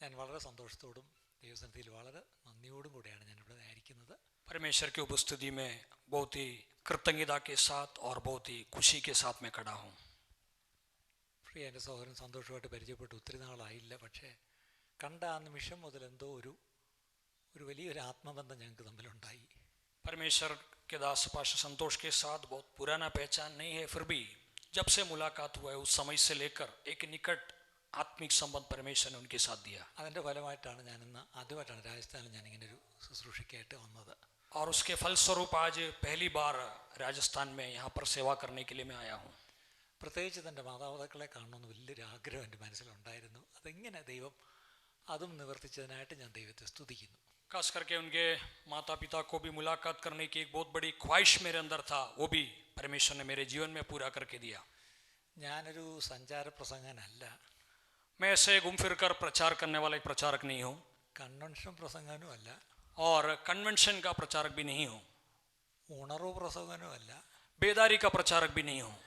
ഞാൻ വളരെ സന്തോഷത്തോടും ദൈവസന്നിധിയിൽ വളരെ നന്ദിയോടും കൂടിയാണ് ഞാൻ ഇവിടെ ആയിരിക്കുന്നത്. परमेश्वर की उपस्थिति में बहुत ही कृतज्ञता के साथ और बहुत ही खुशी के साथ मैं खड़ा हूँ. പ്രിയ എൻ്റെ സഹോദരൻ സന്തോഷമായിട്ട് പരിചയപ്പെട്ട് ഒത്തിരി നാളായില്ല. പക്ഷേ കണ്ട ആ നിമിഷം മുതൽ എന്തോ ഒരു വലിയൊരു ആത്മബന്ധം ഞങ്ങൾക്ക് തമ്മിലുണ്ടായി. परमेश्वर के दास पास्टर संतोष के साथ बहुत पुराना पहचान नहीं है, फिर भी जब से मुलाकात हुआ है उस समय से लेकर एक निकट आत्मिक संबंध परमेश्वर ने उनके साथ दिया. അതിൻ്റെ ഫലമായിട്ടാണ് ഞാനിന്ന് ആദ്യമായിട്ടാണ് രാജസ്ഥാനിൽ ഞാനിങ്ങനെ ഒരു ശുശ്രൂഷയ്ക്കായിട്ട് വന്നത്. और उसके फलस्वरूप आज पहली बार राजस्थान में यहाँ पर सेवा करने के लिए मैं आया हूँ. പ്രത്യേകിച്ച് എൻ്റെ മാതാപിതാക്കളെ കാണണമെന്ന് വലിയൊരു ആഗ്രഹം എൻ്റെ മനസ്സിലുണ്ടായിരുന്നു. അതെങ്ങനെ ദൈവം അതും നിവർത്തിച്ചതിനായിട്ട് ഞാൻ ദൈവത്തെ സ്തുതിക്കുന്നു. खास करके उनके माता पिता को भी मुलाकात करने की एक बहुत बड़ी ख्वाहिश मेरे अंदर था, वो भी परमेश्वर ने मेरे जीवन में पूरा करके दिया. ഞാനൊരു സഞ്ചാര പ്രസംഗനല്ല, मैं ऐसे घूम फिर कर प्रचार करने वाला एक प्रचारक नहीं हूँ കൺവെൻഷൻ പ്രസംഗനും അല്ല, और कन्वेंशन का प्रचारक भी नहीं हूँ, ഉണർവ് പ്രസംഗനും അല്ല. बेदारी का प्रचारक भी नहीं हूँ.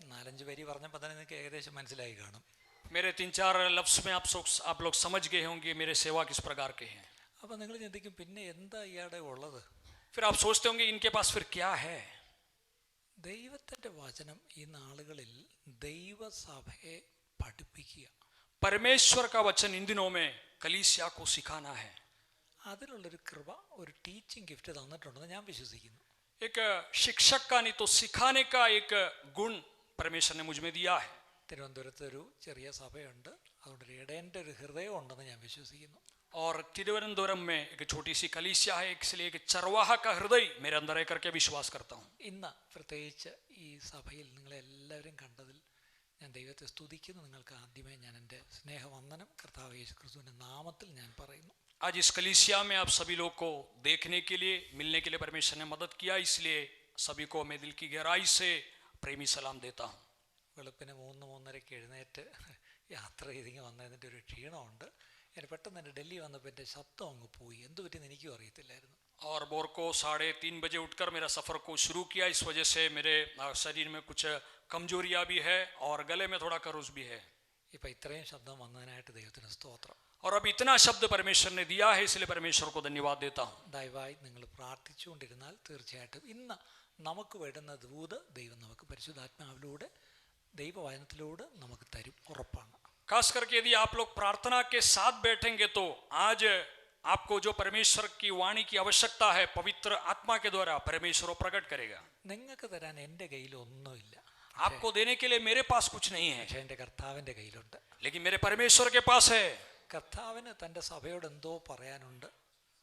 4-5 വരി പറഞ്ഞപ്പോൾ തന്നെ നിങ്ങൾക്ക് ഏകദേശം മനസ്സിലായി കാണും. मेरे 3-4 लफ्ज में आप लोग समझ गए होंगे मेरे सेवा किस प्रकार के हैं. അപ്പോൾ നിങ്ങൾ ചിന്തിക്കും, പിന്നെ എന്താ ഇയാടെ ഉള്ളത്? फिर आप सोचते होंगे इनके पास फिर क्या है. ദൈവത്തിൻ്റെ വചനം ഈ നാളുകളിൽ ദൈവസഭയെ പഠിപ്പിക്കുക, परमेश्वर का वचन इन दिनों में कलीसिया को सिखाना है. അതിലുള്ളൊരു കൃപ, ഒരു ടീച്ചിങ് ഗിഫ്റ്റ് തന്നിട്ടുണ്ടെന്ന് ഞാൻ വിശ്വസിക്കുന്നു. एक शिक्षक का नहीं तो सिखाने का एक गुण परमेश्वर ने मुझ में दिया है. തിരുവനന്തപുരത്ത് ഒരു ചെറിയ സഭയുണ്ട്, അതുകൊണ്ട് ഒരു ഇടയൻ്റെ ഒരു ഹൃദയം ഉണ്ടെന്ന് ഞാൻ വിശ്വസിക്കുന്നു. और तिरुवनंतपुरम में एक छोटी सी कलीसिया है, इसलिए एक चरवाहा का हृदय मेरे अंदर है करके विश्वास करता हूँ. ഇന്ന് പ്രത്യേകിച്ച് ഈ സഭയിൽ നിങ്ങളെല്ലാവരും കണ്ടതിൽ ഞാൻ ദൈവത്തെ സ്തുതിക്കുന്നു. നിങ്ങൾക്ക് ആദ്യമേ ഞാൻ എൻ്റെ സ്നേഹവന്ദനം കർത്താവ് യേശു ക്രിസ്തുവിൻ്റെ നാമത്തിൽ ഞാൻ പറയുന്നു. आज इस कलीसिया में आप सभी लोग को देखने के लिए, मिलने के लिए परमेश्वर ने मदद किया, इसलिए सभी को मैं दिल की गहराई से प्रेमी सलाम देता हूँ. വെളുപ്പിന് 3-3:30 എഴുന്നേറ്റ് യാത്ര ചെയ്തിങ്ങനെ വന്നതിൻ്റെ ഒരു ക്ഷീണമുണ്ട്. എനിക്ക് പെട്ടെന്ന് തന്നെ ഡൽഹി വന്നപ്പോൾ എൻ്റെ ശബ്ദം അങ്ങ് പോയി. എന്ത് പറ്റിയെന്ന് എനിക്കും അറിയത്തില്ലായിരുന്നു. और भोर को 3:30 बजे उठकर मेरा सफ़र को शुरू किया. इस वजह से मेरे शरीर में कुछ कमजोरियाँ भी है और गले में थोड़ा खरोच भी है. ഇപ്പം ഇത്രയും ശബ്ദം വന്നതിനായിട്ട് ദൈവത്തിന് സ്തോത്രം. और अब इतना शब्द परमेश्वर ने दिया है, इसलिए परमेश्वर को धन्यवाद देता हूँ. ദയവായി നിങ്ങൾ പ്രാർത്ഥിച്ചുകൊണ്ടിരുന്നാൽ തീർച്ചയായിട്ടും ഇന്ന് നമുക്ക് വേണ്ടുന്ന ദൂത് ദൈവം നമുക്ക് പരിശുദ്ധാത്മാവിലൂടെ ദൈവവചനത്തിലൂടെ നമുക്ക് തരും, ഉറപ്പാണ്. खास करके यदि आप लोग प्रार्थना के साथ बैठेंगे तो आज आपको जो परमेश्वर की वाणी की आवश्यकता है पवित्र आत्मा के द्वारा परमेश्वर प्रकट करेगा. നിങ്ങൾക്ക് തരാൻ എൻ്റെ കയ്യിൽ ഒന്നുമില്ല, आपको देने के लिए मेरे पास कुछ नहीं है, പക്ഷേ എൻ്റെ കർത്താവിൻ്റെ കയ്യിലുണ്ട്. लेकिन मेरे परमेश्वर के पास है. കർത്താവിന് തൻ്റെ സഭയോട് എന്തോ പറയാനുണ്ട്.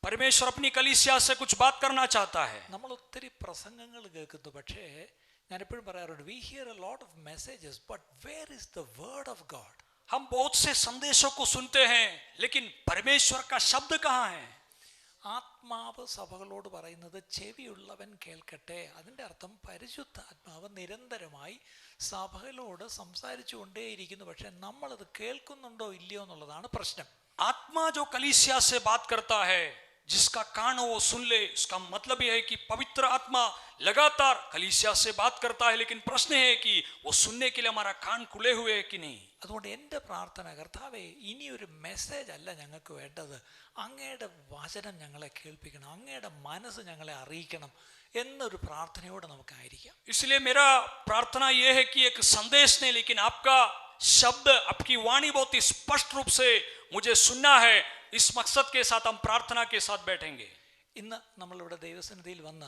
परमेश्वर अपनी कलीसिया से कुछ बात करना चाहता है. നമ്മൾ ഒത്തിരി പ്രസംഗങ്ങൾ കേൾക്കുന്നു, പക്ഷേ ഞാൻ എപ്പോഴും പറയാറുണ്ട്, we hear a lot of messages, but where is the word of God? हम बहुत से संदेशों को सुनते हैं, लेकिन परमेश्वर का शब्द कहाँ है? ആത്മാവ് സഭകളോട് പറയുന്നത് ചെവിയുള്ളവൻ കേൾക്കട്ടെ. അതിൻ്റെ അർത്ഥം പരിശുദ്ധ ആത്മാവ് നിരന്തരമായി സഭകളോട് സംസാരിച്ചു കൊണ്ടേയിരിക്കുന്നു. പക്ഷെ നമ്മളത് കേൾക്കുന്നുണ്ടോ ഇല്ലയോ എന്നുള്ളതാണ് പ്രശ്നം. आत्मा जो कलीसिया से बात करता है, जिसका कान हो वो सुन ले. उसका मतलब यह है कि पवित्र आत्मा लगातार कलीसिया से बात करता है, लेकिन प्रश्न है कि वो सुनने के लिए हमारा कान खुले हुए है कि नहीं. അതുകൊണ്ട് എൻ്റെ പ്രാർത്ഥന, കർത്താവേ, ഇനിയൊരു മെസ്സേജ് അല്ല ഞങ്ങൾക്ക് വേണ്ടത്, അങ്ങയുടെ വചനം ഞങ്ങളെ കേൾപ്പിക്കണം, അങ്ങയുടെ മനസ്സ് ഞങ്ങളെ അറിയിക്കണം എന്നൊരു പ്രാർത്ഥനയോടെ നമുക്കായിരിക്കാം. इसलिए मेरा प्रार्थना यह है कि एक संदेश नहीं, लेकिन आपका शब्द, आपकी वाणी बहुत ही स्पष्ट रूप से मुझे सुनना है. इस मकसद के साथ हम प्रार्थना के साथ बैठेंगे. ഇന്ന് നമ്മളിവിടെ ദൈവസന്നിധിയിൽ വന്ന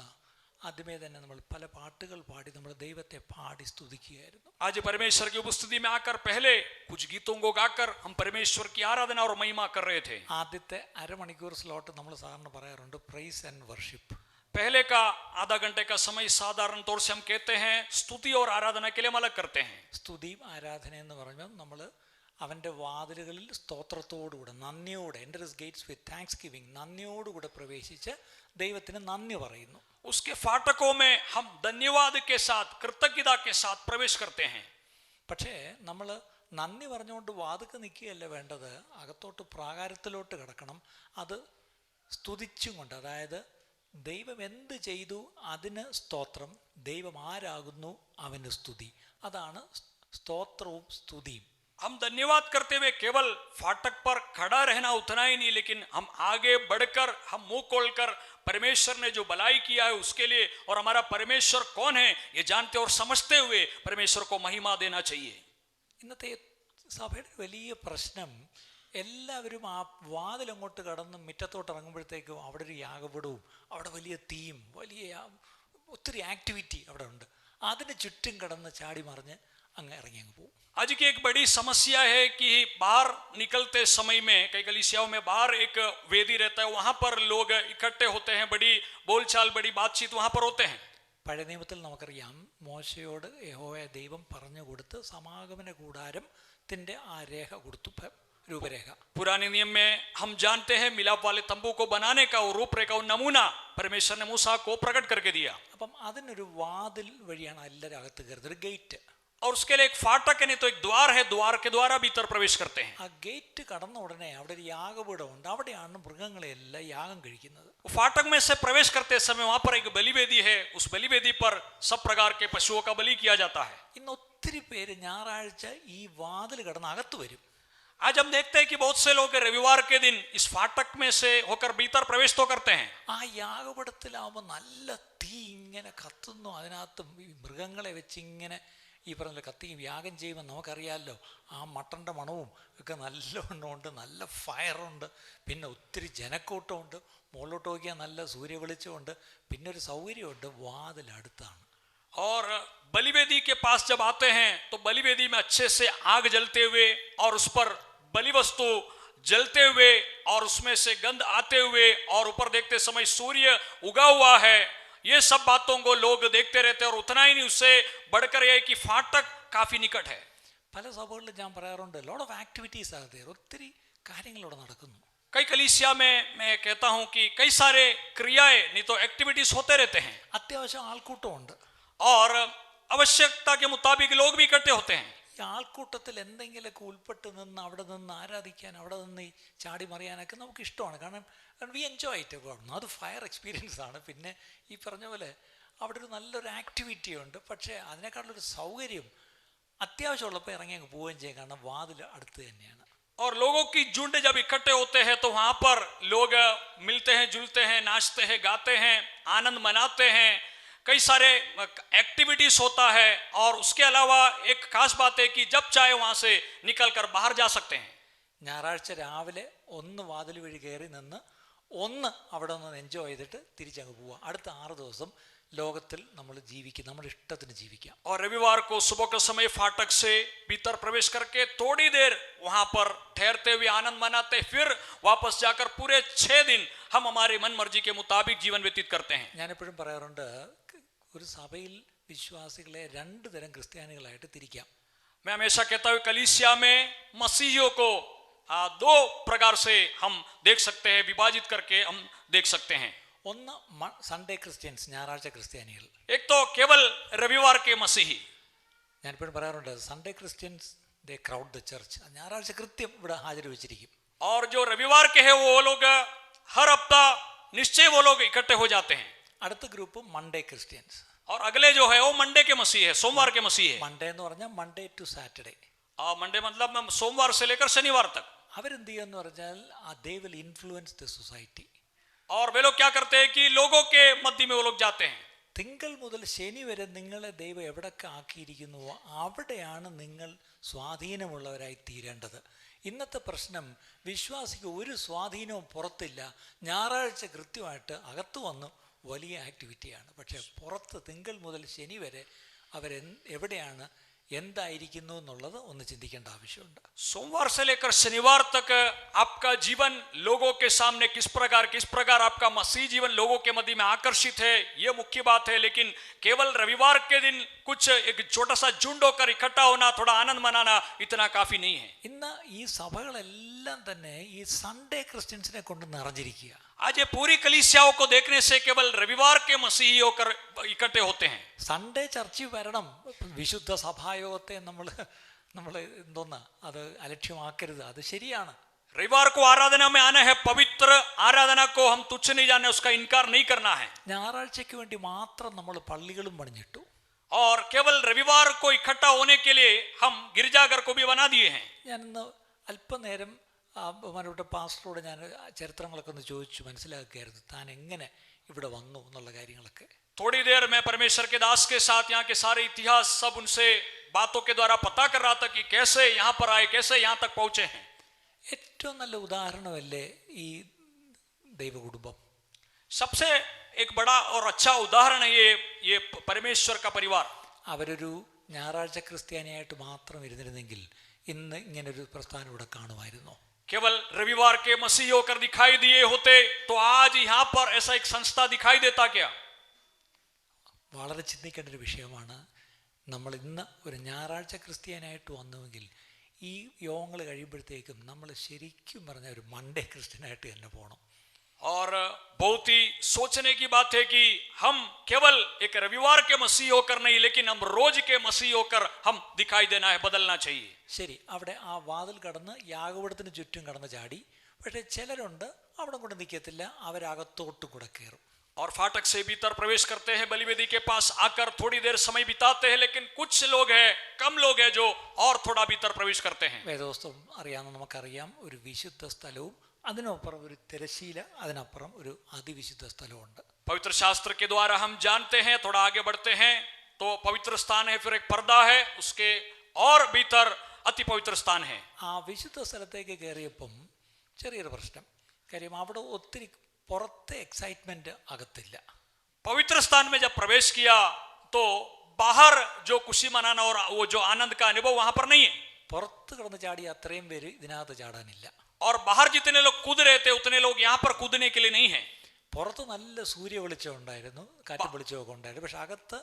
ആദ്യമേ തന്നെ നമ്മൾ പല പാട്ടുകൾ പാടി നമ്മൾ ദൈവത്തെ പാടി സ്തുതിക്കുകയായിരുന്നു. आज परमेश्वर की उपस्थिति में आकर पहले कुछ गीतों को गाकर हम परमेश्वर की आराधना और महिमा कर रहे थे. ആദ്യത്തെ അരമണിക്കൂർ സ്ലോട്ട് നമ്മൾ സാധാരണ പറയാറുണ്ട് പ്രൈസ് ആൻഡ് വർഷിപ്പ്. पहले का आधा घंटे का समय साधारण तौर से हम कहते हैं स्तुति और आराधना के लिए हम अलग करते हैं. സ്തുതിയും ആരാധന എന്ന് പറയുമ്പോൾ നമ്മൾ അവൻ്റെ വാതിലുകളിൽ സ്തോത്രത്തോടുകൂടെ, നന്ദിയോടെ, എൻ്റർ ഹിസ് ഗേറ്റ്സ് വിത്ത് താങ്ക്സ് ഗിവിംഗ്, നന്ദിയോടുകൂടെ പ്രവേശിച്ച് ദൈവത്തിന് നന്ദി പറയുന്നു. उसके फाटकों में हम धन्यवाद के साथ, कृतज्ञता के साथ प्रवेश करते हैं. പക്ഷേ നമ്മൾ നന്ദി പറഞ്ഞുകൊണ്ട് വാതുക്കെ നിൽക്കുകയല്ല വേണ്ടത്, അകത്തോട്ട് പ്രാകാരത്തിലോട്ട് കിടക്കണം. അത് സ്തുതിച്ചും കൊണ്ട്, അതായത് ദൈവം എന്ത് ചെയ്തു അതിന് സ്തോത്രം, ദൈവം ആരാകുന്നു അവന് സ്തുതി. അതാണ് സ്തോത്രവും സ്തുതിയും. हम धन्यवाद करते हुए केवल फाटक पर खड़ा रहना उतना ही नहीं, लेकिन हम आगे बढ़कर हम मुंह खोलकर परमेश्वर ने जो भलाई किया है उसके लिए और हमारा परमेश्वर कौन है ये जानते और समझते हुए परमेश्वर को महिमा देना चाहिए। ഇന്നത്തെ സഭയുടെ വലിയ പ്രശ്നം, എല്ലാവരും ആ വാതിലങ്ങോട്ട് കടന്ന് മുറ്റത്തോട്ട് ഇറങ്ങുമ്പോഴത്തേക്കും അവിടെ ഒരു യാഗപടവും അവിടെ വലിയ തീയും ഒത്തിരി ആക്ടിവിറ്റി അവിടെ ഉണ്ട്. അതിന് ചുറ്റും കടന്ന് ചാടി മറിഞ്ഞ് അങ്ങ് ഇറങ്ങി അങ്ങ് പോകും. आज की एक बड़ी समस्या है कि बाहर निकलते समय में कई कलीसियाओं में बाहर एक वेदी रहता है, वहां पर लोग इकट्ठे होते हैं, बड़ी बोलचाल बड़ी बातचीत वहां पर होते हैं। പഴയ നിയമത്തിൽ നമുക്കറിയാം, മോശയോട് യഹോവ ദൈവം പറഞ്ഞു കൊടുത്ത് സമാഗമന കൂടാരത്തിന്റെ ആ രേഖ കൊടുത്തു, രൂപരേഖ. पुराने नियम में हम जानते हैं मिलाप वाले तंबू को बनाने का वो रूपरेखा, वो नमूना परमेश्वर ने मूसा को प्रकट करके दिया। അപ്പം അതിനൊരു വാതിൽ വഴിയാണ് എല്ലാവരും അകത്ത് കയറുന്നത്, ഒരു ഗേറ്റ്. और उसके लिए एक फाटक है, नहीं तो एक द्वार है, द्वार के द्वारा भीतर प्रवेश करते हैं। ആ ഗേറ്റ് കടന്ന ഉടനെ അവിടെ ഒരു യാഗപീഠമുണ്ട്, അവിടെയാണ് മൃഗങ്ങളെല്ലാം യാഗം കഴിക്കുന്നത്. फाटक में से प्रवेश करते समय वहां पर एक बलिवेदी है, उस बलिवेदी पर सब प्रकार के पशुओं का बलि किया जाता है। ഇന്ന് ഒത്തിരി പേര് ഞായറാഴ്ച ഈ വാതിൽ കടന്ന് അകത്ത് വരും. आज हम देखते हैं कि बहुत से लोग रविवार के दिन इस फाटक में से होकर भीतर प्रवेश तो करते हैं। ആ യാഗപീഠത്തിലാവുമ്പോൾ നല്ല തീ ഇങ്ങനെ കത്തുന്നു, അതിനകത്ത് ഈ മൃഗങ്ങളെ വെച്ച് ഇങ്ങനെ ഈ പറഞ്ഞ കത്തിയും യാഗം ചെയ്യുമ്പോൾ നമുക്കറിയാമല്ലോ, ആ മട്ടൻ്റെ മണവും ഒക്കെ നല്ലവണ്ണം ഉണ്ട്, നല്ല ഫയറുണ്ട്, പിന്നെ ഒത്തിരി ജനക്കൂട്ടമുണ്ട്, മുകളിലോട്ട് നോക്കിയാൽ നല്ല സൂര്യവെളിച്ചമുണ്ട്, പിന്നെ ഒരു സൗകര്യമുണ്ട്, വാതിലടുത്താണ്. और बलिवेदी के पास जब आते हैं तो बलिवेदी में अच्छे से आग जलते हुए और उस पर बलि वस्तु जलते हुए और उसमें से गंध आते हुए और ऊपर देखते समय सूर्य उगा हुआ है, ये सब बातों को लोग देखते रहते हैं। और उतना ही नहीं, उससे बढ़कर यह कि फाटक काफी निकट है। പല സഭകളിലും ഞാൻ പറയാറുണ്ട്, ലോട്ട് ഓഫ് ആക്ടിവിറ്റീസ് ആകെ, ഒത്തിരി കാര്യങ്ങൾ ഇവിടെ നടക്കുന്നു. कई कलीसिया में मैं कहता हूं कि कई सारे क्रियाएं नहीं तो एक्टिविटीज होते रहते हैं അത്യാവശ്യം ആൾക്കൂട്ടമുണ്ട്. और आवश्यकता के मुताबिक लोग भी इकट्ठे होते हैं। ഈ ആൾക്കൂട്ടത്തിൽ എന്തെങ്കിലുമൊക്കെ ഉൾപ്പെട്ട് നിന്ന് അവിടെ നിന്ന് ആരാധിക്കാൻ, അവിടെ നിന്ന് ഈ ചാടി മറിയാനൊക്കെ നമുക്ക് ഇഷ്ടമാണ്. കാരണം വി എൻജോയ് ഇറ്റ്. അത് ഫയർ എക്സ്പീരിയൻസ് ആണ്. പിന്നെ ഈ പറഞ്ഞ പോലെ അവിടെ ഒരു നല്ലൊരു ആക്ടിവിറ്റി ഉണ്ട്. പക്ഷേ അതിനേക്കാളൊരു സൗകര്യം അത്യാവശ്യമുള്ളപ്പോൾ ഇറങ്ങി അങ്ങ് പോവുകയും ചെയ്യും, കാരണം വാതിൽ അടുത്ത് തന്നെയാണ്. और लोगों की झुंड जब इकट्ठे होते हैं तो वहां पर लोग मिलते हैं, जुलते हैं, नाचते हैं, गाते हैं, आनंद मनाते हैं, कई सारे एक्टिविटीज होता है। और उसके अलावा एक खास बात है कि जब चाहे वहां से निकल कर बाहर जा सकते हैं। ഞായറാഴ്ച രാവിലെ ഒന്ന് വാതിൽ വഴി കയറി നിന്ന് ഒന്ന് അവിടെ നിന്ന് എൻജോയ് ചെയ്തിട്ട് തിരിച്ചങ്ങ് പോവുക. അടുത്ത 6 ദിവസം ലോകത്തിൽ നമ്മൾ ജീവിക്കും, നമ്മുടെ ഇഷ്ടത്തിന് ജീവിക്കാം. और रविवार को सुबह के समय फाटक से भीतर प्रवेश करके थोड़ी देर वहां पर ठहरते हुए आनंद मनाते, फिर वापस जाकर पूरे 6 दिन हम हमारे मन मर्जी के मुताबिक जीवन व्यतीत करते हैं। ഞാനെപ്പോഴും പറയാറുണ്ട്, ഒരു സഭയിൽ വിശ്വാസികളെ 2 തരം ക്രിസ്ത്യാനികളായിട്ട് തിരിക്കാം. मैं हमेशा कहता हूं कलीसिया में मसीहियों को 2 प्रकार से हम देख सकते हैं, विभाजित करके हम देख सकते हैं। ഒന്ന് സൺഡേ ക്രിസ്ത്യൻസ്, ഞായറാഴ്ച ക്രിസ്ത്യാനികൾ. एक तो केवल रविवार के मसीही। ഞാനിപ്പോഴും പറയാറുണ്ട്, Sunday Christians they crowd the church, ഞായറാഴ്ച കൃത്യം ഇവിടെ ഹാജർ വെച്ചിരിക്കും. और जो रविवार के हैं वो लोग हर हफ्ता निश्चय वो लोग इकट्ठे हो जाते हैं। അടുത്ത ഗ്രൂപ്പ് മൺഡേ ക്രിസ്ത്യൻസ്. और अगले जो है वो मंडे के मसीह है, सोमवार के मसीह है। മൺഡേ എന്ന് പറഞ്ഞാൽ മൺഡേ ടു സാറ്റർഡേ. मंडे मतलब सोमवार से लेकर शनिवार तक। അവരെന്ത് ചെയ്യുമെന്ന് പറഞ്ഞാൽ they will influence the society. और वे लोग क्या करते हैं कि लोगों के मध्य में वो लोग जाते हैं। തിങ്കൾ മുതൽ ശനി വരെ നിങ്ങളെ ദൈവം എവിടൊക്കെ ആക്കിയിരിക്കുന്നുവോ അവിടെയാണ് നിങ്ങൾ സ്വാധീനമുള്ളവരായി തീരേണ്ടത്. ഇന്നത്തെ പ്രശ്നം, വിശ്വാസിക്ക് ഒരു സ്വാധീനവും പുറത്തില്ല. ഞായറാഴ്ച കൃത്യമായിട്ട് അകത്ത് വന്ന് വലിയ ആക്ടിവിറ്റിയാണ്, പക്ഷേ പുറത്ത് തിങ്കൾ മുതൽ ശനി വരെ എവിടെയാണ്, എന്തായിരിക്കുന്നു എന്നുള്ളത് ഒന്ന് ചിന്തിക്കേണ്ട ആവശ്യമുണ്ട്. सोमवार से लेकर शनिवार तक आपका जीवन लोगों के सामने किस प्रकार आपका मसीह जीवन लोगों के मध्य में आकर्षित है, ये मुख्य बात है। लेकिन केवल रविवार के दिन कुछ एक छोटा सा झुंड होकर इकट्ठा होना, थोड़ा आनंद मनाना इतना काफी नहीं है। ഇന്ന് ഈ സഭകളെല്ലാം തന്നെ ഈ സൺഡേ ക്രിസ്ത്യൻസിനെ കൊണ്ട് നിറഞ്ഞിരിക്കുക. आज ये पूरी कलीसियाओं को देखने से केवल रविवार के मसीही होकर इकट्ठे होते हैं। സൺഡേ ചർച്ചിൽ വരണം, വിശുദ്ധ സഭായോഗത്തെ നമ്മൾ എന്തോന്നാ അത് അലക്ഷ്യമാക്കരുത്, അത് ശരിയാണ്. रविवार को आराधना में आना है, पवित्र आराधना को हम तुच्छ नहीं जाने, उसका इनकार नहीं करना है। ഞായറാഴ്ചയ്ക്ക് വേണ്ടി മാത്രം നമ്മൾ പള്ളികളും പണിഞ്ഞിട്ടു. और केवल रविवार को इकट्ठा होने के लिए हम गिरजाघर को भी बना दिए हैं। ഞാനിന്ന് അല്പനേരം ബഹുമാനപ്പെട്ട പാസ്റ്ററോട് ഞാൻ ചരിത്രങ്ങളൊക്കെ ഒന്ന് ചോദിച്ചു മനസ്സിലാക്കുകയായിരുന്നു, താൻ എങ്ങനെ ഇവിടെ വന്നു എന്നുള്ള കാര്യങ്ങളൊക്കെ. थोड़ी देर मैं परमेश्वर के दास के साथ यहाँ के सारे इतिहास सब उनसे बातों के द्वारा पता कर रहा था कि कैसे यहाँ पर आए, कैसे यहाँ तक पहुंचे हैं। ഏറ്റവും നല്ല ഉദാഹരണമല്ലേ ഈ ദൈവകുടുംബം? सबसे एक बड़ा और अच्छा उदाहरण है ये परमेश्वर का परिवार। അവരൊരു ഞായറാഴ്ച ക്രിസ്ത്യാനിയായിട്ട് മാത്രം ഇരുന്നിരുന്നെങ്കിൽ ഇന്ന് ഇങ്ങനൊരു പ്രസ്ഥാനം ഇവിടെ കാണുമായിരുന്നു. केवल रविवार के मसीह होकर दिखाई दिए होते तो आज यहाँ पर ऐसा एक संस्था दिखाई देता क्या? വളരെ ചിന്തിക്കേണ്ട ഒരു വിഷയമാണ്. നമ്മൾ ഇന്ന് ഒരു ഞായറാഴ്ച ക്രിസ്ത്യാനായിട്ട് വന്നുവെങ്കിൽ ഈ യോഗങ്ങൾ കഴിയുമ്പോഴത്തേക്കും നമ്മൾ ശരിക്കും പറഞ്ഞ ഒരു മൺഡേ ക്രിസ്ത്യനായിട്ട് തന്നെ പോകണം. और बहुत ही सोचने की बात है कि हम केवल एक रविवार के मसीह होकर नहीं, लेकिन हम रोज के मसीह होकर हम दिखाई देना है, बदलना चाहिए। ശരി, അവിടെ ആ വാതിൽ കടന്ന് യാഗപീഠത്തിന് ചുറ്റും കടന്ന് ചാടി. പക്ഷേ ചിലരുണ്ട് അവിടെ കൊണ്ട് നിൽക്കത്തില്ല, അവരകത്തോട്ടും കൂടെ കയറും. और फाटक से भीतर प्रवेश करते हैं, बलिवेदी के पास आकर थोड़ी देर समय बिताते हैं, लेकिन कुछ लोग हैं, कम लोग हैं जो और थोड़ा भीतर प्रवेश करते हैं। വേദോസ്തവം അറിയാമെന്ന് നമുക്കറിയാം, ഒരു വിശുദ്ധ സ്ഥലവും അതിനപ്പുറം ഒരു തിരശീല, അതിനപ്പുറം ഒരു അതിവിശുദ്ധ സ്ഥലമുണ്ട്. पवित्र शास्त्र के द्वारा हम जानते हैं, थोड़ा आगे बढ़ते हैं तो पवित्र स्थान है, फिर एक पर्दा है, उसके और भीतर अति पवित्र स्थान है। ആ വിശുദ്ധ സ്ഥലത്തേക്ക് കയറിയപ്പം ചെറിയൊരു പ്രശ്നം. കാര്യം അവിടെ ഒത്തിരി പുറത്തെ എക്സൈറ്റ്മെന്റ് അകത്തില്ല. पवित्र स्थान में जब प्रवेश किया तो बाहर जो खुशी मनाना और वो जो आनंद का अनुभव वहां पर नहीं है। പുറത്ത് കിടന്ന് ചാടി അത്രയും പേര് ഇതിനകത്ത് ചാടാനില്ല. और बाहर जितने लोग कूद रहे थे उतने लोग यहाँ पर कूदने के लिए नहीं है। പുറത്ത് നല്ല സൂര്യ വെളിച്ചം ഉണ്ടായിരുന്നു, കാറ്റ് വെളിച്ചമൊക്കെ ഉണ്ടായിരുന്നു. പക്ഷെ അകത്ത്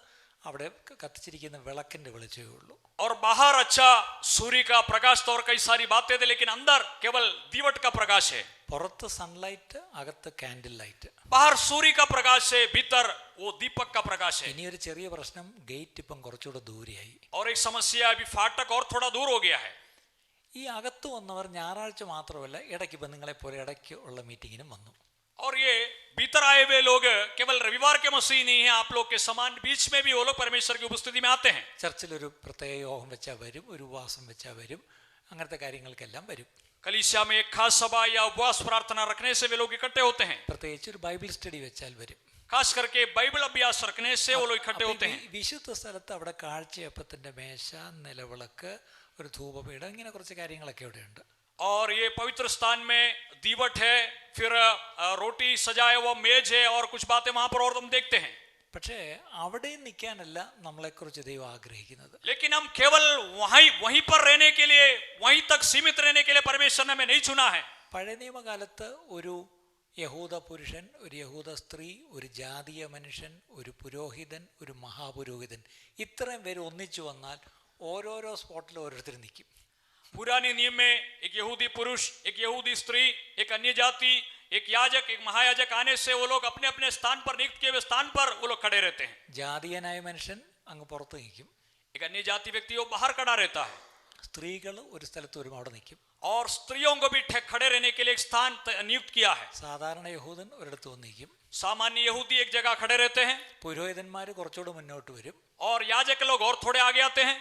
അവിടെ കത്തിച്ചിരിക്കുന്ന വിളക്കിന്റെ വെളിച്ചമേ ഉള്ളൂ. और बाहर अच्छा सूर्य का प्रकाश तो और कई सारी बातें थे, लेकिन अंदर केवल दीवट का प्रकाश है। പുറത്ത് സൺലൈറ്റ്, അകത്ത് കാൻഡിൽ ലൈറ്റ്. बाहर सूर्य का प्रकाश है, भीतर वो दीपक का प्रकाश है। ഇനിയൊരു ചെറിയ പ്രശ്നം, ഗേറ്റ് ഇപ്പം കുറച്ചുകൂടെ ദൂരെയായി. और एक समस्या अभी फाटक और थोड़ा दूर हो गया है। ഈ അകത്ത് വന്നവർ ഞായറാഴ്ച മാത്രമല്ല, ഇടയ്ക്ക് ഇപ്പം നിങ്ങളെ പോലെ ഇടയ്ക്ക് ഉള്ള മീറ്റിങ്ങിനും വന്നു. और ये भीतर आए हुए लोग केवल रविवार के मसीह नहीं है, आप लोग के समान बीच में भी वो लोग परमेश्वर की उपस्थिति में आते हैं। ചർച്ചിലൊരു പ്രത്യേക യോഗം വെച്ചാൽ വരും, ഒരു ഉപവാസം വെച്ചാൽ വരും, അങ്ങനത്തെ കാര്യങ്ങൾക്കെല്ലാം വരും. कलीसिया में एक खास सभा या उपवास प्रार्थना रखने से वे लोग इकट्ठे होते हैं। പ്രത്യേകിച്ച് ഒരു ബൈബിൾ സ്റ്റഡി വെച്ചാൽ വരും. खास करके बाइबल अभ्यास रखने से वो लोग इकट्ठे होते हैं। വിശുദ്ധ സ്ഥലത്ത് അവിടെ കാഴ്ചയപ്പത്തിന്റെ മേശ, നിലവിളക്ക്, ഒരു ധൂപപീഠം, ഇങ്ങനെ കുറച്ച് കാര്യങ്ങളൊക്കെ ഇവിടെ ഉണ്ട്. और ये पवित्र स्थान में दीवट है, फिर रोटी सजाया हुआ मेज है और कुछ बातें वहां पर और हम देखते हैं। പക്ഷേ അവിടെ നിൽക്കാനല്ല നമ്മളെക്കുറിച്ച് ദൈവം ആഗ്രഹിക്കുന്നത്. लेकिन हम केवल वहीं पर रहने के लिए, वहीं तक सीमित रहने के लिए परमेश्वर ने हमें नहीं चुना है। പഴയ നിയമകാലത്ത് ഒരു യഹൂദ പുരുഷൻ, ഒരു യഹൂദ സ്ത്രീ, ഒരു ജാതീയ മനുഷ്യൻ, ഒരു പുരോഹിതൻ, ഒരു മഹാപുരോഹിതൻ, ഇത്രയും പേര് ഒന്നിച്ചു വന്നാൽ ഓരോരോ സ്പോട്ടിൽ ഓരോരുത്തർ നിൽക്കും. पुराने नियम में एक यहूदी पुरुष, एक यहूदी स्त्री, एक अन्य जाति, एक याजक, एक महायाजक आने से वो लोग अपने अपने स्थान पर, नियुक्त किए हुए स्थान पर वो लोग खड़े रहते हैं। ജാതീയനായ മനുഷ്യൻ അങ്ങ് പുറത്ത് നിൽക്കും, एक अन्य जाति व्यक्ति वो बाहर खड़ा रहता है, സ്ത്രീകൾ ഒരു സ്ഥലത്ത് വരും അവിടെ നിൽക്കും. और स्त्रियों को भी खड़े रहने के लिए एक स्थान नियुक्त किया है। സാധാരണ യഹൂദൻ ഒരിടത്ത് വന്ന് നിൽക്കും, सामान्य यहूदी एक जगह खड़े रहते हैं, പുരോഹിതന്മാർ കുറച്ചുകൂടെ മുന്നോട്ട് വരും, और याजक लोग और थोड़े आगे आते हैं।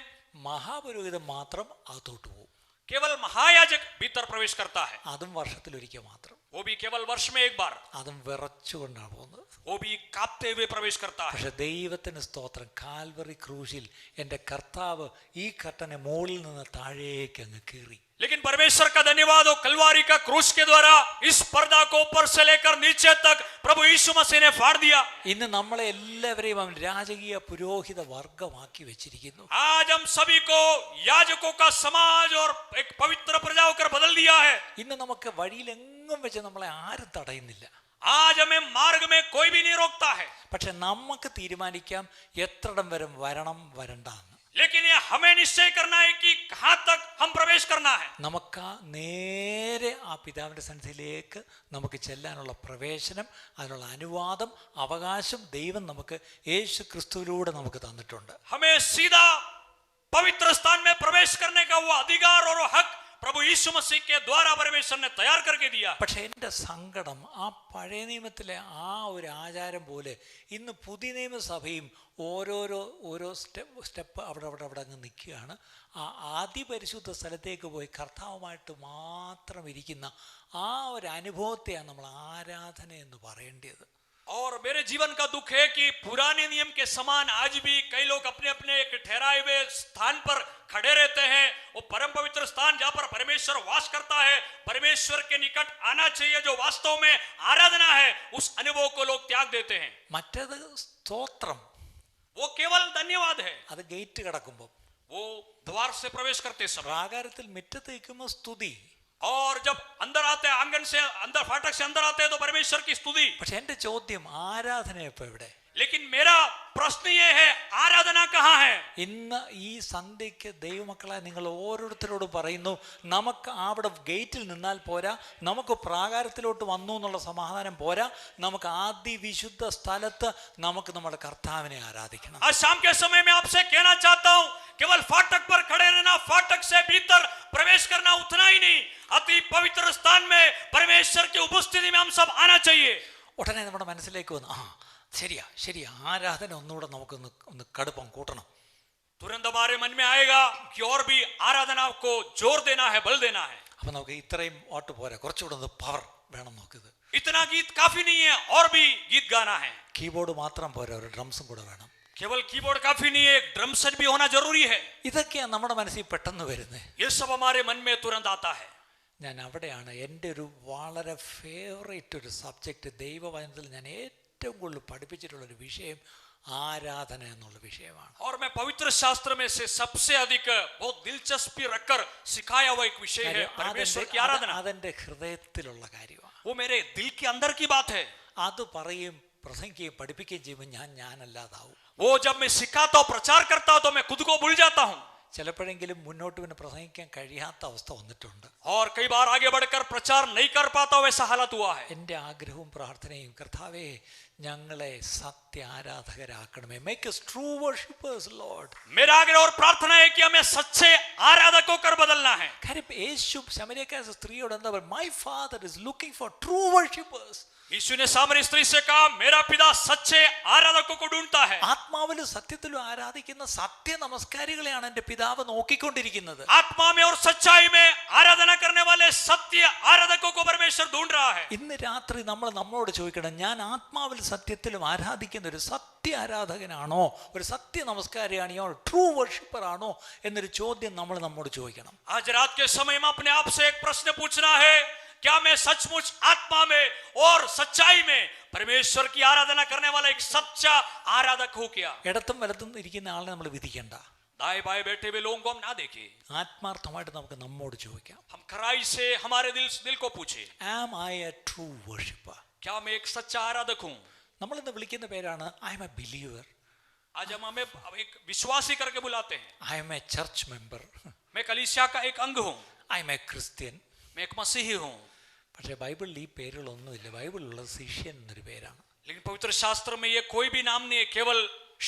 മഹാപുരോഹിതൻ മാത്രം അകത്തോട്ട് പോകും. केवल महायाजक भीतर प्रवेश करता है, അതും വർഷത്തിലൊരിക്കൽ മാത്രം. वो भी केवल वर्ष में एक बार, അതും വിറച്ചുകൊണ്ടാണ് പോകുന്നത്. वो भी कांपते हुए प्रवेश करता है। പക്ഷെ ദൈവത്തിന് സ്തോത്രം, കാൽവറി ക്രൂശിൽ എൻ്റെ കർത്താവ് ഈ കർട്ടനെ മുകളിൽ നിന്ന് താഴേക്ക് അങ്ങ് കീറി. लेकिन परमेश्वर का धन्यवाद हो, कलवारी का क्रूस के द्वारा इस पर्दा को ऊपर से लेकर नीचे तक प्रभु यीशु मसीह ने फाड़ दिया। ഇന്ന് നമ്മളെ എല്ലാവരെയും അവൻ രാജകീയ പുരോഹിത വർഗമാക്കി വെച്ചിരിക്കുന്നു. आज हम सभी को याजकों का समाज और एक पवित्र प्रजा होकर बदल दिया है। ഇന്ന് നമുക്ക് വഴിയിലെങ്ങും വെച്ച് നമ്മളെ ആരും തടയുന്നില്ല. आज हमें मार्ग में कोई भी नहीं रोकता है, പക്ഷെ നമുക്ക് തീരുമാനിക്കാം എത്രടം വരെ വരണം വരണ്ടെന്ന്. लेकिन ये हमें निश्चय करना है कि कहां तक हम प्रवेश करना है। നമുക്ക് നേരെ ആ പിതാവിന്റെ സന്നിധിയിലേക്ക് നമുക്ക് ചെല്ലാനുള്ള പ്രവേശനം, അതിനുള്ള അനുവാദം, അവകാശം ദൈവം നമുക്ക് യേശു ക്രിസ്തുവിലൂടെ നമുക്ക് തന്നിട്ടുണ്ട്. हमें सीधा पवित्र स्थान में प्रवेश करने का वो अधिकार और हक प्रभु यीशु मसीह के द्वारा परमेश्वर ने तैयार करके दिया। പക്ഷെ എൻ്റെ സങ്കടം ആ പഴയ നിയമത്തിലെ ആ ഒരു ആചാരം പോലെ ഇന്ന് പുതിയ നിയമസഭയും ഓരോ സ്റ്റെപ്പ് അവിടെ അങ്ങ് നിൽക്കുകയാണ്. ആ അതിപരിശുദ്ധ സ്ഥലത്തേക്ക് പോയി കർത്താവുമായിട്ട് മാത്രം ഇരിക്കുന്ന ആ ഒരു അനുഭവത്തെയാണ് നമ്മൾ ആരാധന എന്ന് പറയേണ്ടത്. और मेरे जीवन का दुख है कि पुराने नियम के समान आज भी कई लोग अपने अपने एक ठहराए हुए स्थान पर खड़े रहते हैं। वो परम पवित्र स्थान जहां पर परमेश्वर वास करता है, परमेश्वर के निकट आना चाहिए जो वास्तव में आराधना है, उस अनुभव को लोग त्याग देते हैं। മറ്റേത് സ്തോത്രം, वो केवल धन्यवाद है। അത് ഗേറ്റ് കടക്കുമ്പോൾ, वो द्वार से प्रवेश करते समय, പ്രാകാരത്തിൽ മുറ്റത്ത് നിൽക്കുമ്പോൾ സ്തുതി. और जब अंदर आते हैं, आंगन से अंदर, फाटक से अंदर आते हैं तो परमेश्वर की स्तुति। പക്ഷെ എൻ്റെ ചോദ്യം, ആരാധന ഇപ്പൊ എവിടെ? लेकिन मेरा प्रश्न ये है, आराधना कहाँ है? ഇന്ന് ഈ സന്ധ്യയ്ക്ക് ദൈവമക്കളെ നിങ്ങൾ ഓരോരുത്തരോട് പറയുന്നു, നമുക്ക് അവിടെ ഗേറ്റിൽ നിന്നാൽ പോരാ, നമുക്ക് പ്രാകാരത്തിലോട്ട് വന്നു എന്നുള്ള സമാധാനം പോരാ, നമുക്ക് ആദ്യ വിശുദ്ധ സ്ഥലത്ത് നമുക്ക് നമ്മുടെ കർത്താവിനെ ആരാധിക്കണം. आज शाम के समय में आपसे कहना चाहता हूँ, केवल फाटक पर खड़े रहना, फाटक से भीतर प्रवेश करना उतना ही नहीं, अति पवित्र स्थान में परमेश्वर की उपस्थिति में हम सब आना चाहिए। ഉടനെ നമ്മുടെ മനസ്സിലേക്ക് വന്നു, ശരിയാ ആരാധന ഒന്നുകൂടെ നമുക്കൊന്ന് കടുപ്പം കൂട്ടണം. तुरंत हमारे मन में आएगा कि और भी आराधना को जोर देना है, बल देना है। അപ്പൊ നമുക്ക് ഇത്രയും പാട്ട് പോരാ, കുറച്ചുകൂടെ ഒന്ന് പവർ വേണം. നോക്കിയത് इतना गीत काफी नहीं है, और भी गीत गाना है। കീബോർഡ് മാത്രം പോരാ, ഒരു ഡ്രംസും കൂടെ വേണം. केवल कीबोर्ड काफी नहीं है, ड्रम सेट भी होना जरूरी है। ഇതൊക്കെയാണ് നമ്മുടെ മനസ്സിൽ പെട്ടെന്ന് വരുന്നത്. ये सब हमारे मन में तुरंत आता है। ഞാൻ അവിടെയാണ് എൻ്റെ ഒരു വളരെ ഫേവറേറ്റ് ഒരു സബ്ജക്റ്റ്, ദൈവവചനത്തിൽ ഞാൻ ഏറ്റവും കൂടുതൽ പഠിപ്പിച്ചിട്ടുള്ളൊരു വിഷയം ആരാധന എന്നുള്ള വിഷയമാണ്. और मैं पवित्र शास्त्र में से सबसे अधिक बहुत दिलचस्पी रखकर सिखाया हुआ एक विषय है परमेश्वर की आराधना। അതെന്റെ ഹൃദയത്തിലുള്ള കാര്യമാണ്. वो मेरे दिल के अंदर की बात है। അത് പറയും, പ്രസംഗിക്കുകയും പഠിപ്പിക്കുകയും ചെയ്യുമ്പോൾ ഞാനല്ലാതാവും. वो जब मैं सिखाता हूँ, प्रचार करता हूँ, तो मैं खुद को भूल जाता हूँ। ചിലപ്പോഴെങ്കിലും മുന്നോട്ട് പിന്നെ പ്രസംഗിക്കാൻ കഴിയാത്ത അവസ്ഥ വന്നിട്ടുണ്ട്. और कई बार आगे बढ़कर प्रचार नहीं कर पाता, वैसा हालत हुआ है। എൻ്റെ ആഗ്രഹവും പ്രാർത്ഥനയും, കർത്താവേ ഞങ്ങളെ സത്യ ആരാധകരാക്കണമേ. Make us true worshippers Lord. मेरा आग्रह और प्रार्थना है कि हमें सच्चे आराधकों कर बदलना है। കാര്യം യേശു ശമരിയക്കായ സ്ത്രീയോട് എന്താ പറയുക? My father is looking for true worshippers. यीशु ने सामरी स्त्री से कहा, मेरा पिता सच्चे आराधकों को ढूंढता है। ആത്മാവിലും സത്യത്തിലും ആരാധിക്കുന്ന സത്യ നമസ്കാരികളെയാണ് എൻ്റെ പിതാവ് നോക്കിക്കൊണ്ടിരിക്കുന്നത്. आत्मा में और सच्चाई में आराधना करने वाले सत्य आराधकों को परमेश्वर ढूंढ रहा है। ഇന്ന് രാത്രി നമ്മളോട് ചോദിക്കണം, ഞാൻ ആത്മാവിൽ സത്യത്തിലും ആരാധിക്കുന്ന ഒരു സത്യ ആരാധകനാണോ, ഒരു സത്യ നമസ്കാരിയാണോ, ട്രൂ വർഷിപ്പർ ആണോ എന്നൊരു ചോദ്യം നമ്മോട് ചോദിക്കണം. आज रात के समय में अपने आप से एक प्रश्न पूछना है, क्या मैं सचमुच आत्मा में और सच्चाई में परमेश्वर की आराधना करने वाला एक सच्चा आराधक हूं क्या? ഇടത്തും വലത്തും ഇരിക്കുന്ന ആളെ നമ്മൾ വിധിക്കണ്ട. दाएं बाएं बैठे हुए लोगों को हम ना देखें, ആത്മാർത്ഥമായിട്ട് നമുക്ക് നമ്മോട് ചോദിക്കാം, हम खराई से हमारे दिल को पूछे, am I a true worshipper? क्या मैं एक सच्चा आराधक हूं? നമ്മൾ ഇന്ന് വിളിക്കുന്ന പേരാണ് I am a believer, आज हम हमें एक विश्वासी करके बुलाते हैं। I am a church member, मैं कलीसिया का एक अंग हूं, I am a Christian. मैं एक मसीही हूं। പക്ഷേ ബൈബിളിൽ ഈ പേരുകളൊന്നുമില്ല. ബൈബിളിലുള്ളത് ശിഷ്യൻ എന്നൊരു പേരാണ്. लेकिन पवित्र शास्त्र में ये कोई भी नाम नहीं है, केवल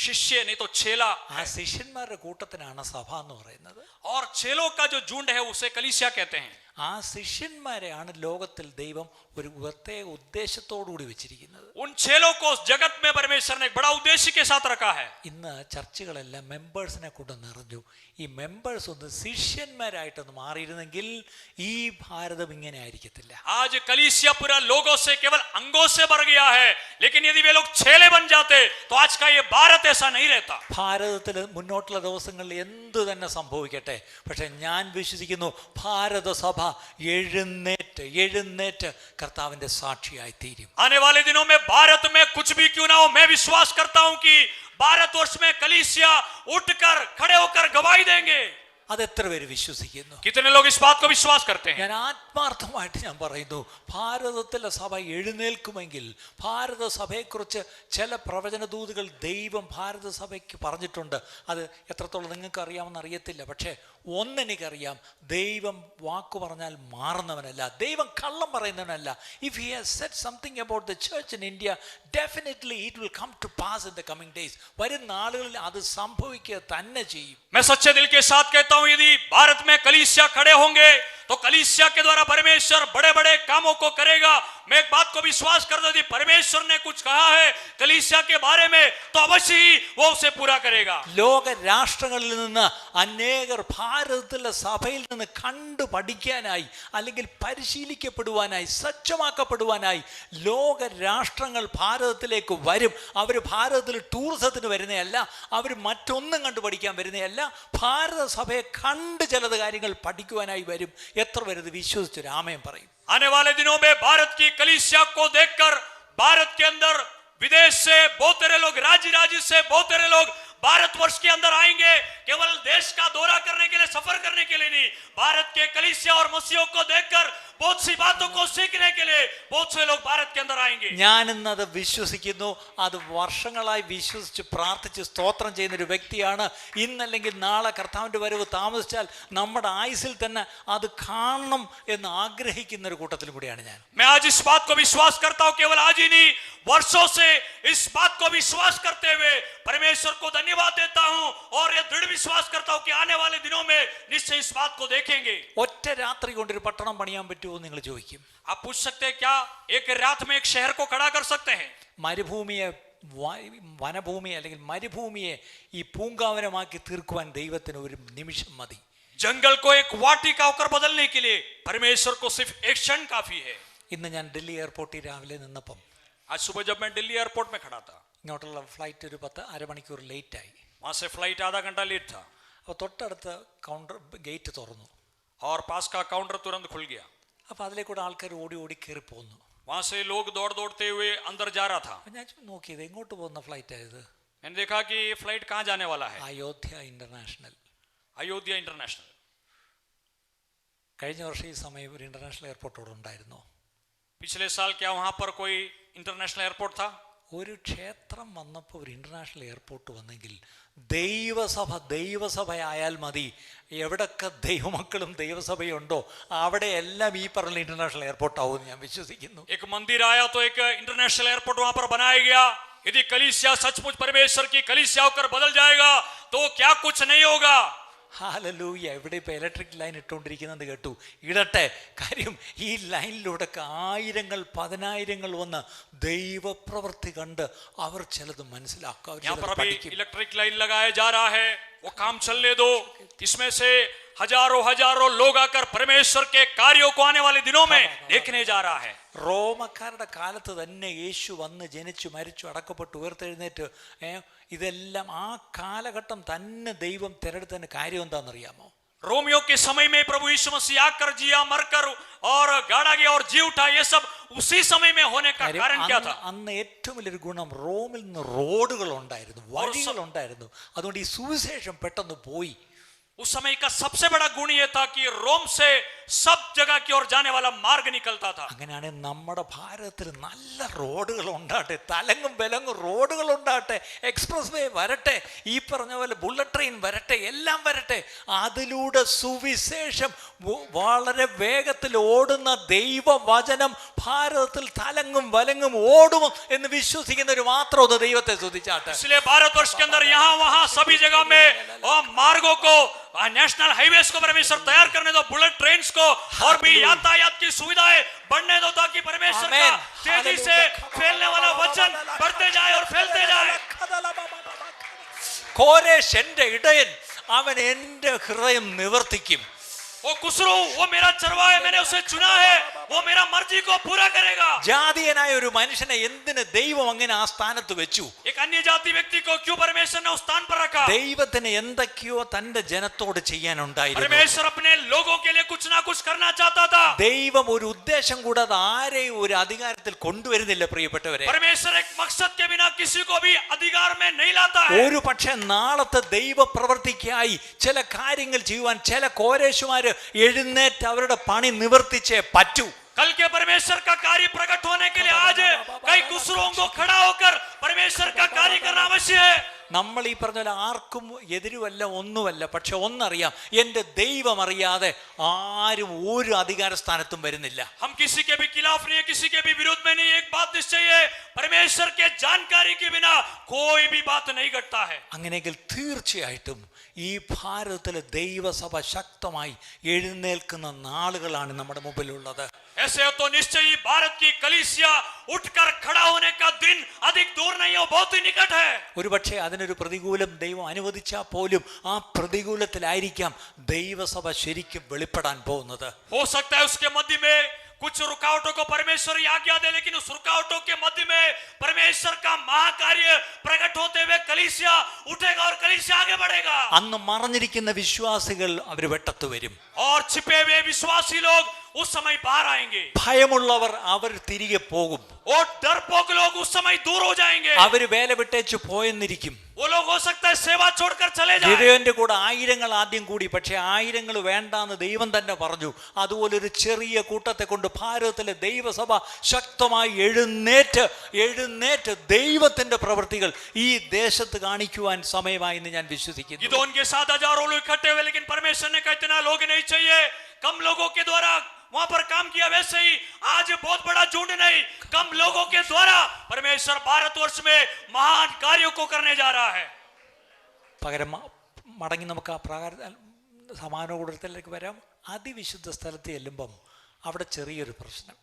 शिष्य नहीं तो चेला। ആ ശിഷ്യന്മാരുടെ കൂട്ടത്തിനാണ് സഭ എന്ന് പറയുന്നത്. और चेलों का जो झुंड है उसे कलीसिया कहते हैं। ആ ശിഷ്യന്മാരെയാണ് ലോകത്തിൽ ദൈവം ഒരു പ്രത്യേക ഉദ്ദേശത്തോടുകൂടി വെച്ചിരിക്കുന്നത്. उन चेलों को जगत में परमेश्वर ने एक बड़ा उद्देश्य के साथ रखा है। ഇന്ന് ചർച്ചുകളെല്ലാം മെമ്പേഴ്സിനെ കൊണ്ട് നിറഞ്ഞു. ഈ മെമ്പേഴ്സ് ഒന്ന് ശിഷ്യന്മാരായിട്ടൊന്ന് മാറിയിരുന്നെങ്കിൽ ഈ ഭാരതം ഇങ്ങനെ ആയിരിക്കത്തില്ല. आज कलीसिया पूरा लोगों से केवल अंगों से भर गया है, लेकिन यदि वे लोग चेले बन जाते तो आज का ये भारत ऐसा नहीं रहता। ഭാരതത്തിൽ മുന്നോട്ടുള്ള ദിവസങ്ങളിൽ എന്തു തന്നെ സംഭവിക്കട്ടെ, പക്ഷെ ഞാൻ വിശ്വസിക്കുന്നു ഭാരത സഭ എഴുന്നേറ്റ് കർത്താവിന്റെ സാക്ഷിയായി തീരും. आने वाले दिनों में भारत में कुछ भी क्यों ना हो, मैं विश्वास करता हूं कि भारतवर्ष में कलीसिया उठकर खड़े होकर गवाही देंगे। അതെത്ര പേര് വിശ്വസിക്കുന്നു? कितने लोग इस बात को विश्वास करते हैं? ഞാൻ ആത്മാർത്ഥമായിട്ട് ഞാൻ പറയുന്നു, ഭാരതത്തിലെ സഭ എഴുന്നേൽക്കുമെങ്കിൽ, ഭാരത സഭയെക്കുറിച്ച് ചില പ്രവചന ദൂതുകൾ ദൈവം ഭാരത സഭയ്ക്ക് പറഞ്ഞിട്ടുണ്ട്. അത് എത്രത്തോളം നിങ്ങൾക്ക് അറിയാമെന്ന് അറിയത്തില്ല, പക്ഷേ ഒന്നെനിക്കറിയാം, ദൈവം വാക്കു പറഞ്ഞാൽ മാറുന്നവനല്ല, ദൈവം കള്ളം പറയുന്നവനല്ല. If he has said something about the church in India, definitely it will come to pass in the coming days. വരും നാളുകളിൽ അത് സംഭവിക്കുക തന്നെ ചെയ്യും. मैं सच्चे दिल के साथ कहता हूं, यदि भारत में कलीसिया खड़े होंगे तो कलीसिया के द्वारा परमेश्वर बड़े बड़े कामों को करेगा। मैं एक बात को विश्वास करता हूं, परमेश्वर ने कुछ कहा है कलीसिया के बारे में तो अवश्य ही वो उसे पूरा करेगा। ലോക രാഷ്ട്രങ്ങളിൽ നിന്ന് അനേകർ ഭാരതത്തിലെ സഭയിൽ നിന്ന് കണ്ടു പഠിക്കാനായി അല്ലെങ്കിൽ പരിശീലിക്കപ്പെടുവാനായി സജ്ജമാക്കപ്പെടുവാനായി ലോക രാഷ്ട്രങ്ങൾ ഭാരതത്തിലേക്ക് വരും. അവർ ഭാരതത്തിൽ ടൂറിസത്തിന് വരുന്നതല്ല, അവർ മറ്റൊന്നും കണ്ടു പഠിക്കാൻ വരുന്നതല്ല, ഭാരത സഭയെ കണ്ട് ചിലത് കാര്യങ്ങൾ പഠിക്കുവാനായി വരും. എത്ര പേരത് വിശ്വസിച്ചു രാമയം പറയും? आने वाले दिनों में भारत की कलीसिया को देखकर भारत के अंदर विदेश से बहुत सारे लोग, राज्य से बहुत सारे लोग भारतवर्ष के अंदर आएंगे, केवल देश का दौरा करने के लिए, सफर करने के लिए नहीं, भारत के कलीसिया और मसीहों को देखकर बहुत सी बातों को सीखने के लिए बहुत से लोग भारत के अंदर आएंगे. ഞാൻ ഇന്നത് വിശ്വസിക്കുന്നു. അത് വർഷങ്ങളായി വിശ്വസിച്ച് പ്രാർത്ഥിച്ച് സ്തോത്രം ചെയ്യുന്ന ഒരു വ്യക്തിയാണ്. ഇന്നല്ലെങ്കിൽ നാളെ കർത്താവിൻ്റെ വരവ് താമസിച്ചാൽ നമ്മുടെ ആയുസ്സിൽ തന്നെ അത് കാണണം എന്ന് ആഗ്രഹിക്കുന്ന ഒരു കൂട്ടത്തിലും കൂടിയാണ് ഞാൻ. मैं आज इस बात को विश्वास करता हूं, केवल आज ही नहीं, वर्षों से इस बात को विश्वास करते हुए परमेश्वर को धन्यवाद देता हूं और यह दृढ़ विश्वास करता हूं कि आने वाले दिनों में निश्चय इस बात को देखेंगे. ഒറ്റ രാത്രി കൊണ്ടൊരു പട്ടണം പണിയാൻ പറ്റുമോ എന്ന് നിങ്ങൾ ചോദിക്കും. आप पूछ सकते हैं क्या एक रात में एक शहर को खड़ा कर सकते हैं? മരുഭൂമിയെ വനഭൂമി അല്ലെങ്കിൽ മരുഭൂമിയെ ഈ പൂങ്കാവനമാക്കി തീർക്കുവാൻ ദൈവത്തിന് ഒരു നിമിഷം മതി. जंगल को एक वाटिका होकर बदलने के लिए परमेश्वर को सिर्फ एक क्षण काफी है. ഇന്ന് ഞാൻ ഡൽഹി എയർപോർട്ടിൽ രാവിലെ നിന്നപ്പം आज सुबह जब मैं दिल्ली एयरपोर्ट में खड़ा था, ഇങ്ങോട്ടുള്ള ഫ്ലൈറ്റ് ഒരു അരമണിക്കൂർ ലേറ്റായി. वहां से फ्लाइट आधा घंटा लेट था അപ്പോൾ തൊട്ടടുത്ത് കൗണ്ടർ ഗേറ്റ് തുറന്നു. और पास का काउंटर तुरंत खुल गया. അപ്പോൾ അതിലേക്കൂടെ ആൾക്കാർ ഓടി ഓടി കയറി പോന്നു. वहां से लोग दौड़ते हुए अंदर जा रहा था. അപ്പം ഞാൻ നോക്കിയത് എങ്ങോട്ട് പോകുന്ന ഫ്ലൈറ്റ് ആയത്? मैंने देखा कि ये फ्लाइट कहाँ जाने वाला है. അയോധ്യ ഇന്റർനാഷണൽ. अयोध्या इंटरनेशनल. കഴിഞ്ഞ വർഷം ഈ സമയം ഒരു ഇന്റർനാഷണൽ എയർപോർട്ട് അവിടെ ഉണ്ടായിരുന്നു. पिछले साल क्या वहां पर कोई इंटरनेशनल एयरपोर्ट था? ഒരു ക്ഷേത്രം വന്നപ്പോൾ ഒരു ഇന്റർനാഷണൽ എയർപോർട്ട് വന്നെങ്കിൽ ദൈവസഭയായാൽ മതി. എവിടൊക്കെ ദൈവമക്കളും ദൈവസഭയുണ്ടോ അവിടെ എല്ലാം ഈ പറഞ്ഞ ഇന്റർനാഷണൽ എയർപോർട്ട് ആവും ഞാൻ വിശ്വസിക്കുന്നു. एक मंदिर आया तो एक इंटरनेशनल एयरपोर्ट वहां पर बनाया गया. यदि कलीसिया सचमुच परमेश्वर की कलीसिया होकर बदल जाएगा तो क्या कुछ नहीं होगा. ഹല്ലേലൂയ. ഇവിടെ ഇപ്പോൾ ഇലക്ട്രിക് ലൈൻ ഇട്ടുകൊണ്ടിരിക്കുന്നത് കേട്ടു. ഇടട്ടെ. കാര്യം ഈ ലൈനിലൂടെ ആയിരങ്ങൾ പതിനായിരങ്ങൾ വന്ന് ദൈവപ്രവൃത്തി കണ്ട് അവർ ചിലത് മനസ്സിലാക്കുക. इलेक्ट्रिक लाइन लगाया जा रहा है, वो काम चलने दो. इसमें से हजारों लोग आकर परमेश्वर के कार्यों को आने वाले दिनों में देखने जा रहा है. റോമക്കാരുടെ കാലത്ത് തന്നെ യേശു വന്ന് ജനിച്ചു മരിച്ചു അടക്കപ്പെട്ടു ഉയർത്തെഴുന്നേറ്റ് ഇതെല്ലാം ആ കാലഘട്ടം തന്നെ ദൈവം തിരഞ്ഞെടുത്തതിന് കാര്യം എന്താണെന്നറിയാമോ? रोमियो के समय में प्रभु यीशु मसीह आकर जिया, मरकर और गाड़ा गया और जी उठा, ये सब उसी समय में होने का कारण क्या था? അന്ന് ഏറ്റവും വലിയൊരു ഗുണം റോമിൽ നിന്ന് റോഡുകൾ ഉണ്ടായിരുന്നു, വഴികൾ ഉണ്ടായിരുന്നു. അതുകൊണ്ട് ഈ സുവിശേഷം പെട്ടെന്ന് പോയി. उस समय का सबसे बड़ा गुण यह था कि रोम से सब जगह की ओर जाने वाला मार्ग निकलता था. അങ്ങനെയാണ് നമ്മുടെ ഭാരതത്തിൽ നല്ല റോഡുകൾ ഉണ്ടാട്ടെ, തലങ്ങും വിലങ്ങും റോഡുകൾ ഉണ്ടാട്ടെ, എക്സ്പ്രസ് വേ വരട്ടെ, ഈ പറഞ്ഞ പോലെ ബുള്ളറ്റ് ട്രെയിൻ വരട്ടെ, എല്ലാം വരട്ടെ. അതിലൂടെ സുവിശേഷം വളരെ വേഗത്തിൽ ഓടുന്ന ദൈവവചനം ഭാരതത്തിൽ തലങ്ങും വലങ്ങും ഓടും എന്ന് വിശ്വസിക്കുന്നവർ മാത്രം ഒന്ന് ദൈവത്തെ സ്തുതിച്ചാട്ടെ. इसलिए भारतवर्ष के अंदर यहाँ वहाँ सभी जगह में मार्गों को, नेशनल हाईवेज को परमेश्वर तैयार करने दो, बुलेट ट्रेन को और भी यातायात की सुविधाएं बढ़ने दो, ताकि परमेश्वर का तेजी से फैलने वाला वचन बढ़ते जाए और फैलते जाए. കോരേശ് എന്റെ ഇടയൻ, അവൻ എന്റെ ഹൃദയം നിവർത്തിക്കും. वो कुसरू, वो मेरा चरवाहा है, मैंने उसे चुना है, वो मेरा मर्जी को पूरा करेगा. ജാതീയനായ ഒരു മനുഷ്യനെ എന്തിന് ദൈവം അങ്ങനെ ആ സ്ഥാനത്ത് വെച്ചു? एक अन्य जाति व्यक्ति को क्यों परमेश्वर ने उस स्थान पर रखा? ദൈവത്തിന് എന്തൊക്കെയോ തന്റെ ജനത്തോട് ചെയ്യാനുണ്ടായിരുന്നു. परमेश्वर अपने लोगों के लिए कुछ ना कुछ करना चाहता था. ദൈവം ഒരു ഉദ്ദേശം കൂടാതെ ആരെയും ഒരു അധികാരത്തിൽ കൊണ്ടുവരുന്നില്ല പ്രിയപ്പെട്ടവരെ. परमेश्वर एक मकसद के बिना किसी को भी अधिकार में नहीं लाता है. ഒരു പക്ഷേ നാളത്തെ ദൈവ പ്രവൃത്തിക്കായി ചില കാര്യങ്ങൾ ചെയ്യുവാൻ ചില കോരേശുമാര് എഴുന്നേറ്റ് അവരുടെ പണി നിവർത്തിച്ചേ പറ്റൂ. कल के परमेश्वर का कार्य प्रकट होने के लिए आज कई कुसरों को खड़ा होकर परमेश्वर का कार्य करना अवश्य है. നമ്മൾ ഈ പറഞ്ഞ പോലെ ആർക്കും എതിരുമല്ല, ഒന്നുമല്ല. പക്ഷെ ഒന്നറിയാം, എൻ്റെ ദൈവം അറിയാതെ ആരും ഒരു അധികാര സ്ഥാനത്തും വരുന്നില്ല. हम किसी के भी खिलाफ नहीं है, किसी के भी विरोध में नहीं. एक बात निश्चय है, परमेश्वर के जानकारी के बिना कोई भी बात नहीं घटता है. അങ്ങനെയെങ്കിൽ തീർച്ചയായിട്ടും ഈ ഭാരതത്തിലെ ദൈവസഭ ശക്തമായി എഴുന്നേൽക്കുന്ന നാളുകളാണ് നമ്മുടെ മുമ്പിലുള്ളത്. ऐसे हो तो निश्चय ही भारत की कलीसिया उठकर खड़ा होने का दिन अधिक दूर नहीं हो, बहुत ही निकट है. ഒരുപക്ഷെ അതിനൊരു പ്രതികൂലം ദൈവം അനുവദിച്ചാൽ പോലും ആ പ്രതികൂലത്തിലായിരിക്കാം ദൈവസഭ ശരിക്കും വെളിപ്പെടാൻ പോകുന്നത്. हो सकता है उसके मध्य में कुछ रुकावटों को परमेश्वर ही आज्ञा दे, लेकिन उस रुकावटों के मध्य में परमेश्वर का महाकार्य प्रकट होते हुए कलीसिया उठेगा और कलीसिया आगे बढ़ेगा. അന്ന് മറഞ്ഞിരിക്കുന്ന വിശ്വാസികൾ അവർ വെട്ടത്ത് വരും. और छिपे हुए विश्वासी लोग उस समय बाहर आएंगे. ഭയമുള്ളവർ അവർ തിരികെ പോകും. और डरपोक लोग उस समय दूर हो जाएंगे. അവര് വേല വിട്ടേച്ച് പോയെന്നിരിക്കും. वो लोग हो सकता है सेवा छोड़कर चले जाएं. ഗിദെയോന്റെ കൂടെ ആയിരങ്ങൾ ആദ്യം കൂടി, പക്ഷെ ആയിരങ്ങൾ വേണ്ടാന്ന് ദൈവം തന്നെ പറഞ്ഞു. അതുപോലെ ഒരു ചെറിയ കൂട്ടത്തെ കൊണ്ട് ഭാരതത്തിലെ ദൈവസഭ ശക്തമായി എഴുന്നേറ്റ് ദൈവത്തിന്റെ പ്രവൃത്തികൾ ഈ ദേശത്ത് കാണിക്കുവാൻ സമയമായി എന്ന് ഞാൻ വിശ്വസിക്കുന്നു. गिदोन के साथ हजारों लोग इकट्ठे हुए, लेकिन परमेश्वर ने कहा इतना लोग नहीं चाहिए, कम लोगों के द्वारा वहां पर काम किया. वैसे ही आज बहुत बड़ा झुंड नहीं, कम लोगों के द्वारा परमेश्वर भारतवर्ष में महान कार्यों को करने जा रहा है. പകരം മടങ്ങി നമുക്ക് ആ സമാന കൂടത്തിലേക്ക് വരാം. അതിവിശുദ്ധ സ്ഥലത്ത് ചെല്ലുമ്പം അവിടെ ചെറിയൊരു പ്രശ്നം.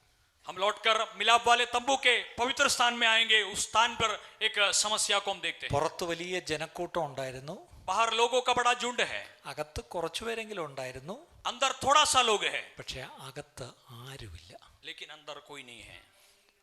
हम लौटकर मिलाप वाले तंबू के पवित्र स्थान में आएंगे. उस स्थान पर एक समस्या को हम देखते हैं. പുറത്ത് വലിയ ജനക്കൂട്ടം ഉണ്ടായിരുന്നു, बाहर लोगों का बड़ा झुंड है, അകത്ത് കുറച്ചുപേരെങ്കിലും ഉണ്ടായിരുന്നു. अंदर थोड़ा सा लोग है, പക്ഷെ അകത്ത് ആരുമില്ല. लेकिन अंदर कोई नहीं है.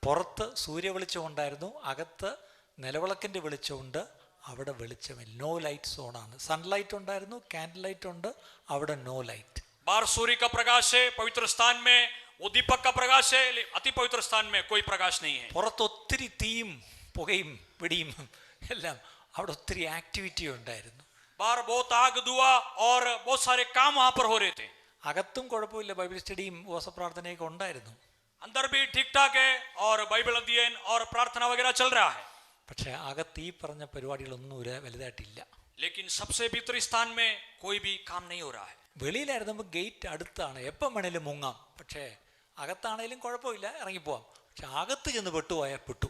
പുറത്ത് സൂര്യ വെളിച്ചം ഉണ്ടായിരുന്നു, അകത്ത് നിലവിളക്കിന്റെ വെളിച്ചമുണ്ട്, അവിടെ വെളിച്ചമില്ല. നോ ലൈറ്റ് സോണാണ്. സൺലൈറ്റ് ഉണ്ടായിരുന്നു, കാൻഡിൽ ലൈറ്റ് ഉണ്ട്, അവിടെ നോ ലൈറ്റ്. बाहर सूर्य का प्रकाश है पवित्र स्थान में, वो दीपक का प्रकाश है, अति पवित्र स्थान में कोई प्रकाश नहीं है. പുറത്ത് ഒത്തിരി തീയും പുകയും പിടിയും എല്ലാം, അവിടെ ഒത്തിരി ആക്ടിവിറ്റി ഉണ്ടായിരുന്നു. बाहर बहुत आग धुआं और बहुत सारे काम वहां पर हो रहे थे. അകത്തും കുഴപ്പമില്ല, ബൈബിൾ സ്റ്റഡിയും ഉപവാസപ്രാർത്ഥനയൊക്കെ ഉണ്ടായിരുന്നു. अंदर भी ठीक ठाक है और बाइबल अध्ययन और प्रार्थना वगैरह चल रहा है. പക്ഷെ അകത്ത് ഈ പറഞ്ഞ പരിപാടികളൊന്നും വലുതായിട്ടില്ല. लेकिन सबसे भीतरी स्थान में कोई भी काम नहीं हो रहा है. വെളിയിലായിരുന്നു ഗേറ്റ് അടുത്താണ്, എപ്പം വേണേലും മുങ്ങാം. പക്ഷേ അകത്താണേലും കുഴപ്പമില്ല, ഇറങ്ങിപ്പോവാം. പക്ഷെ അകത്ത് ചെന്ന് പെട്ടുപോയാൽ പെട്ടു,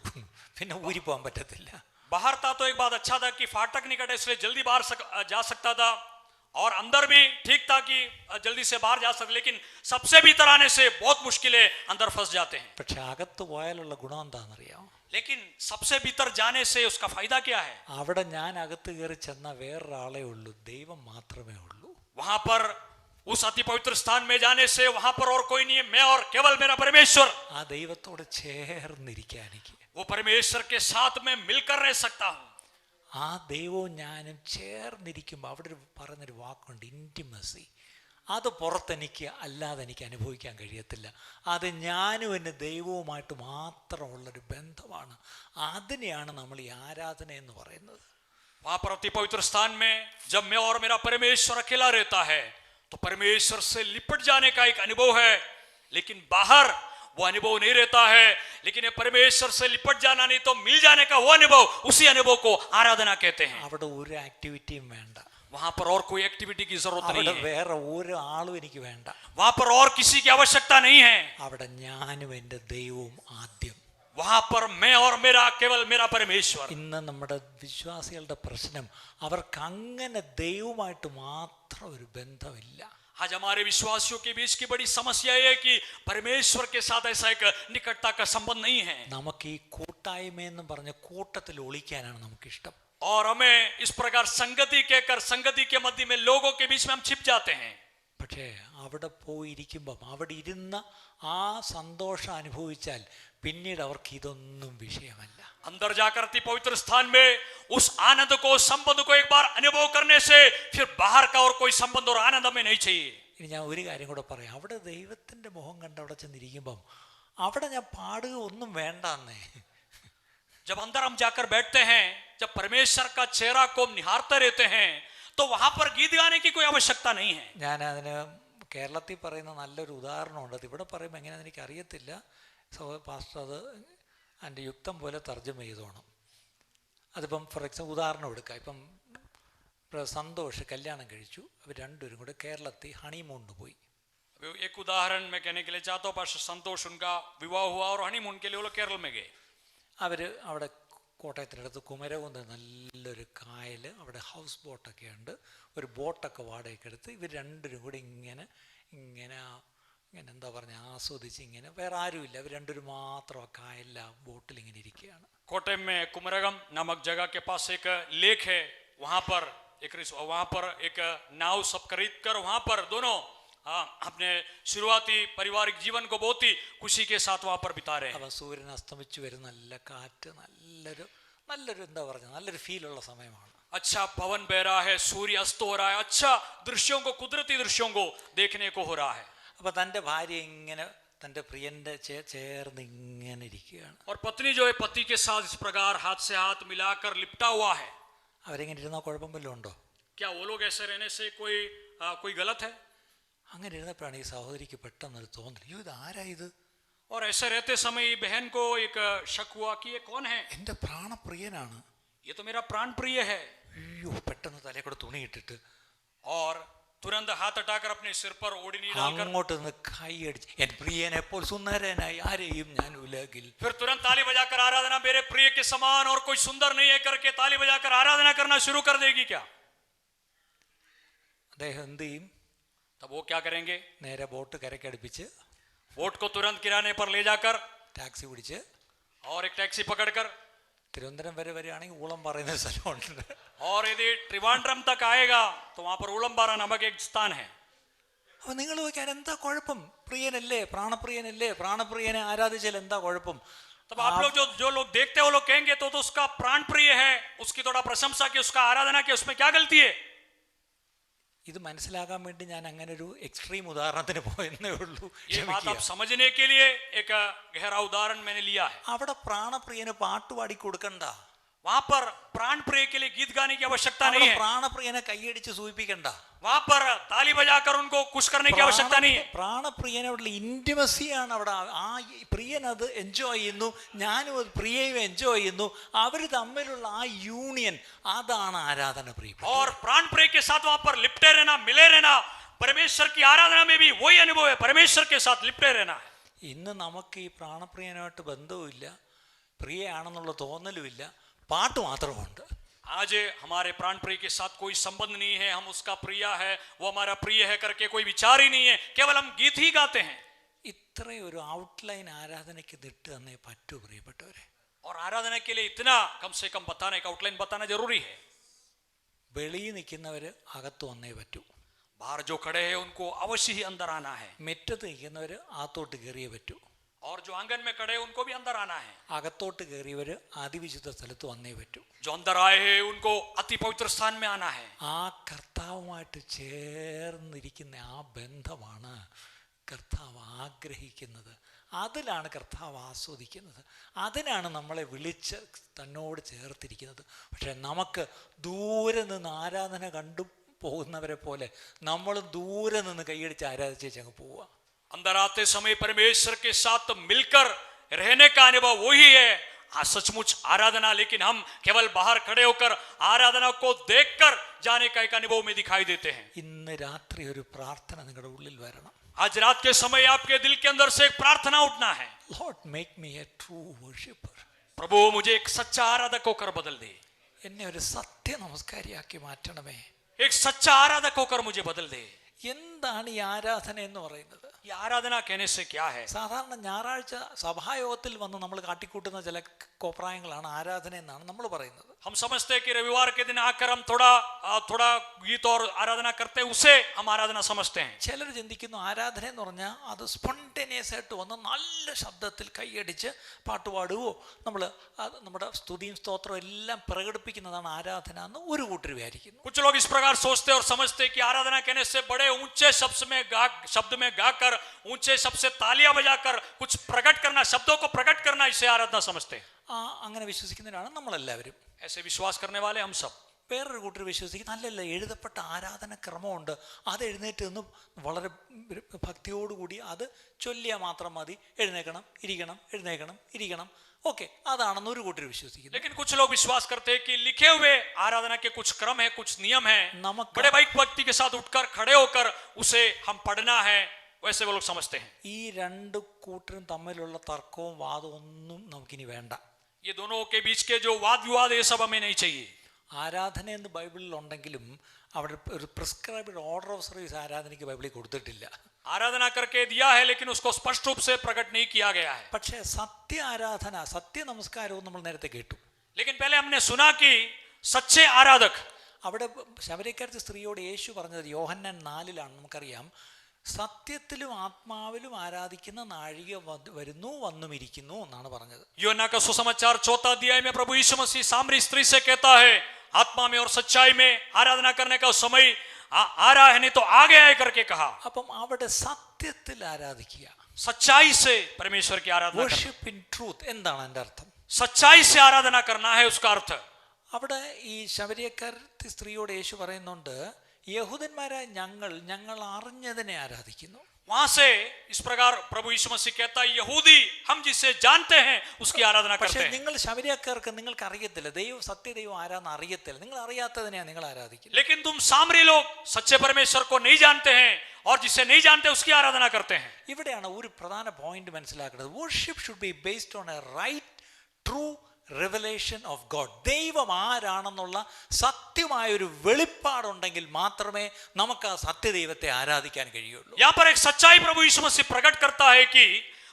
പിന്നെ ഊരി പോകാൻ പറ്റത്തില്ല. बाहर था तो एक बात अच्छा था कि फाटक निकट है, इसलिए जल्दी बाहर जा सकता था, और अंदर भी ठीक था कि जल्दी से बाहर जा सकते, लेकिन सबसे भीतर आने से बहुत मुश्किल है, अंदर फंस जाते हैं. പക്ഷെ അകത്ത് പോയാലുള്ള ഗുണം എന്താണെന്നറിയാമോ? लेकिन सबसे भीतर जाने से उसका फायदा क्या है? അവിടെ ഞാൻ അകത്ത് കയറി ചെന്ന വേറൊരാളേ ഉള്ളൂ, ദൈവം മാത്രമേ ഉള്ളൂ. वहां पर उस अति पवित्र स्थान में जाने से वहां पर और कोई नहीं है, मैं और केवल मेरा परमेश्वर. ആ ദൈവത്തോട് ചേർന്നിരിക്കാൻ എനിക്ക്, वो परमेश्वर के साथ में मिलकर रह सकता हूं. ആ ദൈവവും ഞാനും ചേർന്നിരിക്കുമ്പോൾ അവിടെ പറയുന്നൊരു വാക്കുണ്ട്, ഇൻറ്റിമസി. അത് പുറത്തെനിക്ക് അല്ലാതെ എനിക്ക് അനുഭവിക്കാൻ കഴിയത്തില്ല. അത് ഞാനും എൻ്റെ ദൈവവുമായിട്ട് മാത്രമുള്ളൊരു ബന്ധമാണ്. അതിനെയാണ് നമ്മൾ ഈ ആരാധന എന്ന് പറയുന്നത്. वहां पर अति पवित्र स्थान में जब मैं और मेरा परमेश्वर अकेला रहता है तो परमेश्वर से लिपट जाने का एक अनुभव है, लेकिन बाहर वो अनुभव नहीं रहता है. लेकिन ये परमेश्वर से लिपट जाना नहीं तो मिल जाने का वो अनुभव, उसी अनुभव को आराधना कहते हैं. അവിടെ ഒരു ആക്ടിവിറ്റിയും വേണ്ട, वहां पर और कोई एक्टिविटी की जरूरत नहीं അവിടെ है, വേറെ ഒരു ആളും എനിക്ക് വേണ്ട. वहां पर और किसी की आवश्यकता नहीं है. അവിടെ ഞാനും എൻ്റെ ദൈവവും ആദ്യം. वहां पर मैं और मेरा केवल मेरा परमेश्वर. ഇന്ന് നമ്മുടെ വിശ്വാസികളുടെ പ്രശ്നം, അവർക്ക് അങ്ങനെ ദൈവവുമായിട്ട് മാത്രം ഒരു ബന്ധമില്ല. आज हमारे विश्वासियों के बीच की बड़ी समस्या है कि परमेश्वर के साथ ऐसा एक निकटता का संबंध नहीं है. നമുക്ക് ഈ കൂട്ടായ്മയെന്നും പറഞ്ഞ കൂട്ടത്തിൽ ഒളിക്കാനാണ് നമുക്കിഷ്ടം. और हमें इस प्रकार संगति कहकर संगति के मध्य में लोगों के बीच में हम छिप जाते हैं. പക്ഷേ അവിടെ പോയിരിക്കുമ്പം അവിടെ ഇരുന്ന ആ സന്തോഷം അനുഭവിച്ചാൽ പിന്നീട് അവർക്ക് ഇതൊന്നും വിഷയമല്ല. अंदर जाकर अति पवित्र स्थान में उस आनंद को, संबंध को एक बार अनुभव करने से फिर बाहर का और कोई संबंध और आनंद हमें नहीं चाहिए. ഇനി ഞാൻ ഒരു കാര്യം കൂടെ പറയാം. അവിടെ ദൈവത്തിൻ്റെ മുഖം കണ്ട് അവിടെ ചെന്നിരിക്കുമ്പം അവിടെ ഞാൻ പാടുക ഒന്നും വേണ്ടെന്നേ. जब अंदर हम जाकर बैठते हैं, जब परमेश्वर का चेहरा को निहारते रहते हैं, तो वहां पर गीत गाने की कोई आवश्यकता नहीं है. ഞാൻ അതിന് കേരളത്തിൽ പറയുന്ന നല്ലൊരു ഉദാഹരണമുണ്ട്. അത് ഇവിടെ പറയുമ്പോൾ എങ്ങനെയാണെന്ന് എനിക്ക് അറിയത്തില്ല. പാസ്റ്റർ അത് അതിൻ്റെ യുക്തം പോലെ തർജ്ജമ ചെയ്തോണം. അതിപ്പം ഫോർ എക്സാമ്പിൾ ഉദാഹരണം എടുക്കുക. ഇപ്പം സന്തോഷ് കല്യാണം കഴിച്ചു, അവർ രണ്ടുപേരും കൂടെ കേരളത്തിൽ ഹണിമൂണിന് പോയി. एक उदाहरण मैं कहने के लिए चाहता हूँ, पास्टर संतोष, उनका विवाह हुआ और हनीमून के लिए वो लोग केरल में गए. അവർ അവിടെ കോട്ടയത്തിനടുത്ത് കുമരകുന്ന് നല്ലൊരു കായൽ, അവിടെ ഹൗസ് ബോട്ടൊക്കെ ഉണ്ട്, ഒരു ബോട്ടൊക്കെ വാടകയ്ക്ക് എടുത്ത് ഇവർ രണ്ടുപേരും കൂടി ഇങ്ങനെ ഇങ്ങനെ ഇങ്ങനെ എന്താ പറഞ്ഞ ആസ്വദിച്ച് ഇങ്ങനെ, വേറെ ആരുമില്ല, അവർ രണ്ടുപേരും മാത്രം ആ കായലിൽ ആ ബോട്ടിൽ ഇങ്ങനെ ഇരിക്കുകയാണ്. कोटम में कुमरगम नामक जगह के पास एक लेक है, वहां पर एक नाव सब खरीद कर वहां पर दोनों अपने शुरुआती पारिवारिक जीवन को बहुत ही खुशी के साथ वहां पर बिता रहे हैं. അപ്പോൾ സൂര്യൻ അസ്തമിച്ചു വരുന്ന നല്ല കാറ്റ്, നല്ലൊരു എന്താ പറഞ്ഞ നല്ലൊരു ഫീലുള്ള സമയമാണ്. अच्छा पवन बह रहा है, सूर्य अस्त हो रहा है, अच्छा दृश्यों को, कुदरती दृश्यों को देखने को हो रहा है. അപ്പോൾ തൻ്റെ ഭാര്യ ഇങ്ങനെ തൻ്റെ പ്രിയൻ്റെ ചേർന്ന് ഇങ്ങനെ ഇരിക്കുകയാണ്. और पत्नी जो है पति के साथ इस प्रकार हाथ से हाथ मिलाकर लिपटा हुआ है. അവരെങ്ങനെ ഇരുന്നാൽ കുഴപ്പം വല്ലതും ഉണ്ടോ? क्या वो लोग ऐसे रहने से कोई गलत है? അങ്ങനെ ഇരുന്നപ്പോഴാണ് ഈ സഹോദരിക്ക് പെട്ടെന്നൊരു തോന്നൽ, അയ്യോ ഇത് ആരാ ഇത്? और ऐसे रहते समय बहन को एक शक हुआ कि ये कौन है? എൻ്റെ പ്രാണപ്രിയനാണ്, ये तो मेरा प्राण प्रिय है. അയ്യോ പെട്ടെന്ന് തലയിൽ കൂടെ തുണി ഇട്ടിട്ട് और तुरंत हाथ हटाकर अपने सिर पर ओढ़नी डालकर അങ്ങോട്ട് നിന്ന് കൈയടിച്ച്, എൻ പ്രിയനെ എപ്പോൾ സുന്ദരനായി ആരെയും ഞാൻ ഉലകിൽ. फिर तुरंत ताली बजाकर आराधना, मेरे प्रिय के समान और कोई सुंदर नहीं है करके ताली बजाकर आराधना करना शुरू कर देगी क्या? അദ്ദേഹം എന്ത് ചെയ്യും? तब वो क्या करेंगे? നേരെ ബോട്ട് കരക്കടുപ്പിച്ച് बोट को तुरंत किराने पर ले जाकर ടാക്സി പിടിച്ച് और एक टैक्सी पकड़कर, തിരുവനന്തപുരം വരെ വരികയാണെങ്കിൽ ഊളം പറയുന്ന സ്ഥലമുണ്ട്. और यदि त्रिवांड्रम तक आएगा तो वहां पर उलम्बारा नामक एक स्थान है. അപ്പൊ നിങ്ങൾ നോക്കിയാൽ എന്താ കുഴപ്പം? പ്രിയനല്ലേ, പ്രാണപ്രിയനല്ലേ, പ്രാണപ്രിയനെ ആരാധിച്ചാൽ എന്താ കുഴപ്പം? तब आप लोग जो लोग देखते हैं वो लोग कहेंगे तो उसका प्राण प्रिय है, उसकी थोड़ा प्रशंसा की, उसका आराधना की, उसमें क्या गलती है? ഇത് മനസ്സിലാക്കാൻ വേണ്ടി ഞാൻ അങ്ങനെ ഒരു എക്സ്ട്രീം ഉദാഹരണത്തിന് പോയെന്നേ ഉള്ളൂ. ये बात आप समझने के लिए एक गहरा उदाहरण मैंने लिया है. അവിടെ പ്രാണപ്രിയന് പാട്ടുപാടി കൊടുക്കണ്ട, वहां पर प्राण प्रिय के लिए गीत गाने की आवश्यकता नहीं है. പ്രാണപ്രിയനെ കൈയടിച്ച് സൂചിപ്പിക്കണ്ട, वहां पर ताली बजाकर उनको खुश करने की आवश्यकता नहीं है. പ്രാണപ്രിയനോടുള്ള ഇന്റിമസിയാണ് അവിടെ. ആ പ്രിയൻ അത് എൻജോയ് ചെയ്യുന്നു, ഞാനും അത് പ്രിയയും എൻജോയ് ചെയ്യുന്നു, അവർ തമ്മിലുള്ള ആ യൂണിയൻ, അതാണ് ആരാധന. പ്രിയ और प्राण प्रिय के साथ वहां पर लिपटे रहना, मिले रहना, परमेश्वर की आराधना में भी वही अनुभव है, परमेश्वर के साथ लिपटे रहना है. ഇന്ന് നമുക്ക് ഈ പ്രാണപ്രിയനായിട്ട് ബന്ധവുമില്ല, പ്രിയയാണെന്നുള്ള തോന്നലുമില്ല, പാട്ട് മാത്രമുണ്ട്. आज हमारे प्राण प्रिय के साथ कोई संबंध नहीं है, हम उसका प्रिय है, वो हमारा प्रिय है करके कोई विचार ही नहीं है, केवल हम गीत ही गाते हैं. ഇത്രയും ഒരു ഔട്ട്ലൈൻ ആരാധനയ്ക്ക് നിട്ട് തന്നേ പറ്റൂ പ്രിയപ്പെട്ടവരെ. और आराधना के लिए इतना कम से कम बताने का आउटलाइन बताना जरूरी है. വെളിയിൽ നിൽക്കുന്നവര് അകത്ത് വന്നേ പറ്റൂ. बाहर जो खड़े हैं उनको अवश्य ही अंदर आना है. മുറ്റത്ത് നിൽക്കുന്നവര് അകത്തോട്ട് കയറിയേ പറ്റൂ. और जो आंगन में खड़े हैं उनको भी अंदर आना है. അകത്തോട്ട് കയറിയവര് അതിവിശുദ്ധ സ്ഥലത്ത് വന്നേ പറ്റൂ. जो अंदर आए हैं उनको अति पवित्र स्थान में आना है. ആ കർത്താവുമായിട്ട് ചേർന്നിരിക്കുന്ന ആ ബന്ധമാണ് കർത്താവ് ആഗ്രഹിക്കുന്നത്, അതിലാണ് കർത്താവ് ആസ്വദിക്കുന്നത്, അതിനാണ് നമ്മളെ വിളിച്ച് തന്നോട് ചേർത്തിരിക്കുന്നത്. പക്ഷെ നമുക്ക് ദൂരെ നിന്ന് ആരാധന കണ്ടു പോകുന്നവരെ പോലെ നമ്മൾ ദൂരെ നിന്ന് കൈയടിച്ച് ആരാധിച്ചേച്ച് അങ്ങ് പോവുക. अंदर आते समय परमेश्वर के साथ मिलकर रहने का अनुभव वही है सचमुच आराधना, लेकिन हम केवल बाहर खड़े होकर आराधना को देखकर जाने का एक अनुभव में दिखाई देते हैं. ഇന്ന് രാത്രി ഒരു പ്രാർത്ഥന നിങ്ങളുടെ ഉള്ളിൽ വരണം. आज रात के समय आपके दिल के अंदर से एक प्रार्थना उठना है. Lord, make me a true worshipper. प्रभु मुझे एक सच्चा आराधक होकर बदल दे. എന്നെ ഒരു സത്യ നമസ്കാരിയാക്കി മാറ്റണമേ. एक सच्चा आराधक होकर मुझे बदल दे. എന്താണ് ഈ ആരാധന എന്ന് പറയുന്നത്? ये आराधना कहने से क्या है? സാധാരണ ഞായറാഴ്ച സഭായോഗത്തിൽ വന്ന് നമ്മൾ കാട്ടിക്കൂട്ടുന്ന ചില കോപ്രായങ്ങളാണ് ആരാധന എന്നാണ് നമ്മൾ പറയുന്നത്. हम समझते हैं कि रविवार के दिन आकर हम थोड़ा गीत और आराधना करते हैं, उसे हम आराधना समझते हैं. ചിലർ ചിന്തിക്കുന്നു ആരാധന എന്ന് പറഞ്ഞാൽ അത് സ്പോണ്ടേനിയസ് ആയിട്ട് വന്ന് നല്ല ശബ്ദത്തിൽ കൈയടിച്ച് പാട്ടുപാടുവോ നമ്മൾ നമ്മുടെ സ്തുതിയും സ്തോത്രവും എല്ലാം പ്രകടിപ്പിക്കുന്നതാണ് ആരാധന എന്ന് ഒരു കൂട്ടർ വിചാരിക്കുന്നു. कुछ लोग इस प्रकार सोचते और समझते हैं कि आराधना कहने से बड़े ऊंचे शब्द में गाकर ऊंचे शब्द से तालियां बजाकर कुछ प्रकट करना, शब्दों को प्रकट करना, इसे आराधना समझते हैं. അങ്ങനെ വിശ്വസിക്കുന്നവരാണ് നമ്മളെല്ലാവരും. ऐसे विश्वास करने वाले हम सब. വേറൊരു കൂട്ടർ വിശ്വസിക്കുന്നു അല്ലല്ല, എഴുതപ്പെട്ട ആരാധന ക്രമമുണ്ട്, അത് എഴുന്നേറ്റ് നിന്ന് വളരെ ഭക്തിയോടുകൂടി അത് ചൊല്ലിയാൽ മാത്രം മതി, എഴുന്നേക്കണം ഇരിക്കണം എഴുന്നേക്കണം ഇരിക്കണം, ഓക്കെ, അതാണെന്ന് ഒരു കൂട്ടർ വിശ്വസിക്കുന്നു. लेकिन कुछ लोग विश्वास करते हैं कि लिखे हुए आराधना के कुछ क्रम है, कुछ नियम है, नमक- बड़े भाई भक्ति के साथ उठकर खड़े होकर उसे हम पढ़ना है, वैसे वो लोग समझते हैं. ഈ രണ്ട് കൂട്ടരും തമ്മിലുള്ള തർക്കവും വാദവും ഒന്നും നമുക്കിനി വേണ്ട. ये दोनों के बीच के जो वाद विवाद ये सब हमें नहीं चाहिए. ആരാധന എന്ന് ബൈബിളിൽ ഉണ്ടെങ്കിലും അവിടെ ഒരു പ്രിസ്ക്രൈബ്ഡ് ഓർഡർ ഓഫ് സർവീസ് ആരാധനയ്ക്ക് ബൈബിളിൽ കൊടുത്തിട്ടില്ല. आराधना करके दिया है लेकिन उसको स्पष्ट रूप से प्रकट नहीं किया गया है. പക്ഷേ സത്യ ആരാധന, സത്യ നമസ്കാരവും നമ്മൾ നേരത്തെ കേട്ടു. लेकिन पहले हमने सुना कि सच्चे आराधक, അവിടെ ശമര്യക്കാരത്തി സ്ത്രീയോട് യേശു പറഞ്ഞത് യോഹന്നാൻ 4 നമുക്കറിയാം, സത്യത്തിലും ആത്മാവിലും ആരാധിക്കുന്ന നാഴിക വരുന്നു വന്നുമിരിക്കുന്നു എന്നാണ് പറഞ്ഞത്. यूहन्ना का सुसमाचार 4 अध्याय में प्रभु यीशु मसीह सामरी स्त्री से कहता है, आत्मा में और सच्चाई में आराधना करने का समय आ रहा है, नहीं तो आ गया है करके कहा. അപ്പം അവിടെ സത്യത്തിൽ ആരാധിക്കുക, सच्चाई से परमेश्वर की आराधना करना, വർഷിപ്പ് ഇൻ ട്രൂത്ത്, എന്താണ് എൻ്റെ അർത്ഥം? सच्चाई से आराधना करना है उसका अर्थ. അവിടെ ഈ ശമര്യക്കാരത്തി സ്ത്രീയോട് യേശു പറയുന്നുണ്ട്, യഹൂദന്മാരായ ഞങ്ങൾ അറിഞ്ഞതിനെ ആരാധിക്കുന്നു. वहां से इस प्रकार प्रभु यीशु मसीह कहता है, यहूदी हम जिसे जानते हैं उसकी आराधना പക്ഷേ करते हैं. നിങ്ങൾ ശമര്യക്കാർക്ക് നിങ്ങൾക്ക് അറിയത്തില്ല, ദൈവം സത്യദൈവം ആരാന്ന് അറിയത്തില്ല, നിങ്ങൾ അറിയാത്തതിനെയാണ് നിങ്ങൾ ആരാധിക്കുന്നത്. लेकिन तुम सामरी लोग सच्चे परमेश्वर को नहीं जानते हैं और जिसे नहीं जानते उसकी आराधना करते हैं. ഇവിടെയാണ് ഒരു പ്രധാന പോയിന്റ് മനസ്സിലാക്കുന്നത്. Worship should be based on a right true revelation of God. ദൈവം ആരാണെന്നുള്ള സത്യമായൊരു വെളിപ്പാടുണ്ടെങ്കിൽ മാത്രമേ നമുക്ക് ആ സത്യദൈവത്തെ ആരാധിക്കാൻ കഴിയുള്ളൂ. यहाँ पर एक सच्चाई प्रभु यीशु मसीह प्रकट करता है कि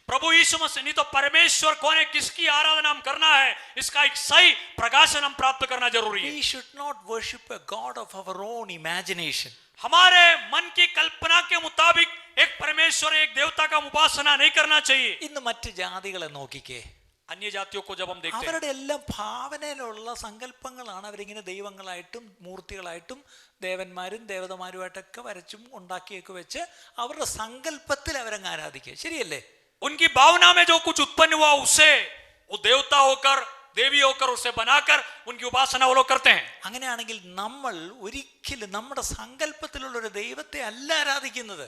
प्रभु यीशु मसीह, नहीं तो परमेश्वर कौन है, किसकी आराधना हम करना है, इसका एक सही प्रकाशन हम प्राप्त करना जरूरी है. We should not worship a God of our own imagination. हमारे मन की कल्पना के मुताबिक एक परमेश्वर, एक देवता का उपासना नहीं करना चाहिए. ഇന്ന് മറ്റ് ജാതികളെ നോക്കിക്കേ, अन्य जातियों को जब हम देखते हैं, അവരുടെ എല്ലാം ഭാവനയിലുള്ള സങ്കല്പങ്ങളാണ് അവരിങ്ങനെ ദൈവങ്ങളായിട്ടും മൂർത്തികളായിട്ടും ദേവന്മാരും ദേവതമാരുമായിട്ടൊക്കെ വരച്ചും ഉണ്ടാക്കിയൊക്കെ വെച്ച് അവരുടെ സങ്കല്പത്തിൽ അവരങ്ങ് ആരാധിക്കുക. ശരിയല്ലേ? उनकी भावना में जो कुछ उत्पन्न हुआ उसे वो देवता होकर, देवी होकर उसे बनाकर उनकी उपासना वो लोग करते हैं. അങ്ങനെയാണെങ്കിൽ നമ്മൾ ഒരിക്കലും നമ്മുടെ സങ്കല്പത്തിലുള്ള ഒരു ദൈവത്തെ അല്ല ആരാധിക്കുന്നത്.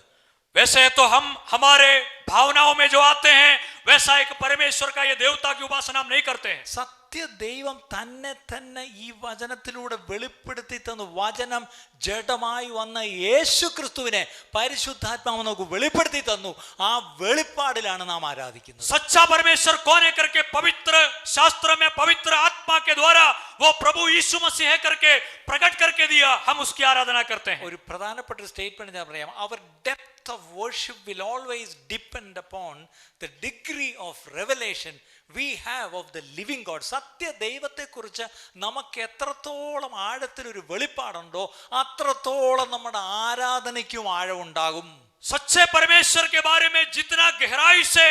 वैसे तो हम हमारे भावनाओं में जो आते हैं वैसा एक परमेश्वर का, ये देवता की उपासना हम नहीं करते हैं. സത്യ ദൈവം തന്നെ ഈ വചനത്തിലൂടെ വെളിപ്പെടുത്തി തന്നു. വചനം ജഡമായി വന്ന യേശു ക്രിസ്തുവിനെ പരിശുദ്ധാത്മാവ് നമുക്ക് വെളിപ്പെടുത്തി തന്നു. ആ വെളിപ്പാടിലാണ് നാം ആരാധിക്കുന്നത്. सच्चा परमेश्वर कौन है करके पवित्र शास्त्र में पवित्र आत्मा के द्वारा वो प्रभु यीशु मसीह है करके प्रकट करके दिया, हम उसकी आराधना करते हैं. ഒരു പ്രധാനപ്പെട്ട സ്റ്റേറ്റ്മെന്റ് ഞാൻ പറയാം. Our depth of worship will always depend upon the degree of revelation we have of the living God. സത്യ ദൈവത്തെക്കുറിച്ച് നമുക്ക് എത്രത്തോളം ആഴത്തിലൊരു വെളിപ്പാടുണ്ടോ അത്രത്തോളം നമ്മുടെ ആരാധനയ്ക്കും ആഴമുണ്ടാകും. सच्चे परमेश्वर के बारे में जितना गहराई से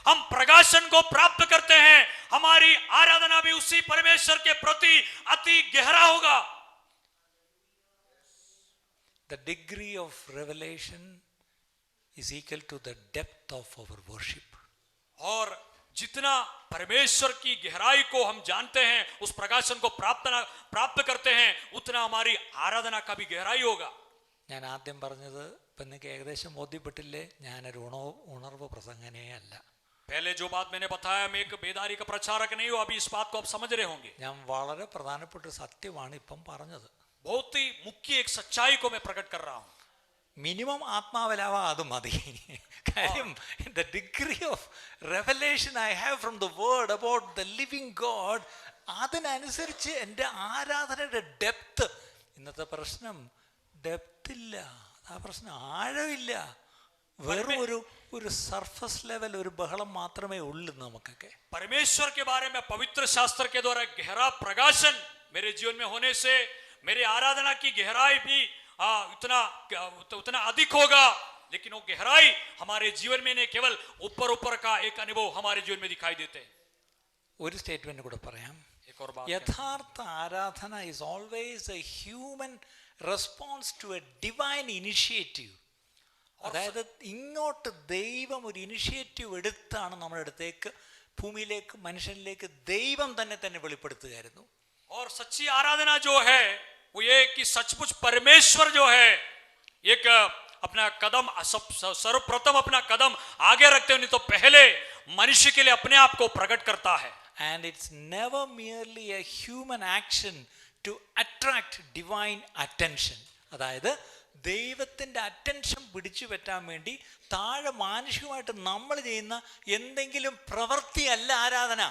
हम प्रकाशन को प्राप्त करते हैं, हमारी आराधना भी उसी परमेश्वर के प्रति अति गहरा होगा. The degree of revelation is equal to the depth of our worship. और जितना परमेश्वर की गहराई को हम जानते हैं, उस प्रकाशन को प्राप्त करते हैं, उतना हमारी आराधना का भी गहराई होगा. ഞാൻ ആദ്യം പറഞ്ഞത് ഇപ്പം നിങ്ങൾക്ക് ഏകദേശം ബോധ്യപ്പെട്ടില്ലേ, ഞാനൊരു ഉണർവ് പ്രസംഗനേ അല്ല. पहले जो बात मैंने बताया, मैं एक बेदारी का प्रचारक नहीं हूं. अभी इस बात को आप समझ रहे होंगे. ഞാൻ വളരെ പ്രധാനപ്പെട്ട ഒരു സത്യമാണ് ഇപ്പം പറഞ്ഞത്. बहुत ही मुख्य एक सच्चाई को मैं प्रकट कर रहा हूं. മിനിമം ആത്മാവിലാവാ അത് മതി. കാര്യം the degree of revelation I have from the word about the living God, അതിനനുസരിച്ച് എൻ്റെ ആരാധനയുടെ ഡെപ്ത്. ഇന്നത്തെ പ്രശ്നം ഡെപ്ത് ഇല്ല, ആ പ്രശ്നം ആഴമില്ല. വെറും ഒരു സർഫസ് ലെവൽ ഒരു ബഹളം മാത്രമേ ഉള്ളൂ നമുക്കൊക്കെ. परमेश्वर के बारे में पवित्र शास्त्र के द्वारा गहरा प्रकाशन मेरे जीवन में होने से मेरी आराधना की गहराई भी उतना अधिक होगा. लेकिन वो गहराई हमारे जीवन में नहीं, केवल ऊपर का एक अनुभव हमारे जीवन में दिखाई देते हैं. ഒരു സ്റ്റേറ്റ്മെന്റ് കൂടെ പറയാം. एक और बात, യഥാർത്ഥ ആരാധന is always a human response to a divine initiative. അതായത് ഇങ്ങോട്ട് ദൈവം ഒരു ഇനിഷ്യേറ്റീവ് എടുത്താണ് നമ്മുടെ അടുത്തേക്ക്, ഭൂമിയിലേക്ക്, മനുഷ്യനിലേക്ക് ദൈവം തന്നെ വെളിപ്പെടുത്തുകയായിരുന്നു. और सच्ची आराधना जो है वो ये कि सचमुच परमेश्वर जो है एक अपना कदम सर्वप्रथम अपना कदम आगे रखते हो, नहीं तो पहले मनुष्य के लिए अपने आप को प्रकट करता है. And it's never merely a human action to attract divine attention. അതായത് ദൈവത്തിൻ്റെ അറ്റൻഷൻ പിടിച്ചു പറ്റാൻ വേണ്ടി താഴെ മാനുഷികമായിട്ട് നമ്മൾ ചെയ്യുന്ന എന്തെങ്കിലും പ്രവൃത്തിയല്ല ആരാധന.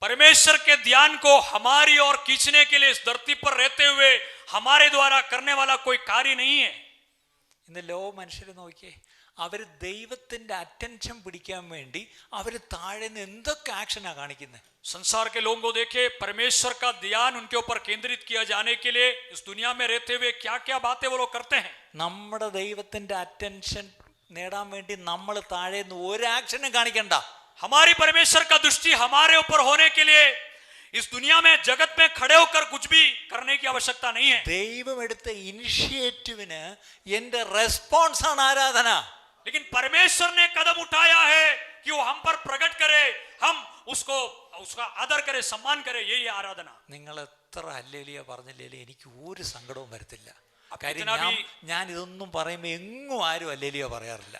परमेश्वर के ध्यान को हमारी ओर खींचने के लिए इस धरती पर रहते हुए हमारे द्वारा करने वाला कोई कार्य नहीं है. ഇന്ന് മനുഷ്യരെ നോക്കിയേ, അവർ ദൈവത്തിൻ്റെ അറ്റൻഷൻ പിടിക്കാൻ വേണ്ടി അവർ താഴെ നിന്ന് എന്തൊക്കെ ആക്ഷനാണ് കാണിക്കുന്നത്. संसार के लोगों को देखे, परमेश्वर का ध्यान उनके ऊपर केंद्रित किया जाने के लिए इस दुनिया में रहते हुए क्या क्या बातें वो लोग करते हैं. നമ്മുടെ ദൈവത്തിൻ്റെ അറ്റൻഷൻ നേടാൻ വേണ്ടി നമ്മൾ താഴെ നിന്ന് ഒരു ആക്ഷനും കാണിക്കണ്ട. हमारी परमेश्वर का दृष्टि हमारे ऊपर होने के लिए इस दुनिया में जगत में खड़े होकर कुछ भी करने की आवश्यकता नहीं है. ദൈവം എടുത്ത ഇനിഷ്യേറ്റീവിന് എൻ്റെ റെസ്പോൺസ് ആണ് ആരാധന. लेकिन परमेश्वर ने कदम उठाया है कि वो हम पर प्रकट करे, हम उसको उसका आदर करे, सम्मान करे, यही है आराधना. നിങ്ങൾ എത്ര ഹല്ലേലൂയ പറഞ്ഞില്ലേലും എനിക്ക് ഒരു സങ്കടവും വരത്തില്ല. आप കാര്യം कितना भी ഞാൻ ഇതൊന്നും പറയുമ്പോൾ എങ്ങും ആരും ഹല്ലേലൂയ പറയാറില്ല.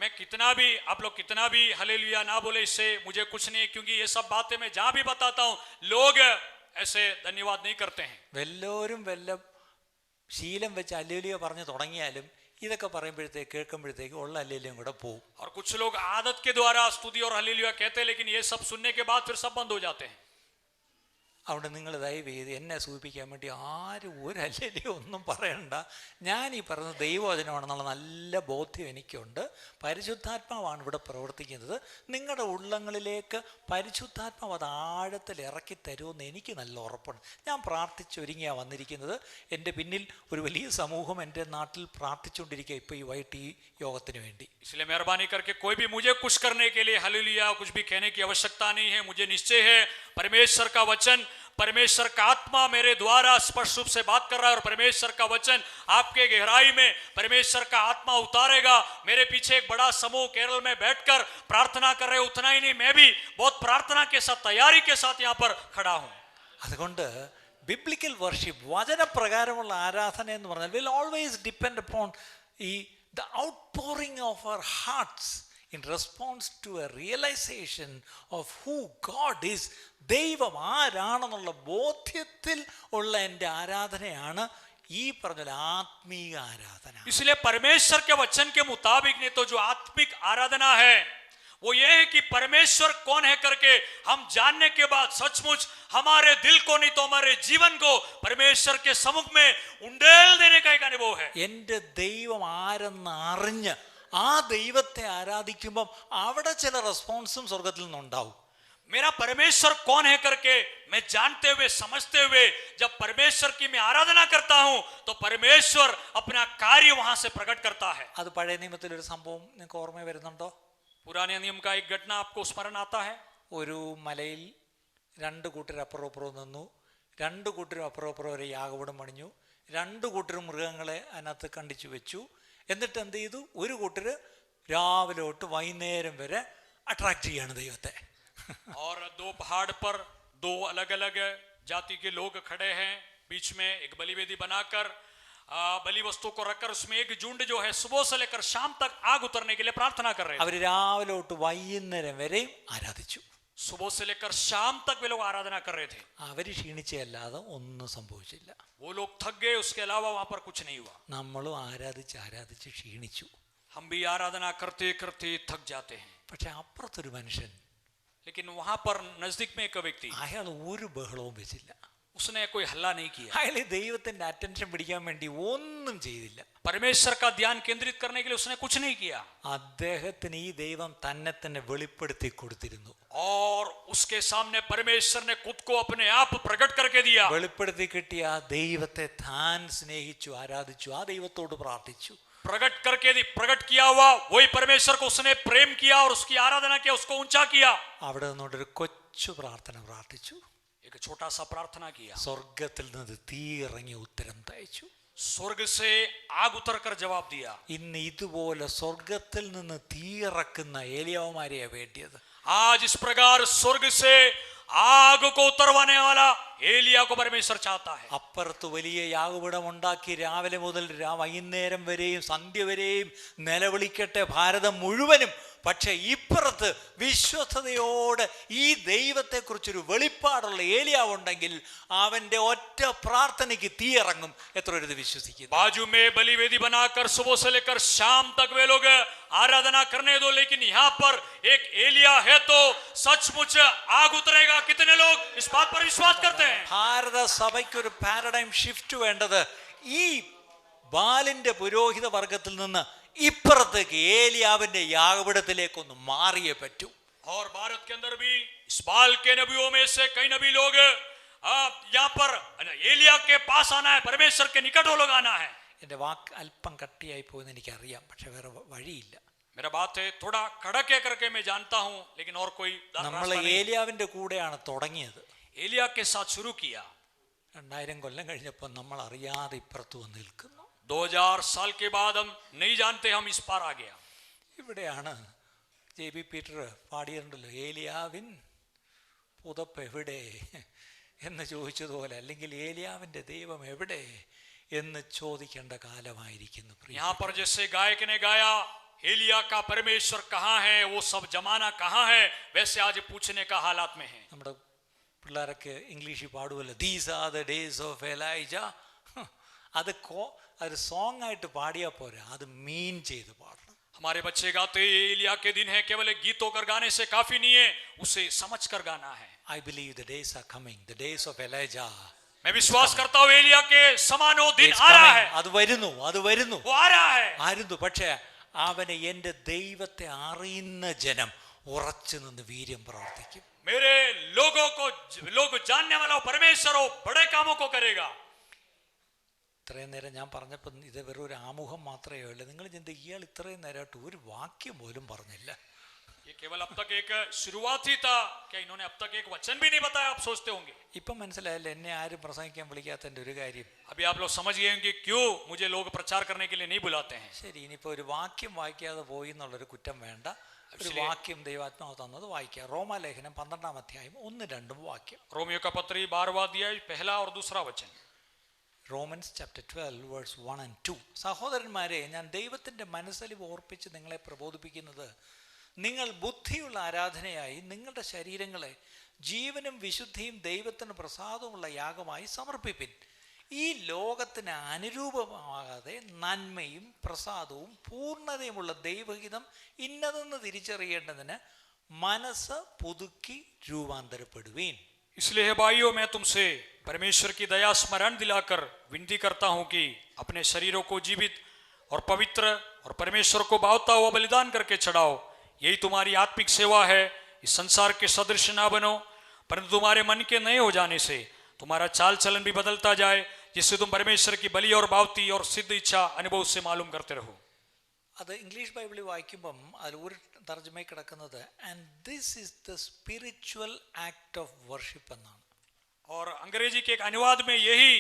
मैं कितना भी आप लोग कितना भी हालेलुया ना बोले, इससे मुझे कुछ नहीं, क्योंकि ये सब बातें मैं जहां भी बताता हूं लोग ऐसे धन्यवाद नहीं करते हैं. വല്ലവരും വല്ല ശീലം വെച്ച് ഹല്ലേലൂയ പറഞ്ഞു തുടങ്ങിയാലും ഇതൊക്കെ പറയുമ്പോഴത്തേക്ക് കേൾക്കുമ്പോഴത്തേക്ക് ഉള്ള ഹല്ലേലൂയയും കൂടെ പോകും. और कुछ लोग आदत के द्वारा स्तुति और हालेलुया कहते हैं, लेकिन ये सब सुनने के बाद फिर सब बंद हो जाते हैं. അവിടെ നിങ്ങൾ ദയവ് ചെയ്ത് എന്നെ സൂചിപ്പിക്കാൻ വേണ്ടി ആരും ഒരു ഹല്ലേലൂയ ഒന്നും പറയണ്ട. ഞാൻ ഈ പറയുന്നത് ദൈവവചനമാണെന്നുള്ള നല്ല ബോധ്യം എനിക്കുണ്ട്. പരിശുദ്ധാത്മാവാണ് ഇവിടെ പ്രവർത്തിക്കുന്നത്. നിങ്ങളുടെ ഉള്ളങ്ങളിലേക്ക് പരിശുദ്ധാത്മാവ് അത് ആഴത്തിൽ ഇറക്കി തരുമെന്ന് എനിക്ക് നല്ല ഉറപ്പാണ്. ഞാൻ പ്രാർത്ഥിച്ചൊരുങ്ങിയാണ് വന്നിരിക്കുന്നത്. എൻ്റെ പിന്നിൽ ഒരു വലിയ സമൂഹം എൻ്റെ നാട്ടിൽ പ്രാർത്ഥിച്ചുകൊണ്ടിരിക്കുക ഇപ്പോൾ ഈ വൈകിട്ട് ഈ യോഗത്തിന് വേണ്ടി. इसलिए मेहरबानी करके कोई भी मुझे कुछ करने के लिए हालेलुया कुछ भी कहने की आवश्यकता नहीं है. मुझे निश्चय है परमेश्वर का वचन, परमेश्वर का आत्मा मेरे द्वारा स्पष्ट रूप से बात कर रहा है, और परमेश्वर का वचन आपके गहराई में परमेश्वर का आत्मा उतारेगा. मेरे पीछे एक बड़ा समूह केरल में बैठकर प्रार्थना कर रहे, उतना ही नहीं, मैं भी बहुत प्रार्थना के साथ तैयारी के साथ यहाँ पर खड़ा हूँ. അതുകൊണ്ട് ബിബ്ലിക്കൽ വർഷിപ്പ് വചനപ്രകാരമുള്ള ആരാധന എന്ന് പറഞ്ഞാൽ will always depend upon the outpouring of our hearts in response to a realization of who God is. ദൈവം ആരാണെന്നുള്ള ബോധ്യത്തിൽ ഉള്ള എൻ്റെ ആരാധനയാണ് ഈ പറഞ്ഞ ആത്മീക ആരാധന. इसलिए परमेश्वर के वचन के मुताबिक नहीं तो जो आत्मिक आराधना है वो ये है कि परमेश्वर कौन है करके हम जानने के बाद सचमुच हमारे दिल को नहीं तो हमारे जीवन को परमेश्वर के सम्मुख में उंडेल देने का एक अनुभव है. എൻ്റെ ദൈവം ആരെന്ന് അറിഞ്ഞ് ആ ദൈവത്തെ ആരാധിക്കുമ്പം അവിടെ ചില റെസ്പോൺസും സ്വർഗത്തിൽ നിന്നുണ്ടാവും. मेरा परमेश्वर कौन है करके मैं जानते हुए समझते हुए जब परमेश्वर की मैं आराधना करता हूं तो परमेश्वर अपना कार्य वहां से प्रकट करता है. അത് പഴയ നിയമത്തിൽ ഒരു സംഭവം നിങ്ങൾക്ക് ഓർമ്മ വരുന്നുണ്ടോ? पुराने नियम का एक घटना आपको स्मरण आता है. ഒരു മലയിൽ രണ്ട് കൂട്ടർ അപ്പുറം അപ്പുറം നിന്നു. രണ്ട് കൂട്ടരും അപ്പുറം അപ്പുറം ഒരു യാഗപീഠം പണിഞ്ഞു. രണ്ട് കൂട്ടരും മൃഗങ്ങളെ അതിനകത്ത് കണ്ടിച്ചു വെച്ചു. എന്നിട്ട് എന്ത് ചെയ്തു? ഒരു കൂട്ടർ രാവിലെ തൊട്ട് വൈകുന്നേരം വരെ അട്രാക്ട് ചെയ്യാണ് ദൈവത്തെ. और दो पहाड़ पर दो अलग अलग जाति के लोग खड़े हैं, बीच में एक बलिवेदी बनाकर बलि वस्तु को रखकर उसमें एक झुंड जो है सुबह से लेकर शाम तक आग उतरने के लिए प्रार्थना कर रहे हैं. അവർ രാവിലെ തൊട്ട് വൈകുന്നേരം വരെയും ആരാധിച്ചു. सुबह से लेकर शाम तक वे लोग आराधना कर रहे थे. അവർ ക്ഷീണിച്ചല്ലാതെ ഒന്നും സംഭവിച്ചില്ല. वो लोग थक गए, उसके अलावा वहां पर कुछ नहीं हुआ. നമ്മളും ആരാധിച്ച് ക്ഷീണിച്ചു. हम भी आराधना करते करते थक जाते हैं. പക്ഷെ അപ്പുറത്തൊരു മനുഷ്യൻ, लेकिन वहां पर नजदीक में एक व्यक्ति, അയാൾ ഒരു ബഹളവും വെച്ചില്ല. उसने कोई हल्ला नहीं किया. അയാൾ ദൈവത്തിന്റെ അറ്റൻഷൻ പിടിക്കാൻ വേണ്ടി ഒന്നും ചെയ്തില്ല. परमेश्वर का ध्यान केंद्रित करने के लिए उसने कुछ नहीं किया. അദ്ദേഹത്തിന് ഈ ദൈവം തന്നെ തന്നെ വെളിപ്പെടുത്തി കൊടുത്തിരുന്നു. और उसके सामने परमेश्वर ने खुद को अपने आप प्रकट करके दिया. വെളിപ്പെടുത്തി കിട്ടിയ ആ ദൈവത്തെ താൻ സ്നേഹിച്ചു, ആരാധിച്ചു, ആ ദൈവത്തോട് പ്രാർത്ഥിച്ചു. प्रकट करके प्रकट किया हुआ वही परमेश्वर को उसने प्रेम किया और उसकी आराधना किया, उसको ऊंचा किया. അവിടെ നിന്നൊരു കൊച്ചു പ്രാർത്ഥന പ്രാർത്ഥിച്ചു. एक छोटा सा प्रार्थना किया. സ്വർഗത്തിൽ നിന്ന് തീ ഇറങ്ങി ഉത്തരം തയ്ച്ചു. स्वर्ग से आग उतर कर जवाब दिया. ഇന്ന് ഇതുപോലെ സ്വർഗത്തിൽ നിന്ന് തീ ഇറക്കുന്ന ഏലിയാവുമാരെയാ വേണ്ടിയത്. आज इस प्रकार स्वर्ग से आग को उतरवाने वाला एलिया को परमेश्वर चाहता है। അപ്പുറത്ത് വലിയ യാഗപീഠം ഉണ്ടാക്കി രാവിലെ മുതൽ വൈകുന്നേരം വരെയും സന്ധ്യ വരെയും നിലവിളിക്കട്ടെ ഭാരതം മുഴുവനും. പക്ഷെ ഇപ്പുറത്ത് വിശ്വസ്തയോട് ഈ ദൈവത്തെക്കുറിച്ചൊരു വെളിപ്പാടുള്ള ഏലിയാവുണ്ടെങ്കിൽ അവന്റെ ഒറ്റ പ്രാർത്ഥനയ്ക്ക് തീയിറങ്ങും. എത്ര പേര് ഇത് വിശ്വസിക്കുന്നു? बाजू में बलि वेदी बनाकर सुबह से लेकर शाम तक वे लोग आराधना करने दो, लेकिन यहाँ पर एक एलिया है तो सचमुच आग उतरेगा। कितने लोग इस बात पर विश्वास करते हैं? ഭാരത സഭയ്ക്ക് ഒരു പാരഡൈം ഷിഫ്റ്റ് വേണ്ടത് ഈ ബാലിന്റെ പുരോഹിത വർഗത്തിൽ നിന്ന് ഇപ്പുറത്തേക്ക് ഏലിയാവിന്റെ യാഗപീഠത്തിലേക്കൊന്ന് മാറിയേ പറ്റൂ. और भारत के अंदर भी इस बाल के नबियों में से कई नबी लोग यहाँ पर एलिया के पास आना है, परमेश्वर के निकट वो लोग आना है। എൻ്റെ വാക്ക് അല്പം കട്ടിയായി പോയെന്ന് എനിക്കറിയാം, പക്ഷെ വേറെ വഴിയില്ല. मेरा बात है थोड़ा कड़क है करके मैं जानता हूँ, लेकिन और कोई നമ്മൾ रास्ता नहीं। ഏലിയാവിന്റെ കൂടെയാണ് തുടങ്ങിയത്. एलिया के साथ शुरू किया, 2000 കൊല്ലം കഴിഞ്ഞപ്പോൾ നമ്മൾ അറിയാതെ ഇപ്പുറത്ത് വന്ന് നിൽക്കുന്നു. 2000 साल के बाद हम नहीं जानते हम इस पार आ गया। ഇവിടെയാണ് JB പീറ്റർ പാടിയിട്ടുണ്ടല്ലോ, ഏലിയാവിൻ പുതപ്പ് എവിടെ എന്ന് ചോദിച്ചതുപോലെ, അല്ലെങ്കിൽ ഏലിയാവിന്റെ ദൈവം എവിടെ എന്ന് ചോദിക്കേണ്ട കാലമായിരിക്കുന്നു. यहाँ पर जैसे गायक ने गाया एलिया का परमेश्वर कहाँ है, वो सब जमाना कहाँ है, वैसे आज पूछने का हालात में है। നമ്മുടെ പിള്ളേരൊക്കെ ഇംഗ്ലീഷിൽ പാടുമല്ലോ, these are the days of Elijah. അത് സോങ് ആയിട്ട് പാടിയാൽ പോരാ, അത് മീൻ ചെയ്ത് പാടണം. हमारे बच्चे गाते ये एलिया के दिन है, केवल एक गीत होकर गाने से काफी नहीं है, उसे समझ कर गाना है। I believe the days are coming, the days of Elijah. मैं विश्वास करता हूँ एलिया के समान वो दिन It's आ रहा coming. है, അത് വരുന്നു, वो आ रहा है। ആയിരുന്നു. പക്ഷേ അവനെ എൻ്റെ ദൈവത്തെ അറിയുന്ന ജനം ഉറച്ചു നിന്ന് വീര്യം പ്രവർത്തിക്കും. मेरे लोगों को लोग जानने वाला परमेश्वर हो बड़े कामों को करेगा। ഇത്രയും നേരം ഞാൻ പറഞ്ഞപ്പോൾ ഇത് വെറും ഒരു ആമുഖം മാത്രമേ ഉള്ളൂ. നിങ്ങൾ ചിന്തിക്കുക, ഇയാൾ ഇത്രയും നേരമായിട്ട് ഒരു വാക്യം പോലും പറഞ്ഞില്ല. ये केवल अब तक एक शुरुआत ही था, क्या इन्होंने अब तक एक वचन भी नहीं बताया, आप सोचते होंगे। ഇപ്പം മനസ്സിലായല്ലോ എന്നെ ആരും പ്രസംഗിക്കാൻ വിളിക്കാത്തതിൻ്റെ ഒരു കാര്യം. अभी आप लोग समझ गए होंगे क्यों मुझे लोग प्रचार करने के लिए नहीं बुलाते हैं। ശരി, ഇനിയിപ്പോൾ ഒരു വാക്യം വായിക്കാതെ പോയി എന്നുള്ളൊരു കുറ്റം വേണ്ട. ഒരു വാക്യം ദൈവാത്മാവ് തന്നത് വായിക്കാം. റോമാലേഖനം 12-ാം അധ്യായം 1-2 വാക്യം. रोमियो का पत्री 12वां अध्याय 1 और 2 वचन। Romans chapter 12 verse 1 and 2. സഹോദരന്മാരെ, ഞാൻ ദൈവത്തിൻ്റെ മനസ്സലിവ് ഓർപ്പിച്ച് നിങ്ങളെ പ്രബോധിപ്പിക്കുന്നത്, നിങ്ങൾ ബുദ്ധിയുള്ള ആരാധനയായി നിങ്ങളുടെ ശരീരങ്ങളെ ജീവനും വിശുദ്ധിയും ദൈവത്തിന് പ്രസാദവുമുള്ള യാഗമായി സമർപ്പിപ്പിൻ. ഈ ലോകത്തിന് അനുരൂപമാകാതെ നന്മയും പ്രസാദവും പൂർണ്ണതയുമുള്ള ദൈവഹിതം ഇന്നതെന്ന് തിരിച്ചറിയേണ്ടതിന് മനസ്സ് പുതുക്കി രൂപാന്തരപ്പെടുവീൻ. इसलिए हे भाइयों, मैं तुमसे परमेश्वर की दया स्मरण दिलाकर विनती करता हूं कि अपने शरीरों को जीवित और पवित्र और परमेश्वर को भावता हुआ बलिदान करके चढ़ाओ, यही तुम्हारी आत्मिक सेवा है। इस संसार के सदृश ना बनो, परंतु तुम्हारे मन के नए हो जाने से तुम्हारा चाल चलन भी बदलता जाए, जिससे तुम परमेश्वर की बलि और भावती और सिद्ध इच्छा अनुभव से मालूम करते रहो। അത് ഇംഗ്ലീഷ് ബൈബിളിൽ വായിക്കുമ്പം അതിൽ ഒരു തർജ്ജമയിൽ കിടക്കുന്നത് and this is the spiritual act of worship എന്നാണ്. और अंग्रेजी के एक अनुवाद में यही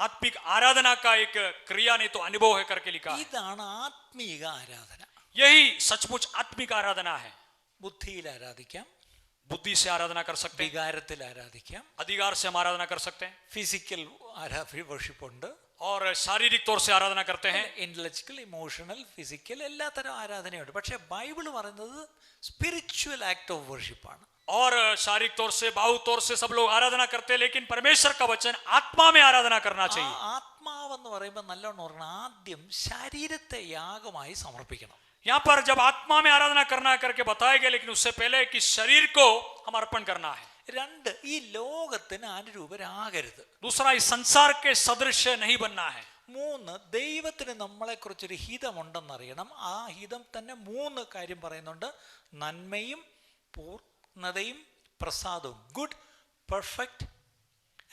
आत्मिक आराधना का एक क्रिया नहीं तो अनुभव है करके लिखा है। ഇതാണ് ആത്മീക ആരാധന. यही सचमुच आत्मिक आराधना है। ബുദ്ധിയിൽ ആരാധിക്കാം, बुद्धि से आराधना कर सकते हैं, വികാരത്തിൽ ആരാധിക്കാം, अधिकार से हम आराधना कर सकते हैं, ഫിസിക്കൽ വർഷിപ്പ് ഉണ്ട്, और शारीरिक तौर से आराधना करते हैं, ഇന്റലക്ച്വൽ, ഇമോഷണൽ, ഫിസിക്കൽ എല്ലാത്തരം ആരാധനയുണ്ട്. പക്ഷെ ബൈബിൾ പറയുന്നത് സ്പിരിച്വൽ ആക്ട് ഓഫ് വർഷിപ്പാണ്. और शारीरिक तौर से भावुक तौर से सब लोग आराधना करते हैं, लेकिन परमेश्वर का वचन आत्मा में आराधना करना चाहिए। ആത്മാവെന്ന് പറയുമ്പോൾ നല്ലോണം ഓർക്കണം, ആദ്യം ശരീരത്തെ യാഗമായി സമർപ്പിക്കണം. यहाँ पर जब आत्मा में आराधना करना करके बताया गया, लेकिन उससे पहले कि शरीर को हम अर्पण करना है। 2, ഈ ലോകത്തിന് അനുരൂപരാകരുത്. दूसरा, इस संसार के सदृश नहीं बनना है। 3, ദൈവത്തിന് നമ്മളെക്കുറിച്ചൊരു ഹിതമുണ്ടെന്നറിയണം. ആ ഹിതം തന്നെ 3 കാര്യം പറയുന്നുണ്ട്: നന്മയും പൂർണ്ണതയും പ്രസാദവും. ഗുഡ്, പെർഫെക്റ്റ്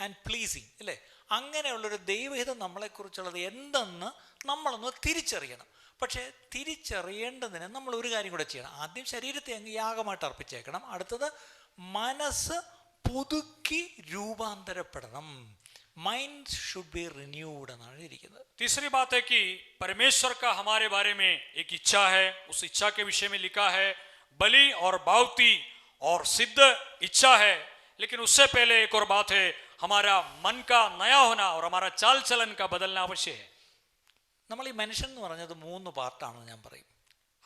ആൻഡ് പ്ലീസിങ്, അല്ലേ? അങ്ങനെയുള്ളൊരു ദൈവഹിതം നമ്മളെക്കുറിച്ചുള്ളത് എന്തെന്ന് നമ്മളൊന്ന് തിരിച്ചറിയണം. പക്ഷേ തിരിച്ചറിയേണ്ടതിന് നമ്മൾ ഒരു കാര്യം കൂടെ ചെയ്യണം. ആദ്യം ശരീരത്തെ അങ്ങ് യാഗമായിട്ട് അർപ്പിച്ചേക്കണം. അടുത്തത് മനസ്സ് പുതുക്കി രൂപാന്തരപ്പെടണം. മൈൻഡ് ഷുഡ് ബി റിന്യൂഡ് എന്നാണ് ഇരിക്കുന്നത്. तीसरी बात है कि परमेश्वर का हमारे बारे में एक इच्छा है, उस इच्छा के विषय में लिखा है बलि और भावती और सिद्ध इच्छा है। लेकिन उससे पहले एक और बात है, हमारा मन का नया होना और हमारा चाल चलन का बदलना अवश्य है। നമ്മൾ ഈ मनुഷ്യൻ എന്ന് പറഞ്ഞത് 3 പാർട്ടാണെന്ന് ഞാൻ പറയും.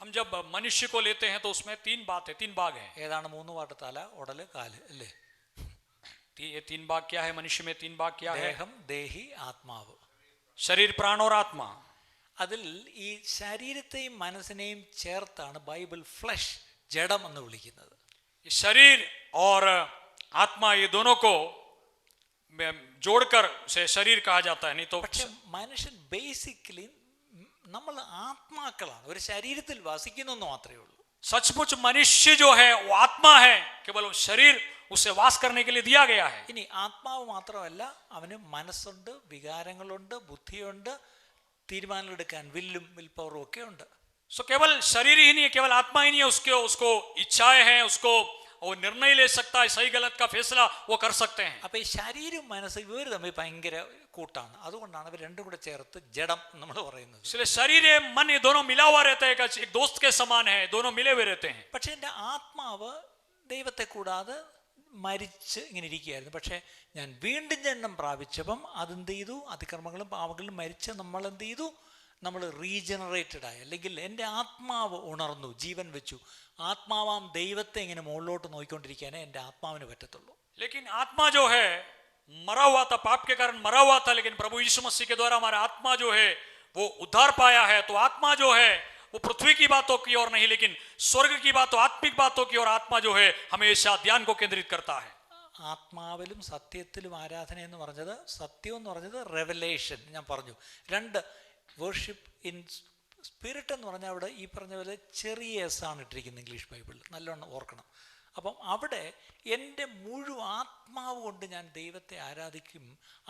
हम जब मनुष्य को लेते हैं तो उसमें 3 बात है, 3 भाग है। ഏതാണ് 3 പാർട്ട്? തല, ഉടല്, കാല് അല്ലേ? ये 3 भाग क्या है? मनुष्य में 3 भाग क्या है? ദേഹം, ദേഹി, ആത്മാവ്. शरीर, प्राण और आत्मा। അതിൽ ഈ ശരീരത്തെയും മനസ്സിനെയും ചേർത്താണ് ബൈബിൾ ഫ്ലഷ്, ജഡം എന്ന് വിളിക്കുന്നത്. शरीर और आत्मा ये दोनों को जोड़कर उसे शरीर कहा जाता है। नहीं तो പക്ഷെ മനുഷ്യൻ ബേസിക്കലി നമ്മൾ ആത്മാക്കളാണ്, ഒരു ശരീരത്തിൽ വസിക്കുന്നു എന്ന് മാത്രമേ ഉള്ളൂ. सचमुच मनुष्य जो है वो आत्मा है, केवल वो शरीर उसे वास करने के लिए दिया गया है। ഇനി ആത്മാവ് മാത്രമല്ല, അവന് മനസ്സുണ്ട്, വികാരങ്ങളുണ്ട്, ബുദ്ധിയുണ്ട്, തീരുമാനങ്ങൾ എടുക്കാൻ വില്ലും വിൽ പവറും ഒക്കെ ഉണ്ട്. सो केवल शरीर ही नहीं है, केवल आत्मा ही नहीं है, उसको इच्छाएं हैं, उसको वो निर्णय ले सकता है, सही गलत का फैसला वो कर सकते हैं। അപ്പൊ ഈ ശരീരവും മനസ്സും ഇവർ തമ്മിൽ ഭയങ്കര കൂട്ടാണ്. അതുകൊണ്ടാണ് ഇവർ രണ്ടും കൂടെ ചേർത്ത് ജഡം നമ്മൾ പറയുന്നത്. इसलिए शरीर है मन ये दोनों मिला हुआ रहता है, एक दोस्त के समान है, दोनों मिले हुए रहते हैं। പക്ഷെ എൻ്റെ ആത്മാവ് ദൈവത്തെ കൂടാതെ മരിച്ച് ഇങ്ങനെ ഇരിക്കുകയായിരുന്നു. പക്ഷെ ഞാൻ വീണ്ടും ജന്മം പ്രാപിച്ചപ്പം അതെന്ത് ചെയ്തു? അതിക്രമങ്ങളും പാപങ്ങളും മരിച്ച് നമ്മൾ എന്ത് ചെയ്തു? നമ്മൾ റീജനറേറ്റഡ് ആയി, അല്ലെങ്കിൽ എൻ്റെ ആത്മാവ് ഉണർന്നു, ജീവൻ വെച്ചു. ആത്മാവാം ദൈവത്തെ ഇങ്ങനെ മുകളിലോട്ട് നോക്കിക്കൊണ്ടിരിക്കാനേ എൻ്റെ ആത്മാവിന് പറ്റത്തുള്ളൂ. लेकिन आत्मा जो है मरा हुआ था, पाप के कारण मरा हुआ था, लेकिन प्रभु यीशु मसीह के द्वारा हमारा आत्मा जो है वो उद्धार पाया है। तो आत्मा जो है वो पृथ्वी की बातों की ओर नहीं, लेकिन स्वर्ग की बातों, आत्मिक बातों की ओर आत्मा जो है हमेशा ध्यान को केंद्रित करता है। ആത്മാവിലും സത്യത്തിലും ആരാധന എന്ന് പറഞ്ഞത്, സത്യം എന്ന് പറഞ്ഞത് റെവലേഷൻ. ഞാൻ പറഞ്ഞു 2 വേർഷിപ്പ് ഇൻ സ്പിരിറ്റ് എന്ന് പറഞ്ഞാൽ അവിടെ ഈ പറഞ്ഞ പോലെ ചെറിയ എസ് ആണ് ഇട്ടിരിക്കുന്നത് ഇംഗ്ലീഷ് ബൈബിളിൽ, നല്ലോണം ഓർക്കണം. അപ്പം അവിടെ എൻ്റെ മുഴുവൻ ആത്മാവ് കൊണ്ട് ഞാൻ ദൈവത്തെ ആരാധിക്കും.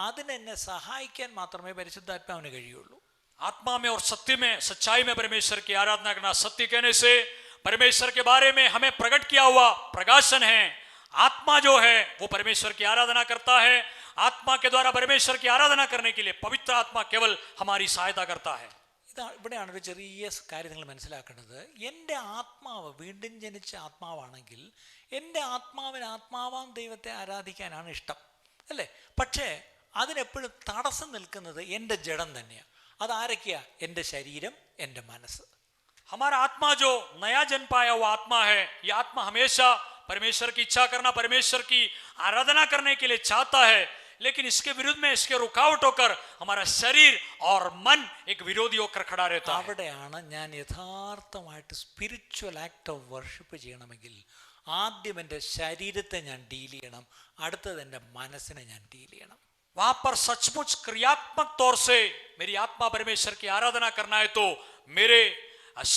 അതിനെന്നെ സഹായിക്കാൻ മാത്രമേ പരിശുദ്ധാത്മാവിന് കഴിയുള്ളൂ. आत्मा में और सत्य में, सच्चाई में परमेश्वर की आराधना करना, सत्य कहने से परमेश्वर के बारे में हमें प्रकट किया हुआ प्रकाशन है। आत्मा जो है वो परमेश्वर की आराधना करता है। आत्मा के द्वारा परमेश्वर की आराधना करने के लिए पवित्र आत्मा केवल हमारी सहायता करता है। ഇവിടെയാണ് ഒരു ചെറിയ കാര്യം നിങ്ങൾ മനസ്സിലാക്കേണ്ടത്. എൻ്റെ ആത്മാവ് വീണ്ടും ജനിച്ച ആത്മാവാണെങ്കിൽ എൻ്റെ ആത്മാവിന് ആത്മാവാം ദൈവത്തെ ആരാധിക്കാനാണ് ഇഷ്ടം, അല്ലേ? പക്ഷേ അതിനെപ്പോഴും തടസ്സം നിൽക്കുന്നത് എൻ്റെ ജഡം തന്നെയാണ്. അതാരൊക്കെയാ? എൻ്റെ ശരീരം, എൻ്റെ മനസ്സ്. हमारा आत्मा जो नया जन्म पाया हुआ आत्मा है, यह आत्मा हमेशा परमेश्वर की इच्छा करना, परमेश्वर की आराधना करने के लिए चाहता है, लेकिन इसके विरुद्ध में, इसके रुकावट होकर हमारा शरीर और मन एक विरोधी होकर खड़ा रहता है। അവിടെയാണ് ഞാൻ യഥാർത്ഥമായിട്ട് സ്പിരിച്വൽ ആക്ട് ഓഫ് വർഷിപ്പ് ചെയ്യണമെങ്കിൽ ആദ്യം എൻ്റെ ശരീരത്തെ ഞാൻ ഡീൽ ചെയ്യണം, അടുത്തത് എൻ്റെ മനസ്സിനെ ഞാൻ ഡീൽ ചെയ്യണം. वहां पर सचमुच क्रियात्मक तौर से मेरी आत्मा परमेश्वर की आराधना करना है तो मेरे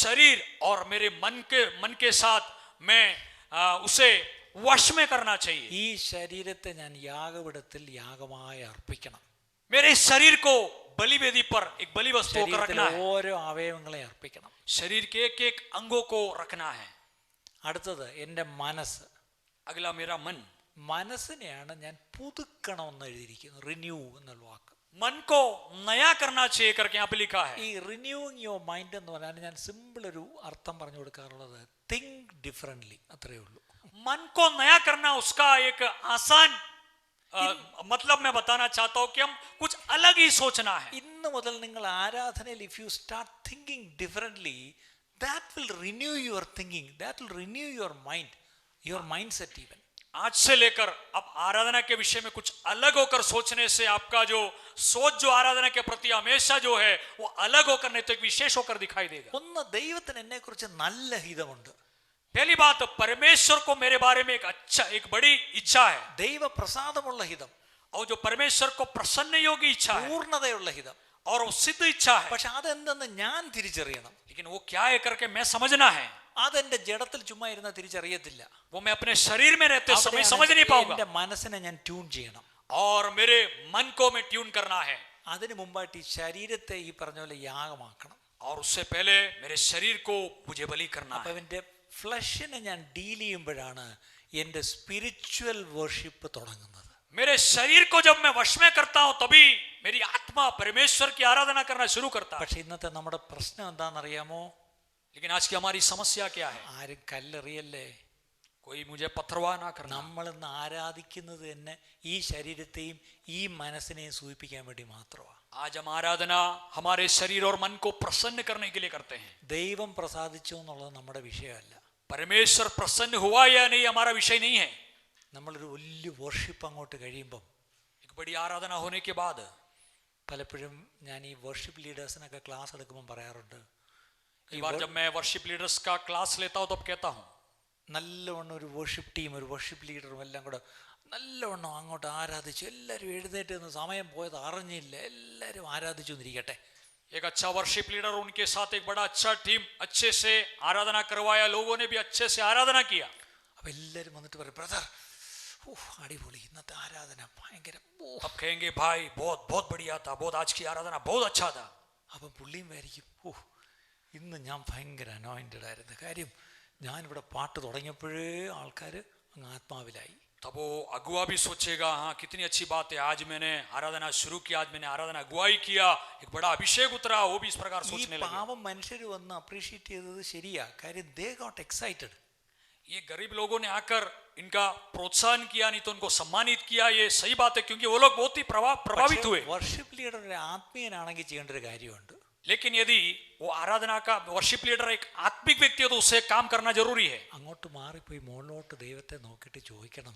शरीर और मेरे मन के साथ मैं उसे वश में करना चाहिए। ഈ ശരീരത്തെ ഞാൻ യാഗപീഠത്തിൽ യാഗമായി അർപ്പിക്കണം. मेरे शरीर को बलिवेदी पर एक बलि वस्तु होकर रखना है। ഓരോ അവയവങ്ങളെ അർപ്പിക്കണം. शरीर के एक एक अंगों को रखना है। അടുത്തത് എൻ്റെ മനസ്സ്. अगला मेरा मन। മനസ്സിനെയാണ് ഞാൻ പുതുക്കണമെന്ന് എഴുതിയിരിക്കുന്നത്, റിന്യൂ എന്നുള്ള വാക്ക്. मन को नया करना चाहिए करके यहाँ पे लिखा है। ഈ റിന്യൂയിങ് യുവർ മൈൻഡ് എന്ന് പറഞ്ഞാൽ ഞാൻ സിമ്പിൾ ഒരു അർത്ഥം പറഞ്ഞു കൊടുക്കാറുള്ളത് തിങ്ക് ഡിഫറെന്റ്ലി, അത്രയേ ഉള്ളൂ. मन को नया करना, उसका एक आसान मतलब मैं बताना चाहता हूं कि हम कुछ अलग ही सोचना है। ഇന്ന് മുതൽ നിങ്ങൾ ആരാധനയിൽ if you start thinking differently, that will renew your thinking, that will renew your mind, your mind set even. आज से लेकर अब आराधना के विषय में कुछ अलग होकर सोचने से आपका जो सोच जो आराधना के प्रति हमेशा जो है वो अलग होकर नहीं तो एक विशेष होकर दिखाई देगा। ഒന്ന്, ദൈവത്തിന് എന്നെ കുറിച്ച് നല്ല ഹിതമുണ്ട്. पहली बात, परमेश्वर को मेरे बारे में एक अच्छा, एक बड़ी इच्छा है। ദൈവ പ്രസാദമുള്ള ഹിതം, और जो परमेश्वर को प्रसन्न योगी इच्छा है പൂർണ്ണതയുള്ള ഹിതം. और वो सिद्ध इच्छा है। പക്ഷെ അതെന്തെന്ന് ഞാൻ തിരിച്ചറിയണം. लेकिन वो क्या है करके मैं समझना है। അതെന്റെ ജഡത്തിൽ ചുമ്മാ ഇരുന്ന തിരിച്ചറിയത്തില്ല. वो मैं अपने शरीर में रहते समय समझ नहीं पाऊंगा। എന്റെ മനസ്സിനെ ഞാൻ ട്യൂൺ ചെയ്യണം. और मेरे मन को मैं ट्यून करना है। അതിനു മുമ്പായിട്ട് ഈ ശരീരത്തെ ഈ പറഞ്ഞ പോലെ യാഗമാക്കണം. और उससे पहले मेरे शरीर को मुझे बलि करना അപ്പൊ है। എന്റെ ഫ്ലഷിനെ ഞാൻ ഡീൽ ചെയ്യുമ്പോഴാണ് എന്റെ സ്പിരിച്വൽ വർഷിപ്പ് തുടങ്ങുന്നത്. मेरे शरीर को जब मैं वश में करता हूं तभी मेरी आत्मा परमेश्वर की आराधना करना शुरू करता है। പക്ഷെ ഇന്നത്തെ നമ്മുടെ പ്രശ്നം എന്താണെന്നറിയാമോ? लेकिन आज की हमारी समस्या क्या है? ആരും കല്ലെറിയല്ലേ, कोई मुझे पथरवाह ना करना। നമ്മൾ ഇന്ന് ആരാധിക്കുന്നത് തന്നെ ഈ ശരീരത്തെയും ഈ മനസ്സിനെയും സൂചിപ്പിക്കാൻ വേണ്ടി മാത്രമാണ്. आज हम आराधना हमारे शरीर और मन को प्रसन्न करने के लिए करते हैं. ദൈവം പ്രസാദിച്ചു എന്നുള്ളത് നമ്മുടെ വിഷയമല്ല. परमेश्वर प्रसन्न हुआ या नहीं हमारा विषय नहीं है. നമ്മളൊരു വലിയ വർഷിപ്പ് അങ്ങോട്ട് കഴിയുമ്പം, एक बड़ी आराधना होने के बाद പലപ്പോഴും ഞാൻ ഈ വർഷിപ്പ് ലീഡേഴ്സിനൊക്കെ ക്ലാസ് എടുക്കുമ്പോൾ പറയാറുണ്ട്, कई बार जब मैं वर्शिप लीडर्स का क्लास लेता हूं तब कहता हूं നല്ലവണ്ണം ഒരു വർഷിപ്പ് ടീം, ഒരു വർഷിപ്പ് ലീഡറും എല്ലാം കൂടെ നല്ലവണ്ണം അങ്ങോട്ട് ആരാധിച്ചു. എല്ലാവരും എഴുന്നേറ്റ് നിന്ന് സമയം പോയത് അറിഞ്ഞില്ല, എല്ലാവരും ആരാധിച്ചു എന്നിരിക്കട്ടെ. एक अच्छा वर्शिप लीडर, उनके साथ एक बड़ा अच्छा टीम अच्छे से आराधना करवाया, लोगों ने भी अच्छे से आराधना किया. അപ്പം എല്ലാവരും വന്നിട്ട് പറയും, ബ്രദർ അടിപൊളി, ഇന്നത്തെ ആരാധന ഭയങ്കര. अब कहेंगे भाई बहुत बहुत बढ़िया था, बहुत आज की आराधना बहुत अच्छा था. അപ്പം പുള്ളിയും വിചാരിക്കും, ഇന്ന് ഞാൻ ഭയങ്കര അനോയിൻറ്റഡ് ആയിരുന്നു. കാര്യം ഞാനിവിടെ പാട്ട് തുടങ്ങിയപ്പോഴേ ആൾക്കാർ അങ്ങ് ആത്മാവിലായി. तब वो अगुआ भी सोचेगा हाँ कितनी अच्छी बात है, आज मैंने आराधना शुरू किया, आज मैंने आराधना अगुवाई किया, एक बड़ा अभिषेक उतरा, वो भी इस प्रकार ഈ सोचने लगे. പാവം മനുഷ്യർ വന്ന് അപ്രീഷിയേറ്റ് ചെയ്തത് ശരിയാ. കാര്യം ദേ ഗോട്ട് എക്സൈറ്റഡ്. ये गरीब लोगों ने आकर इनका प्रोत्साहन किया, नहीं तो उनको सम्मानित किया, ये सही बात है, क्योंकि वो लोग बहुत ही प्रभावित हुए. വർഷിപ്പ് ലീഡർ ഒരു ആത്മീയനാണെങ്കിൽ ചെയ്യേണ്ട ഒരു കാര്യമുണ്ട്. लेकिन यदि वो आराधना का वर्शिप लीडर एक आत्मिक व्यक्ति है तो उसे काम करना जरूरी है. അങ്ങോട്ട് മാറിപ്പോയി മുകളിലോട്ട് ദൈവത്തെ നോക്കിയിട്ട് ചോദിക്കണം,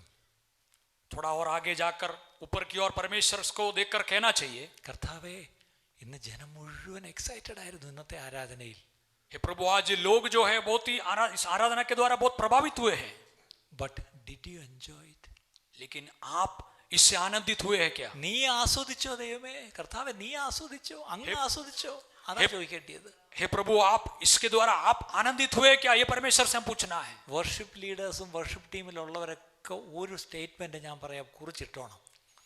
थोड़ा और आगे जाकर ऊपर की ओर परमेश्वर को देखकर कहना चाहिए, കർത്താവേ ഇന്ന് ജനം മുഴുവൻ എക്സൈറ്റഡ് ആയിരുന്നു ഇന്നത്തെ ആരാധനയിൽ. हे प्रभु आज लोग जो है बहुत ही इस आराधना के द्वारा बहुत प्रभावित हुए हैं, but did you enjoy it? लेकिन आप इससे आनंदित हुए हैं क्या? നീ ആസ്വദിച്ചോ ദൈവമേ? കർത്താവേ നീ ആസ്വദിച്ചോ? അങ്ങ് ആസ്വദിച്ചോ? അതാ ചോദിക്കേണ്ടത്. हे प्रभु आप इसके द्वारा आप आनंदित हुए क्या? ये परमेश्वर से हम पूछना है. വർഷിപ്പ് ലീഡേഴ്സും വർഷിപ്പ് ടീമിലുള്ളവരൊക്കെ ഒരു സ്റ്റേറ്റ്മെന്റ് ഞാൻ പറയാം, കുറിച്ചിട്ടോണം.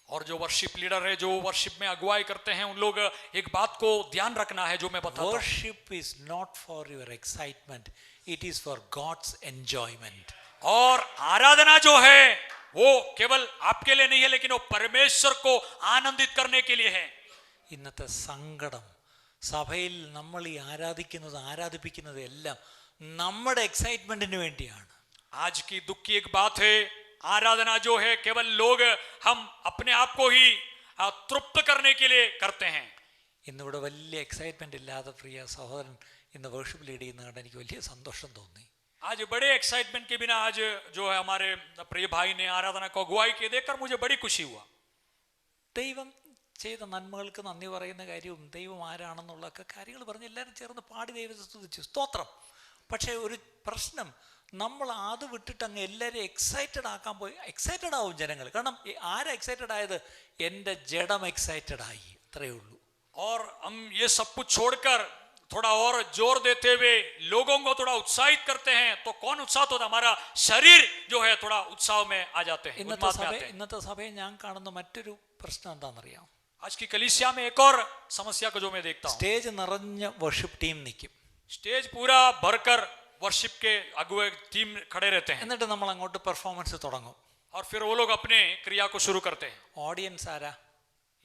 और जो वर्शिप लीडर है, जो वर्शिप में अगुवाई करते हैं, उन लोग एक बात को ध्यान रखना है जो मैं बताता हूं. Worship is not for your excitement, it is for God's enjoyment. और आराधना जो है वो केवल आपके लिए नहीं है, लेकिन वो परमेश्वर को आनंदित करने के लिए है. ഇന്നത്തെ സങ്കടം, സഭയിൽ നമ്മൾ ഈ ആരാധിപ്പിക്കുന്നത് എല്ലാം നമ്മുടെ എക്സൈറ്റ്മെന്റിന് വേണ്ടിയാണ്. आज की दुख की एक बात है, आराधना जो है केवल लोग हम अपने आप को ही तृप्त करने के लिए करते हैं. ഇന്നിവിടെ വലിയ എക്സൈറ്റ്മെന്റ് ഇല്ലാതെ പ്രിയ സഹോദരൻ ഇന്ന് വർഷിപ്പ് ലീഡ് ചെയ്യുന്ന കണ്ട് എനിക്ക് വലിയ സന്തോഷം തോന്നി. आज बड़े एक्साइटमेंट के बिना आज जो है हमारे प्रिय भाई ने आराधना को अगुवाई की, देखकर मुझे बड़ी खुशी हुआ. ദൈവം ചെയ്ത നന്മകൾക്ക് നന്ദി പറയുന്ന കാര്യവും ദൈവം ആരാണെന്നുള്ളൊക്കെ കാര്യങ്ങൾ പറഞ്ഞ് എല്ലാവരും ചേർന്ന് പാടി ദൈവത്തെ സ്തുതിച്ചു, സ്തോത്രം. പക്ഷേ ഒരു പ്രശ്നം, നമ്മൾ അത് വിട്ടിട്ട് അങ്ങ് എല്ലാവരും എക്സൈറ്റഡ് ആക്കാൻ പോയി. എക്സൈറ്റഡ് ആവും ജനങ്ങൾ. കാരണം ആരാ എക്സൈറ്റഡ് ആയത്? എൻ്റെ ജഡം എക്സൈറ്റഡ് ആയി, അത്രയേ ഉള്ളൂ. और हम ये सब कुछ छोड़कर थोड़ा और जोर देते हुए लोगों को थोड़ा उत्साहित करते हैं, तो कौन उत्साहित होता? हमारा शरीर जो है थोड़ा उत्साह में आ जाते हैं, उन्माद में आते हैं. ഇന്നത്തെ സഭയിൽ ഞാൻ കാണുന്ന മറ്റൊരു പ്രശ്നം എന്താണെന്നറിയാം? आज की कलीसिया में एक और समस्या को जो मैं देखता हूँ, സ്റ്റേജ് നിറഞ്ഞ വർഷിപ്പ് ടീം നിൽക്കും, स्टेज पूरा भरकर वर्शिप के अगुवे टीम खड़े रहते हैं, എന്നിട്ട് നമ്മൾ അങ്ങോട്ട് പെർഫോമൻസ് തുടങ്ങും. और फिर वो लोग अपने क्रिया को शुरू करते हैं. ഓഡിയൻസ് ആരാ?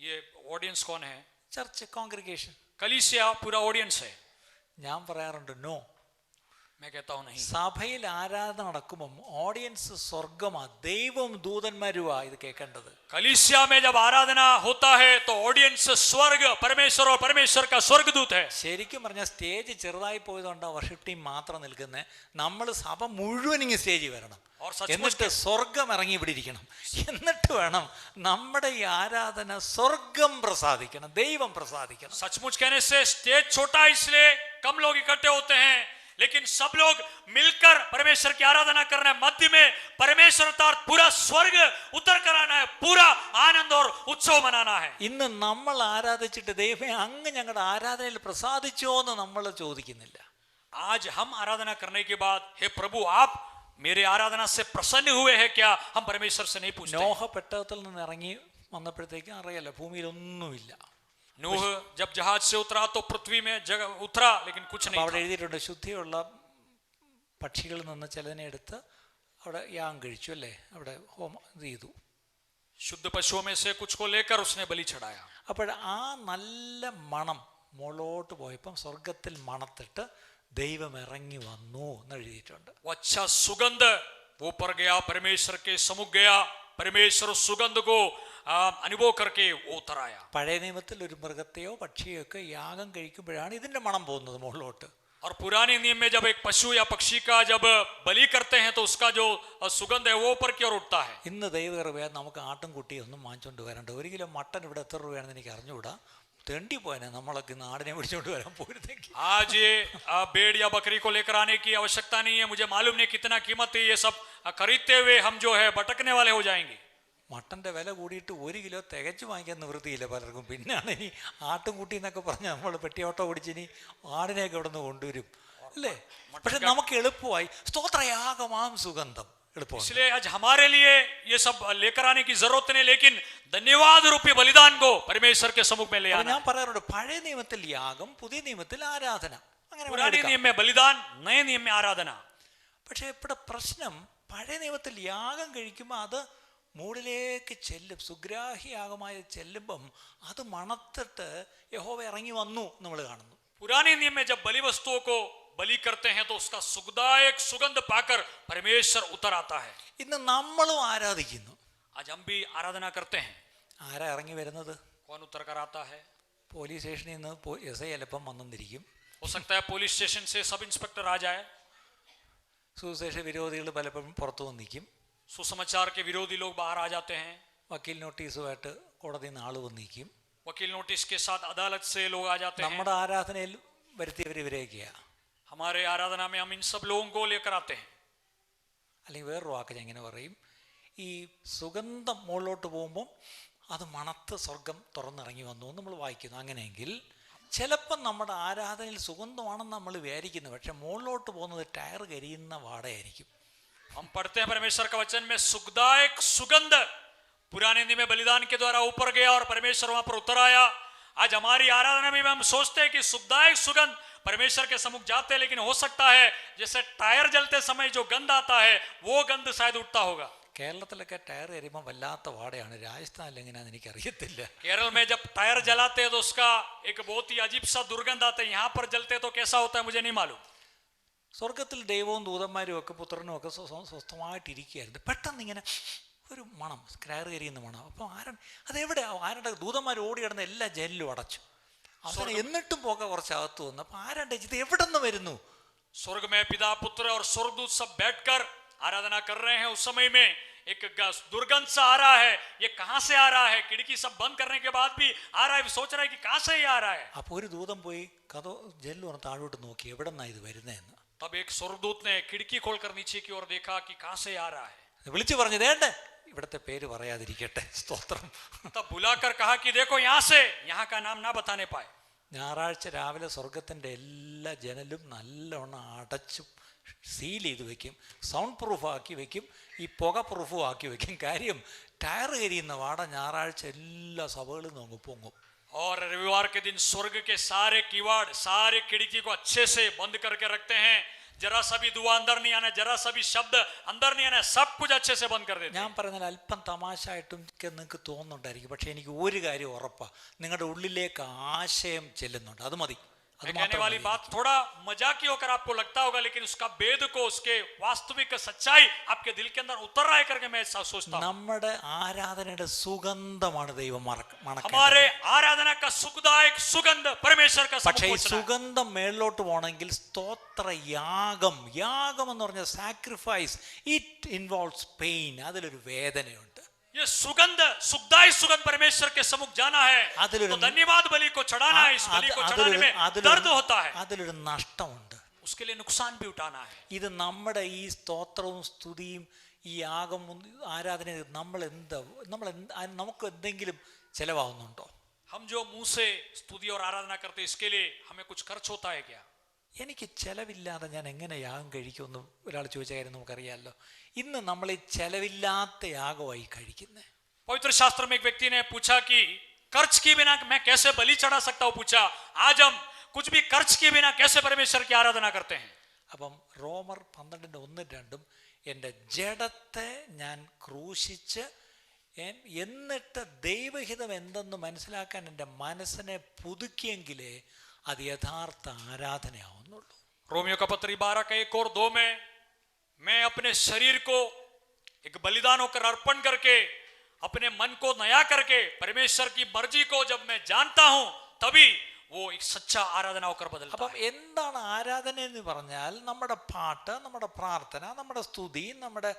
ये ऑडियंस कौन है? Church, congregation. कलीसिया पूरा ऑडियंस है. ഞാൻ പറയാറുണ്ട് നോ. मैं कहता हूं नहीं. സഭയിൽ ആരാധന നടക്കുമ്പം ഓഡിയൻസ് സ്വർഗമാ, ദൈവം ദൂതന്മാരുവാ ഇത് കേൾക്കേണ്ടത്. कलीसिया में जब आराधना होता है तो ऑडियंस स्वर्ग, परमेश्वर और परमेश्वर का स्वर्गदूत है. ശരിക്കും പറഞ്ഞാൽ സ്റ്റേജ് ചെറുതായി പോയതുകൊണ്ടാണ് വർഷിപ്പ് ടീം മാത്രം നിൽക്കുന്നത്. നമ്മൾ സഭ മുഴുവൻ ഇങ്ങനെ സ്റ്റേജിൽ വരണം, എന്നിട്ട് സ്വർഗം ഇറങ്ങി ഇവിടെ ഇരിക്കണം. എന്നിട്ട് വേണം നമ്മുടെ ഈ ആരാധന സ്വർഗം പ്രസാദിക്കണം, ദൈവം പ്രസാദിക്കണം. सचमुच कहने से स्टेज छोटा इसलिए कम लोग इकट्ठे होते हैं, लेकिन सब लोग मिलकर परमेश्वर की आराधना करना है. मध्य में परमेश्वर अर्थात पूरा स्वर्ग उतर कर आना है, पूरा आनंद और उत्सव मनाना है. ഇന്ന് നമ്മൾ ആരാധിച്ചിട്ട് ദൈവമേ അങ്ങ് ഞങ്ങളുടെ ആരാധനയിൽ പ്രസാദിച്ചോ എന്ന് നമ്മൾ ചോദിക്കുന്നില്ല. आज हम आराधना करने के बाद हे प्रभु आप मेरे आराधना से प्रसन्न हुए हैं क्या, हम परमेश्वर से नहीं पूछते. നോഹ പെട്ടകത്തിൽ നിന്ന് ഇറങ്ങി വന്നപ്പോഴത്തേക്കും അറിയാലോ ഭൂമിയിൽ ഒന്നുമില്ല. नूह जब जहाज से उतरा तो पृथ्वी में जगह उतरा, लेकिन कुछ नहीं അവിടെ था. എഴുതിയിട്ടുണ്ട്, ശുദ്ധിയുള്ള പക്ഷികളിൽ നിന്ന് ചിലതിനെ എടുത്ത് അവിടെ യാഗം കഴിച്ചു, അല്ലേ? അവിടെ ഹോമം ചെയ്തു. शुद्ध पशुओं में से कुछ को लेकर उसने बलि चढ़ाया. അപ്പോൾ ആ നല്ല മണം മുകളോട്ട് പോയപ്പം സ്വർഗത്തിൽ മണത്തിട്ട് ദൈവം ഇറങ്ങി വന്നു എന്ന് എഴുതിയിട്ടുണ്ട്. वो अच्छा सुगंध वो ऊपर गया, परमेश्वर के समुख गया, परमेश्वर उस सुगंध को അനുഭവ करके वो उतर आया. പഴയ നിയമത്തിൽ ഒരു മൃഗത്തെയോ പക്ഷിയോ ഒക്കെ യാഗം കഴിക്കുമ്പോഴാണ് ഇതിന്റെ മണം പോകുന്നത് മുകളിലോട്ട്. और पुराने नियम में जब एक पशु या पक्षी का जब बलि करते हैं तो उसका जो सुगंध है वो ऊपर की ओर उठता है. ഇന്ന് ദൈവകൃപയാൽ നമുക്ക് ആട്ടും കുട്ടിയൊന്നും വാങ്ങിച്ചുകൊണ്ട് വരണ്ട. ഒരു കിലോ മട്ടൻ ഇവിടെ എത്ര രൂപയാണെന്ന് എനിക്ക് അറിഞ്ഞുകൂടാ. തെണ്ടി പോയനെ നമ്മളൊക്കെ ഇന്ന് ആടിനെ പിടിച്ചോണ്ട് വരാൻ പോയിരുന്നെങ്കിൽ. आज ये भेड़ या बकरी को लेकर आने की आवश्यकता नहीं है. मुझे मालूम नहीं कितना कीमत है. ये सब खरीदते हुए हम जो है भटकने वाले हो जाएंगे. മട്ടൻ്റെ വില കൂടിയിട്ട് ഒരു കിലോ തികച്ചു വാങ്ങിക്കാൻ നിവൃത്തിയില്ല പലർക്കും. പിന്നാണ് ഇനി ആട്ടും കുട്ടി എന്നൊക്കെ പറഞ്ഞ് നമ്മൾ പെട്ടിയോട്ടോ ഓടിച്ച് ഇനി ആടിനെയൊക്കെ ഇവിടെ നിന്ന് കൊണ്ടുവരും അല്ലേ. പക്ഷെ നമുക്ക് എളുപ്പമായി. സ്തോത്രയാഗമാം സുഗന്ധം എളുപ്പമാണ്. इसलिए आज हमारे लिए ये सब लेकर आने की जरूरत नहीं, लेकिन धन्यवाद रूपी बलिदान को परमेश्वर के सम्मुख में ले आना. ഞാൻ പറയാറുണ്ട്, പഴയ നിയമത്തിൽ യാഗം, പുതിയ നിയമത്തിൽ ആരാധന. അങ്ങനെ पुराने नियम में बलिदान, नए नियम में आराधना. പക്ഷെ ഇവിടെ പ്രശ്നം, പഴയ നിയമത്തിൽ യാഗം കഴിക്കുമ്പോൾ അത് മുകളിലേക്ക് ചെല്ലും. സുഗ്രാഹിയാഗമായി ചെല്ലുമ്പം അത് മണത്തിട്ട് യഹോവ ഇറങ്ങി വന്നു നമ്മൾ കാണുന്നു. पुराने नियम में जब बलि वस्तुओं को बलि करते हैं तो उसका सुखदायक सुगंध पाकर परमेश्वर उतर आता है. ഇന്ന് നമ്മളും ആരാധിക്കുന്നു. आज हम भी आराधना करते हैं. ആരാ ഇറങ്ങി വരുന്നത്? कौन उतर कर आता है? പോലീസ് സ്റ്റേഷനിൽ നിന്ന് SI ചിലപ്പം വന്നിരിക്കും. हो सकता है पुलिस स्टेशन से सब इंस्पेक्टर आ जाए. സുവിശേഷ വിരോധികൾ പലപ്പോഴും പുറത്തു വന്നിരിക്കും. सुसमाचार के विरोधी लोग बाहर आ जाते हैं. വക്കീൽ നോട്ടീസുമായിട്ട് കോടതിയിൽ നിന്ന് ആള് വന്നിരിക്കും. वकील नोटिस के साथ अदालत से लोग आ जाते हैं. നമ്മുടെ ആരാധനയിൽ വരുത്തിയവർ ഇവരെയൊക്കെയാണ്. हमारे आराधना में हम इन सब लोगों को लेकर आते हैं. അല്ലെങ്കിൽ വേറൊരു വാക്ക് ഞാൻ ഇങ്ങനെ പറയും, ഈ സുഗന്ധം മുകളിലോട്ട് പോകുമ്പം അത് മണത്ത് സ്വർഗം തുറന്നിറങ്ങി വന്നു നമ്മൾ വായിക്കുന്നു. അങ്ങനെയെങ്കിൽ ചിലപ്പം നമ്മുടെ ആരാധനയിൽ സുഗന്ധമാണെന്ന് നമ്മൾ വിചാരിക്കുന്നു, പക്ഷെ മുകളിലോട്ട് പോകുന്നത് ടയർ കരിയുന്ന വാടയായിരിക്കും. हम पढ़ते हैं परमेश्वर का वचन में सुखदायक सुगंध पुराने नियम में बलिदान के द्वारा ऊपर गया और परमेश्वर वहां पर उतर आया. आज हमारी आराधना में हम सोचते हैं कि सुखदायक सुगंध परमेश्वर के सम्मुख जाते हैं, लेकिन हो सकता है जैसे टायर जलते समय जो गंध आता है वो गंध शायद उठता होगा. കേരളത്തിലൊക്കെ ടയർ എരിയുമ്പോൾ വല്ലാത്ത വാടയാണ്. രാജസ്ഥാനിൽ എങ്ങനെയാണെന്ന് എനിക്കറിയത്തില്ല. केरल में जब टायर जलाते हैं तो उसका एक बहुत ही अजीब सा दुर्गंध आता है. यहाँ पर जलते तो कैसा होता है मुझे नहीं मालूम. സ്വർഗത്തിൽ ദൈവവും ദൂതന്മാരും ഒക്കെ പുത്രനും ഒക്കെ സ്വസ്ഥമായിട്ടിരിക്കുകയായിരുന്നു. പെട്ടെന്ന് ഇങ്ങനെ ഒരു മണം, ടയർ കരിയുന്ന മണം. അപ്പോൾ അതെവിടെ? ആരുടെ ദൂതന്മാർ ഓടി കിടന്ന് എല്ലാ ജനലും അടച്ചു. അവസാനം എന്നിട്ടും പോക കുറച്ച് അകത്ത് വന്നു. അപ്പോൾ ആരാണ്ട് ഇത് എവിടെ നിന്ന് വരുന്നു? स्वर्ग में पिता पुत्र और स्वर्गदूत सब बैठकर आराधना कर रहे हैं. उस समय में एक दुर्गंध सा आ रहा है. ये कहां से आ रहा है? खिड़की सब बंद करने के बाद भी आ रहा है. सोच रहा है कि कहां से ये आ रहा है. അപ്പോൾ ഒരു ദൂതൻ പോയി കഥ ജനൽ വന്ന് താഴോട്ട് നോക്കി, എവിടെ നിന്നാണ് ഇത് വരുന്നതെന്ന്. तब एक स्वर्गदूत ने खिड़की खोलकर नीचे की ओर देखा कि कहां से आ रहा है. വിളിച്ചു പറഞ്ഞു, ദേണ്ടേ ഇവിടുത്തെ പേര് പറയാതിരിക്കട്ടെ, സ്തോത്രം. तब बुलाकर कहा कि देखो यहाँ से, यहाँ का नाम ना बताने पाए. ഞായറാഴ്ച രാവിലെ സ്വർഗത്തിൻ്റെ എല്ലാ ജനലും നല്ലവണ്ണം അടച്ചു സീൽ ചെയ്ത് വെക്കും, സൗണ്ട് പ്രൂഫ് ആക്കി വെക്കും, ഈ പുക പ്രൂഫും ആക്കി വെക്കും. കാര്യം ടയർ കരിയുന്ന വാട ഞായറാഴ്ച എല്ലാ സഭകളും നോക്കും പൊങ്ങും. और रविवार के दिन स्वर्ग के सारे किवाड़, सारे खिड़की को अच्छे से बंद करके रखते हैं. जरा सा भी दुआ अंदर नहीं आना, जरा सा भी शब्द अंदर नहीं आना, सब कुछ अच्छे से बंद कर देते हैं. ഞാൻ പറഞ്ഞാൽ അല്പം തമാശയായിട്ടും ഒക്കെ നിങ്ങൾക്ക് തോന്നുന്നുണ്ടായിരിക്കും, പക്ഷേ എനിക്ക് ഒരു കാര്യം ഉറപ്പാണ്, നിങ്ങളുടെ ഉള്ളിലേക്ക് ആശയം ചെല്ലുന്നുണ്ട്. അത് മതി. कहने वाली बात थोड़ा मजाकी होकर आपको लगता होगा, लेकिन उसका भेद को, उसके वास्तविक सच्चाई आपके दिल के अंदर उतर रहा है करके मैं ऐसा सोचता हूं. നമ്മുടെ ആരാധനയുടെ സുഗന്ധമാണ് ദൈവം മണക്കുന്നത്. हमारे आराधना का सुखदायक सुगंध परमेश्वर का പക്ഷേ ഈ സുഗന്ധം മേളിലോട്ട് പോകണമെങ്കിൽ സ്തോത്രയാഗം, യാഗം എന്ന് പറഞ്ഞ സാക്രിഫൈസ്, ഇറ്റ് ഇൻവോൾവ്സ് പെയിൻ. അതിലൊരു വേദനയുണ്ട്. ये सुगंध, सुखदायक सुगंध परमेश्वर के सम्मुख जाना है तो धन्यवाद बलि को चढ़ाना है. इस बलि को चढ़ाने में दर्द होता है, അതിലൊരു നഷ്ടമുണ്ട്. उसके लिए नुकसान भी उठाना है. ഇത് നമ്മുടെ ഈ സ്തോത്രവും സ്തുതിയും ഈ യാഗം ആരാധന നമുക്ക് എന്തെങ്കിലും ചെലവാകുന്നുണ്ടോ? हम जो मुंह से स्तुति और आराधना करते हैं, इसके लिए हमें कुछ खर्च होता है क्या? എനിക്ക് ചെലവില്ലാതെ ഞാൻ എങ്ങനെ യാഗം കഴിക്കുമെന്ന് ഒരാൾ ചോദിച്ച കാര്യം നമുക്കറിയാമല്ലോ. ഇന്ന് നമ്മൾ ഈ ചെലവില്ലാത്ത യാഗമായി കഴിക്കുന്നത്. पवित्र शास्त्र में एक व्यक्ति ने पूछा कि खर्च किए बिना मैं कैसे बलि चढ़ा सकता हूं. पूछा, आज हम कुछ भी खर्च किए बिना कैसे परमेश्वर की आराधना करते हैं. അപ്പം റോമർ 12:1-2 എൻ്റെ ജഡത്തെ ഞാൻ ക്രൂശിച്ച് എന്നിട്ട് ദൈവഹിതം എന്തെന്ന് മനസ്സിലാക്കാൻ എൻ്റെ മനസ്സിനെ പുതുക്കിയെങ്കിലേ അത് യഥാർത്ഥ ആരാധനയാവുന്നുള്ളൂ. रोमियो का पत्री 12 का 1 और 2 में मैं अपने शरीर को एक बलिदान होकर अर्पण करके अपने मन को नया करके परमेश्वर की मर्जी को जब मैं जानता हूं तभी वो एक सच्चा आराधना होकर बदलता അപ്പം है। എന്താണ് ആരാധന എന്ന് പറഞ്ഞാൽ നമ്മുടെ പാട്ട്, നമ്മുടെ പ്രാർത്ഥന, നമ്മുടെ സ്തുതി, നമ്മുടെ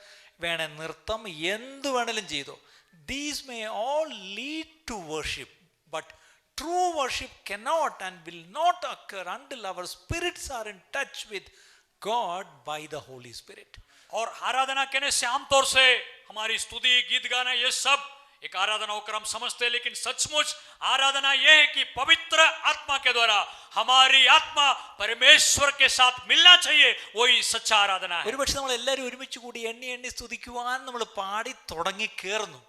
വേണേ നൃത്തം, എന്ത് വേണേലും ചെയ്തോ. These may all lead to worship, but true worship cannot and will not occur until our spirits are in touch with God by the Holy Spirit. और आराधना कहने से आमतौर से हमारी स्तुति, गीत गाना, ये सब एक आराधना होकर हम समझते हैं, लेकिन सचमुच आराधना यह है कि पवित्र आत्मा के द्वारा हमारी आत्मा परमेश्वर के साथ मिलना चाहिए, वही सच्चा आराधना है। ഒരുപക്ഷെ നമ്മൾ എല്ലാവരും ഒരുമിച്ച് കൂടി എണ്ണി എണ്ണി സ്തുതിക്കുവാൻ നമ്മൾ പാടി തുടങ്ങി കയറുന്നു.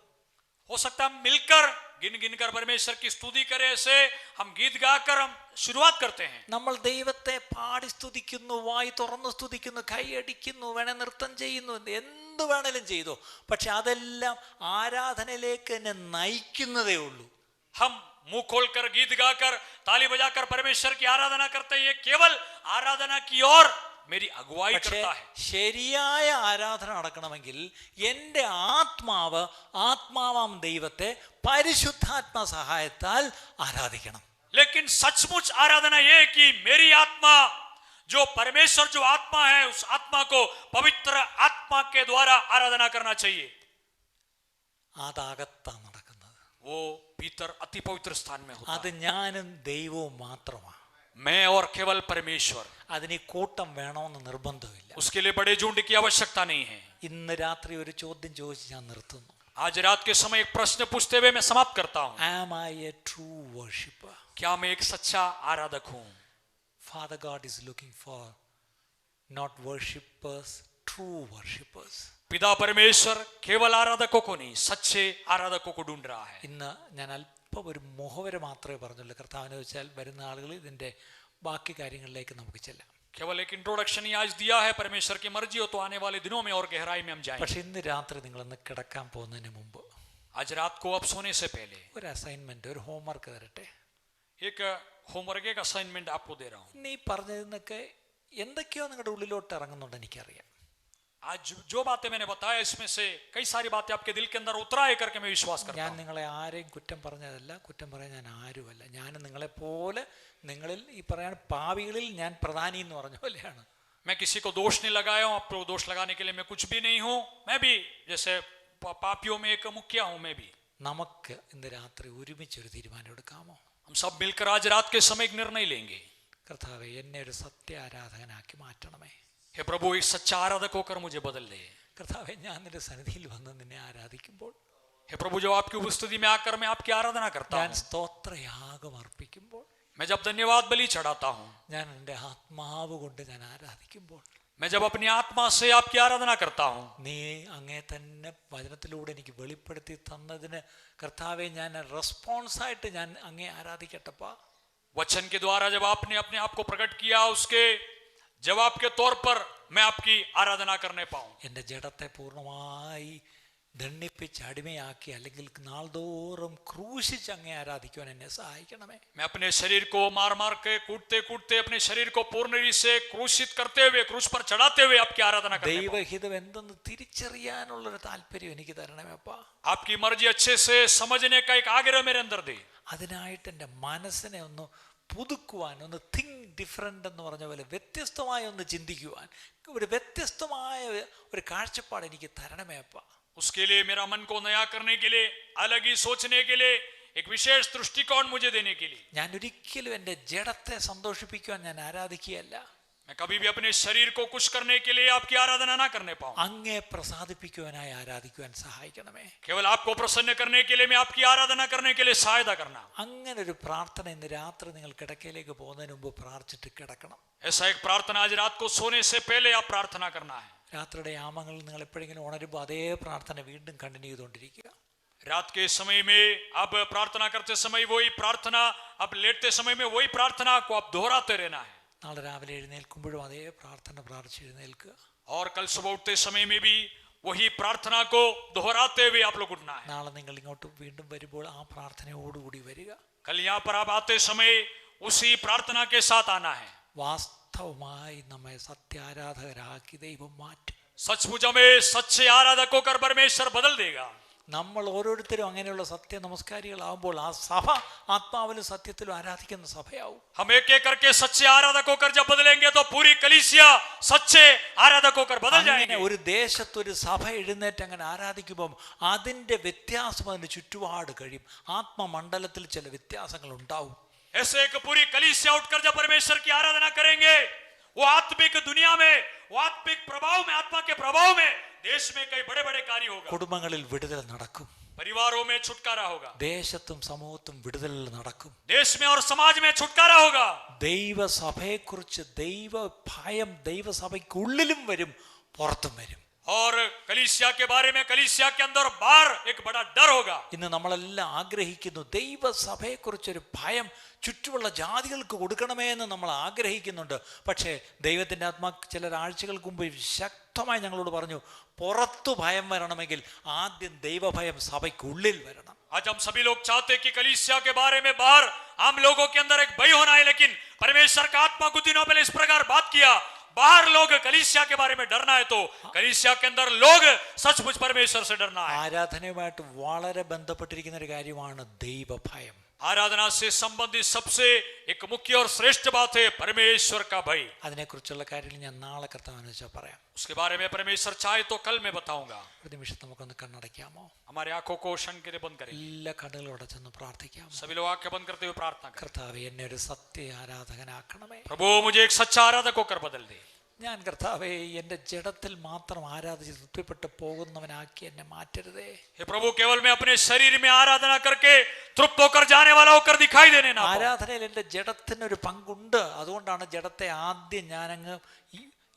हो सकता है हम मिलकर गिन गिन कर परमेश्वर की स्तुति करें, ऐसे हम गीत गाकर हम शुरुआत करते हैं। നമ്മൾ ദൈവത്തെ പാടി സ്തുതിക്കുന്നു, വായി തുറന്നു സ്തുതിക്കുന്നു, കൈയടിക്കുന്നു, വേണേ നൃത്തം ചെയ്യുന്നു, എന്ത് വേണേലും ചെയ്തോ. പക്ഷെ അതെല്ലാം ആരാധനയിലേക്ക് എന്നെ നയിക്കുന്നതേ ഉള്ളൂ. हम मुंह खोलकर गीत गाकर ताली बजाकर परमेश्वर की आराधना करते हैं, ये केवल आराधना की ओर मेरी अगुवाई പക്ഷേ करता है। ശരിയായ ആരാധന നടക്കണമെങ്കിൽ എൻ്റെ ആത്മാവാം ദൈവത്തെ പരിശുദ്ധാത്മ സഹായത്താൽ ആരാധിക്കണം. लेकिन सचमुच आराधना ये है कि मेरी आत्मा, जो परमेश्वर जो आत्मा है, उस आत्मा को पवित्र आत्मा के द्वारा आराधना करना चाहिए। അതകത്താണ് നടക്കുന്നത്. वो भीतर अति पवित्र स्थान में होता അത് है। ഞാനും ദൈവവും മാത്രമാണ്. मैं और केवल परमेश्वर, അതിന് കൂട്ടം വേണമെന്ന് നിർബന്ധമില്ല. उसके लिए बड़े झुंड की आवश्यकता नहीं है। ഇന്ന് രാത്രി ഒരു ചോദ്യം ചോദിച്ച് ഞാൻ നിർത്തുന്നു. आज रात के समय एक प्रश्न पूछते हुए मैं समाप्त करता हूं। Am I a true worshipper? क्या मैं एक सच्चा आराधक हूं? Father God is looking for not worshippers, true worshippers. पिता परमेश्वर केवल आराधकों को नहीं, सच्चे आराधकों को ढूंढ रहा है। ഇന്ന് ഞാൻ അല്പം ഒരു മുഖവര മാത്രമേ പറഞ്ഞുള്ളൂ. കർത്താവിനെ വെച്ചാൽ വരുന്ന ആളുകൾ ഇതിൻ്റെ ബാക്കി കാര്യങ്ങളിലേക്ക് നമുക്ക് ചെല്ലാം. केवल एक इंट्रोडक्शन ही आज दिया है, परमेश्वर की मर्जी हो तो आने वाले दिनों में और गहराई में हम जाएंगे। പക്ഷെ ഇന്ന് രാത്രി നിങ്ങളൊന്ന് കിടക്കാൻ പോകുന്നതിന് മുമ്പ് आज रात को अब सोने से पहले ഒരു അസൈൻമെന്റ്, ഒരു ഹോംവർക്ക് തരട്ടെ. एक होमवर्क, एक असाइनमेंट आपको दे रहा हूं। ഇന്ന് ഈ പറഞ്ഞതിന്നൊക്കെ എന്തൊക്കെയോ നിങ്ങളുടെ ഉള്ളിലോട്ട് ഇറങ്ങുന്നുണ്ട് എനിക്കറിയാം. आज जो बातें मैंने बताया इसमें से कई सारी बातें आपके दिल के अंदर उतराए करके मैं विश्वास करता ഞാൻ हूं। നിങ്ങളെ ആരെയും കുറ്റം പറഞ്ഞതല്ല, കുറ്റം പറയാൻ ഞാൻ ആരുമല്ല. ഞാൻ നിങ്ങളെപ്പോലെ, നിങ്ങളിൽ ഈ പറയാൻ പാപികളിൽ ഞാൻ പ്രധാനി എന്ന് പറഞ്ഞ പോലെയാണ്. मैं किसी को दोष नहीं लगाया हूं, आपको दोष लगाने के लिए मैं कुछ भी नहीं हूं। मैं भी जैसे पापियों में एक मुखिया हूं। मैं भी, നമുക്ക് ഇന്ന് രാത്രി ഒരുമിച്ചൊരു തീരുമാനം എടുക്കാമോ? हम सब मिलकर आज रात के समय एक निर्णय लेंगे। കർത്താവേ, എന്നെ ഒരു സത്യ ആരാധകനാക്കി മാറ്റണമേ. हे प्रभु, एक सच्चा आराधक होकर मुझे बदल दे। കർത്താവെ, ഞാൻ നിന്റെ സന്നിധിയിൽ വന്ന് നിന്നെ ആരാധിക്കുമ്പോൾ, हे प्रभु, जब आपकी उपस्थिति में आकर मैं आपकी आराधना करता ഞാൻ हूं, സ്തോത്രയാഗം അർപ്പിക്കുമ്പോൾ, मैं जब धन्यवाद बलि चढ़ाता हूं, ഞാൻ എൻ്റെ ആത്മാവ് കൊണ്ട് ഞാൻ ആരാധിക്കുമ്പോൾ, मैं जब अपनी आत्मा से आपकी आराधना करता हूं, നീ അങ്ങേ തന്നെ വചനത്തിലൂടെ എനിക്ക് വെളിപ്പെടുത്തി തന്നതിന് കർത്താവെ ഞാൻ റെസ്പോൺസായിട്ട് ഞാൻ അങ്ങേ ആരാധിക്കട്ടപ്പാ. वचन के द्वारा जब आपने अपने आप को प्रकट किया, उसके जवाब के तौर पर मैं आपकी आराधना करने पाऊं। എൻ്റെ ജഡത്തെ പൂർണ്ണമായി ദണ്ഡിപ്പിച്ച് അടിമയാക്കി, അല്ലെങ്കിൽ നാൾതോറും ക്രൂശിച്ച് അങ്ങേ ആരാധിക്കുവാൻ എന്നെ സഹായിക്കണമേ. मैं अपने शरीर को मार मार के कूटते कूटते अपने शरीर को पूर्ण रीति से क्रूसित करते हुए, क्रूस पर चढ़ाते हुए आपकी आराधना करने पाऊं। ദൈവഹിതം എന്തെന്ന് തിരിച്ചറിയാനുള്ളൊരു താല്പര്യം എനിക്ക് തരണമേ അപ്പാ. आपकी मर्जी अच्छे से समझने का एक आग्रह मेरे अंदर दे। അതിനായിട്ട് എൻ്റെ മനസ്സിനെ ഒന്ന് പുതുക്കുവാൻ, ഒന്ന് തിങ്ക് ഡിഫറെൻ്റ് എന്ന് പറഞ്ഞ പോലെ വ്യത്യസ്തമായി ഒന്ന് ചിന്തിക്കുവാൻ, ഒരു വ്യത്യസ്തമായ ഒരു കാഴ്ചപ്പാട് എനിക്ക് തരണമേ അപ്പാ. उसके लिए मेरा मन को नया करने के लिए, अलग ही सोचने के लिए, एक विशेष दृष्टिकोण मुझे देने के लिए। ഞാൻ ഒരിക്കലും എൻ്റെ ജഡത്തെ സന്തോഷിപ്പിക്കുവാൻ ഞാൻ ആരാധിക്കുകയല്ല, मैं कभी भी अपने शरीर को खुश करने के लिए आपकी आराधना ना करने पाऊं। അങ്ങേ പ്രസാദിപ്പിക്കുവാനായി ആരാധിക്കുവാൻ സഹായിക്കണമേ. केवल आपको प्रसन्न करने के लिए, मैं आपकी आराधना करने के लिए सहायता करना। അങ്ങനെ ഒരു പ്രാർത്ഥന ഇന്ന് രാത്രി നിങ്ങൾ കിടക്കയിലേക്ക് പോകുന്നതിന് മുമ്പ് പ്രാർത്ഥിച്ചിട്ട് കിടക്കണം. ऐसा एक प्रार्थना आज रात को सोने से पहले आप प्रार्थना करना है। രാത്രിയുടെ യാമങ്ങളിൽ നിങ്ങൾ എപ്പോഴെങ്കിലും ഉണരുമ്പോൾ അതേ പ്രാർത്ഥന വീണ്ടും കണ്ടിന്യൂ ചെയ്തുകൊണ്ടിരിക്കുക. रात के समय में अब प्रार्थना करते समय वही प्रार्थना, अब लेटते समय में वही प्रार्थना को आप दोहराते रहना है। നാളെ രാവിലെ എഴുന്നേൽക്കുമ്പോഴും അതേ പ്രാർത്ഥന പ്രാർത്ഥിച്ച് എഴുന്നേൽക്കുക. और कल सुबह उठते समय में भी वही प्रार्थना को दोहराते हुए आप लोग उठना है। നാളെ നിങ്ങൾ ഇങ്ങോട്ട് വീണ്ടും വരുമ്പോൾ ആ പ്രാർത്ഥനയോടുകൂടി വരിക. कल यहाँ पर आप आते समय उसी प्रार्थना के साथ आना है। വാസ്തവമായി നമ്മെ സത്യാരാധകരാക്കി ദൈവം മാറ്റും. सचमुच हमें सच्चे आराधक होकर परमेश्वर बदल देगा। നമ്മൾ ഓരോരുത്തരും അങ്ങനെയുള്ള സത്യ നമസ്കാരികളാവുമ്പോൾ ആ സഭ ആത്മാവിലും സത്യത്തിലും ആരാധിക്കുന്ന സഭയാവും. हम एक एक करके सच्चे आराधक होकर जब बदलेंगे तो पूरी कलीसिया सच्चे आराधक होकर बदल അങ്ങനെ जाएंगे। ഒരു ദേശത്തൊരു സഭ എഴുന്നേറ്റ് അങ്ങനെ ആരാധിക്കുമ്പം അതിൻ്റെ വ്യത്യാസം അതിന് ചുറ്റുപാട് കഴിയും. ആത്മമണ്ഡലത്തിൽ ചില വ്യത്യാസങ്ങൾ ഉണ്ടാവും. ऐसे एक पूरी कलीसिया उठकर जब परमेश्वर की आराधना करेंगे, वो आत्मिक दुनिया में, वो आत्मिक प्रभाव में, आत्मा के प्रभाव में देश में कई बड़े बड़े कार्य होगा। കുടുംബങ്ങളിൽ വിടുതൽ നടക്കും. परिवारों में छुटकारा होगा, ദേശത്തും സമൂഹത്തും വിടുതൽ നടക്കും. देश में और समाज में छुटकारा होगा। ദൈവസഭയെക്കുറിച്ച് ദൈവ ഭയം ദൈവസഭയ്ക്കുള്ളിലും വരും, പുറത്തും വരും. और कलीसिया के बारे में कलीसिया के अंदर बाहर एक बड़ा डर होगा। ഇന്ന് നമ്മളെല്ലാം ആഗ്രഹിക്കുന്നു ദൈവസഭയെക്കുറിച്ചൊരു ഭയം ചുറ്റുമുള്ള ജാതികൾക്ക് കൊടുക്കണമേ എന്ന് നമ്മൾ ആഗ്രഹിക്കുന്നുണ്ട്. പക്ഷേ ദൈവത്തിൻ്റെ ആത്മാ ചില ആഴ്ചകൾക്ക് മുമ്പ് ശക്തമായി ഞങ്ങളോട് പറഞ്ഞു, പുറത്തു ഭയം വരണമെങ്കിൽ ആദ്യം ദൈവഭയം സഭയ്ക്കുള്ളിൽ വരണം. आज हम सभी लोग चाहते हैं कि कलीसिया के बारे में बाहर आम लोगों के अंदर एक भय होना है, लेकिन परमेश्वर का आत्मा कुछ दिनों पहले इस प्रकार बात किया, बाहर लोग कलीसिया के बारे में डरना है तो कलीसिया के अंदर लोग सचमुच परमेश्वर से डरना है। ആരാധനയുമായിട്ട് വളരെ ബന്ധപ്പെട്ടിരിക്കുന്ന ഒരു കാര്യമാണ് ദൈവഭയം. आराधना से संबंधित सबसे एक मुख्य और श्रेष्ठ बात है परमेश्वर का भय। അതിനെക്കുറിച്ചുള്ള കാര്യങ്ങൾ ഞാൻ നാളെ കർത്താവിനെ വെച്ചാൽ പറയാം. उसके बारे में परमेश्वर चाहे तो कल मैं बताऊंगा। ഒരു നിമിഷം നമുക്കൊന്ന് കണ്ണടയ്ക്കാമോ? हमारे आंखों को क्षण के लिए बंद करें, എല്ലാ കണ്ണുകളും അടച്ചൊന്ന് പ്രാർത്ഥിക്കാം. सभी लोग आंखें बंद करते हुए प्रार्थना करें। കർത്താവേ, എന്നെ ഒരു സത്യ ആരാധകനാക്കണമേ. प्रभु मुझे एक सच्चा आराधक होकर बदल दे। ഞാൻ കർത്താവേ എൻ്റെ ജഡത്തിൽ മാത്രം ആരാധിച്ച് തൃപ്തിപ്പെട്ട് പോകുന്നവനാക്കി എന്നെ മാറ്റരുതേ. हे प्रभु, केवल मैं अपने शरीर में आराधना करके तृप्त होकर जाने वाला होकर दिखाई देने ना पाऊं। ആരാധനയിൽ എൻ്റെ ജഡത്തിനൊരു പങ്കുണ്ട്. അതുകൊണ്ടാണ് ജഡത്തെ ആദ്യം ഞാനങ്ങ്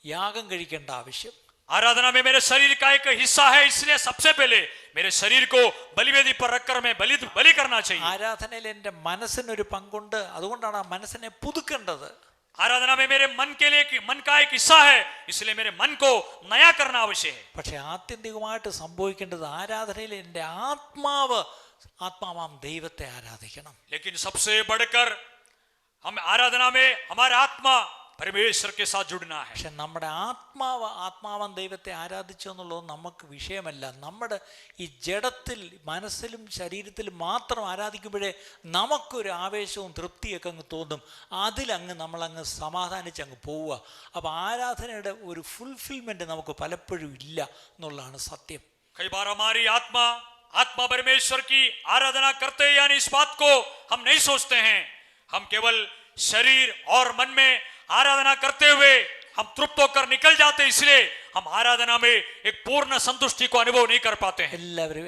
യാഗം കഴിക്കേണ്ട ആവശ്യം. आराधना में मेरे शरीर का एक हिस्सा है, इसलिए सबसे पहले मेरे शरीर को बलिवेदी पर रखकर मैं बलि करना चाहिए। ആരാധനയിൽ എൻ്റെ മനസ്സിനൊരു പങ്കുണ്ട്. അതുകൊണ്ടാണ് ആ മനസ്സിനെ പുതുക്കേണ്ടത്. आराधना में मेरे मन के लिए मन का एक हिस्सा है, इसलिए मेरे मन को नया करना आवश्यक है। പക്ഷെ ആത്യന്തികമായിട്ട് സംഭവിക്കേണ്ടത് ആരാധനയിൽ എൻ്റെ ആത്മാവാം ദൈവത്തെ ആരാധിക്കണം. लेकिन सबसे बढ़कर हम आराधना में हमारा आत्मा परमेश्वर के साथ जुड़ना है। പക്ഷെ നമ്മുടെ ആത്മാവാം ദൈവത്തെ ആരാധിച്ചു എന്നുള്ളത് നമുക്ക് വിഷയമല്ല. നമ്മുടെ ഈ ജഡത്തിൽ മനസ്സിലും ശരീരത്തിലും മാത്രം ആരാധിക്കുമ്പോഴേ നമുക്കൊരു ആവേശവും തൃപ്തിയൊക്കെ അങ്ങ് തോന്നും. അതിലങ്ങ് നമ്മളങ്ങ് സമാധാനിച്ചങ്ങ് പോവുക. അപ്പോൾ ആരാധനയുടെ ഒരു ഫുൾഫിൽമെൻറ്റ് നമുക്ക് പലപ്പോഴും ഇല്ല എന്നുള്ളതാണ് സത്യം. कई बार हमारी आत्मा परमेश्वर की आराधना करते हैं, यानी इस बात को हम नहीं सोचते हैं। हम केवल शरीर और मन में आराधना करते हुए हम तृप्त होकर निकल जाते, इसलिए हम आराधना में एक पूर्ण संतुष्टि को अनुभव नहीं कर पाते हैं। എല്ലാവരും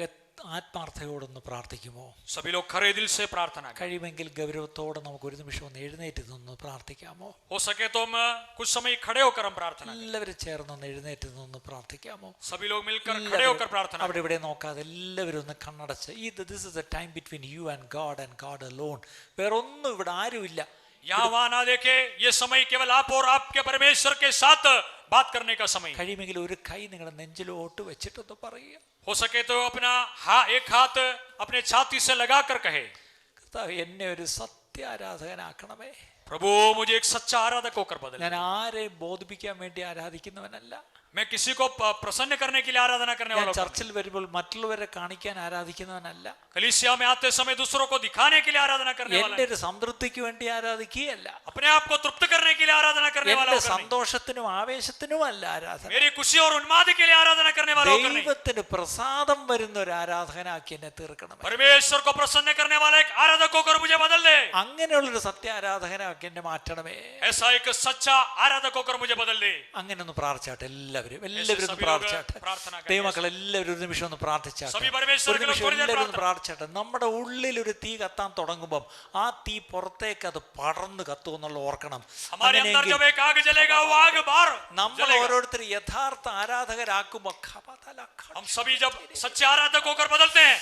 ആത്മാർത്ഥയോടൊന്ന് പ്രാർത്ഥിക്കുമോ? सभी लोग खरे दिल से प्रार्थना करें। കഴിയുമെങ്കിൽ ഗൗരവത്തോടെ നമുക്ക് ഒരു നിമിഷം ഒന്ന് എഴുന്നേറ്റ് നിന്ന് പ്രാർത്ഥിക്കാമോ? हो सके तो हम कुछ समय खड़े होकर हम प्रार्थना करें। എല്ലാവരും ചേർന്നൊന്ന് എഴുന്നേറ്റ് നിന്ന് പ്രാർത്ഥിക്കാമോ? सभी लोग मिलकर खड़े होकर प्रार्थना അവിടെ ഇവിടെ നോക്കാതെ എല്ലാവരും ഒന്ന് കണ്ണടച്ച്. This is A time between you and God alone. വേറൊന്നും ഇവിടെ ആരുമില്ല. यहाँ वहां ना देखे, ये समय केवल आप और आपके परमेश्वर के साथ बात करने का समय। കഴിയുമെങ്കിൽ ഒരു കൈ നിങ്ങളുടെ നെഞ്ചിലോട്ട് വെച്ചിട്ടൊന്ന് പറയുക. हो सके तो अपना एक हाथ अपने छाती से लगाकर कहे, കർത്താവേ, എന്നെ ഒരു സത്യാരാധകനാക്കണമേ. प्रभु मुझे एक सच्चा आराधक होकर बदल। ഞാൻ ആരെയും ബോധിപ്പിക്കാൻ വേണ്ടി ആരാധിക്കുന്നവനല്ല. मैं किसी को प्रसन्न करने के लिए आराधना करने ഞാൻ वाला हूं। ചർച്ചിൽ വരുമ്പോൾ മറ്റുള്ളവരെ കാണിക്കാൻ ആരാധിക്കുന്നവനല്ല. कलीसिया में आते समय दूसरों को दिखाने के लिए आराधना करने वाला എന്റെ है। ഒരു സംതൃപ്തിക്ക് വേണ്ടി ആരാധിക്കുകയല്ല. अपने आप को तृप्त करने के लिए आराधना करने वाला എന്റെ होकर नहीं। സന്തോഷത്തിനും ആവേശത്തിനുമല്ല ആരാധന. मेरी खुशी और उन्माद के लिए आराधना करने वाला होकर नहीं। ദൈവത്തിന് പ്രസാദം വരുന്ന ഒരു ആരാധകനാക്കി എന്നെ തീർക്കണം. परमेश्वर को प्रसन्न करने वाला एक आराधक होकर मुझे बदल दे। അങ്ങനെയുള്ളൊരു സത്യ ആരാധകനാക്കി എന്നെ മാറ്റണമേ. ऐसा एक सच्चा आराधक होकर मुझे बदल दे। അങ്ങനെ ഒന്ന് പ്രാർത്ഥിച്ചാട്ടെ. എല്ലാവരും सभी लोग പ്രാർത്ഥിച്ചാട്ടെ. प्रार्थना करें। ദൈവമക്കൾ എല്ലാവരും ഒരു നിമിഷം ഒന്ന് പ്രാർത്ഥിച്ചാട്ടെ. सभी परमेश्वर ഒരു के लोग നിമിഷം थोड़ी देर എല്ലാവരും ഒന്ന് प्रार्थना। പ്രാർത്ഥിച്ചാട്ടെ. നമ്മുടെ ഉള്ളിൽ ഒരു തീ കത്താൻ തുടങ്ങുമ്പം ആ തീ പുറത്തേക്ക് അത് പടർന്ന് കത്തും എന്നുള്ള ഓർക്കണം. हमारे अंदर जब एक आग जलेगा, वो आग बाहर നമ്മൾ जलेगा। ഓരോരുത്തർ യഥാർത്ഥ ആരാധകരാക്കുമ്പോ हम सभी जब सच्चे आराधक होकर बदलते हैं,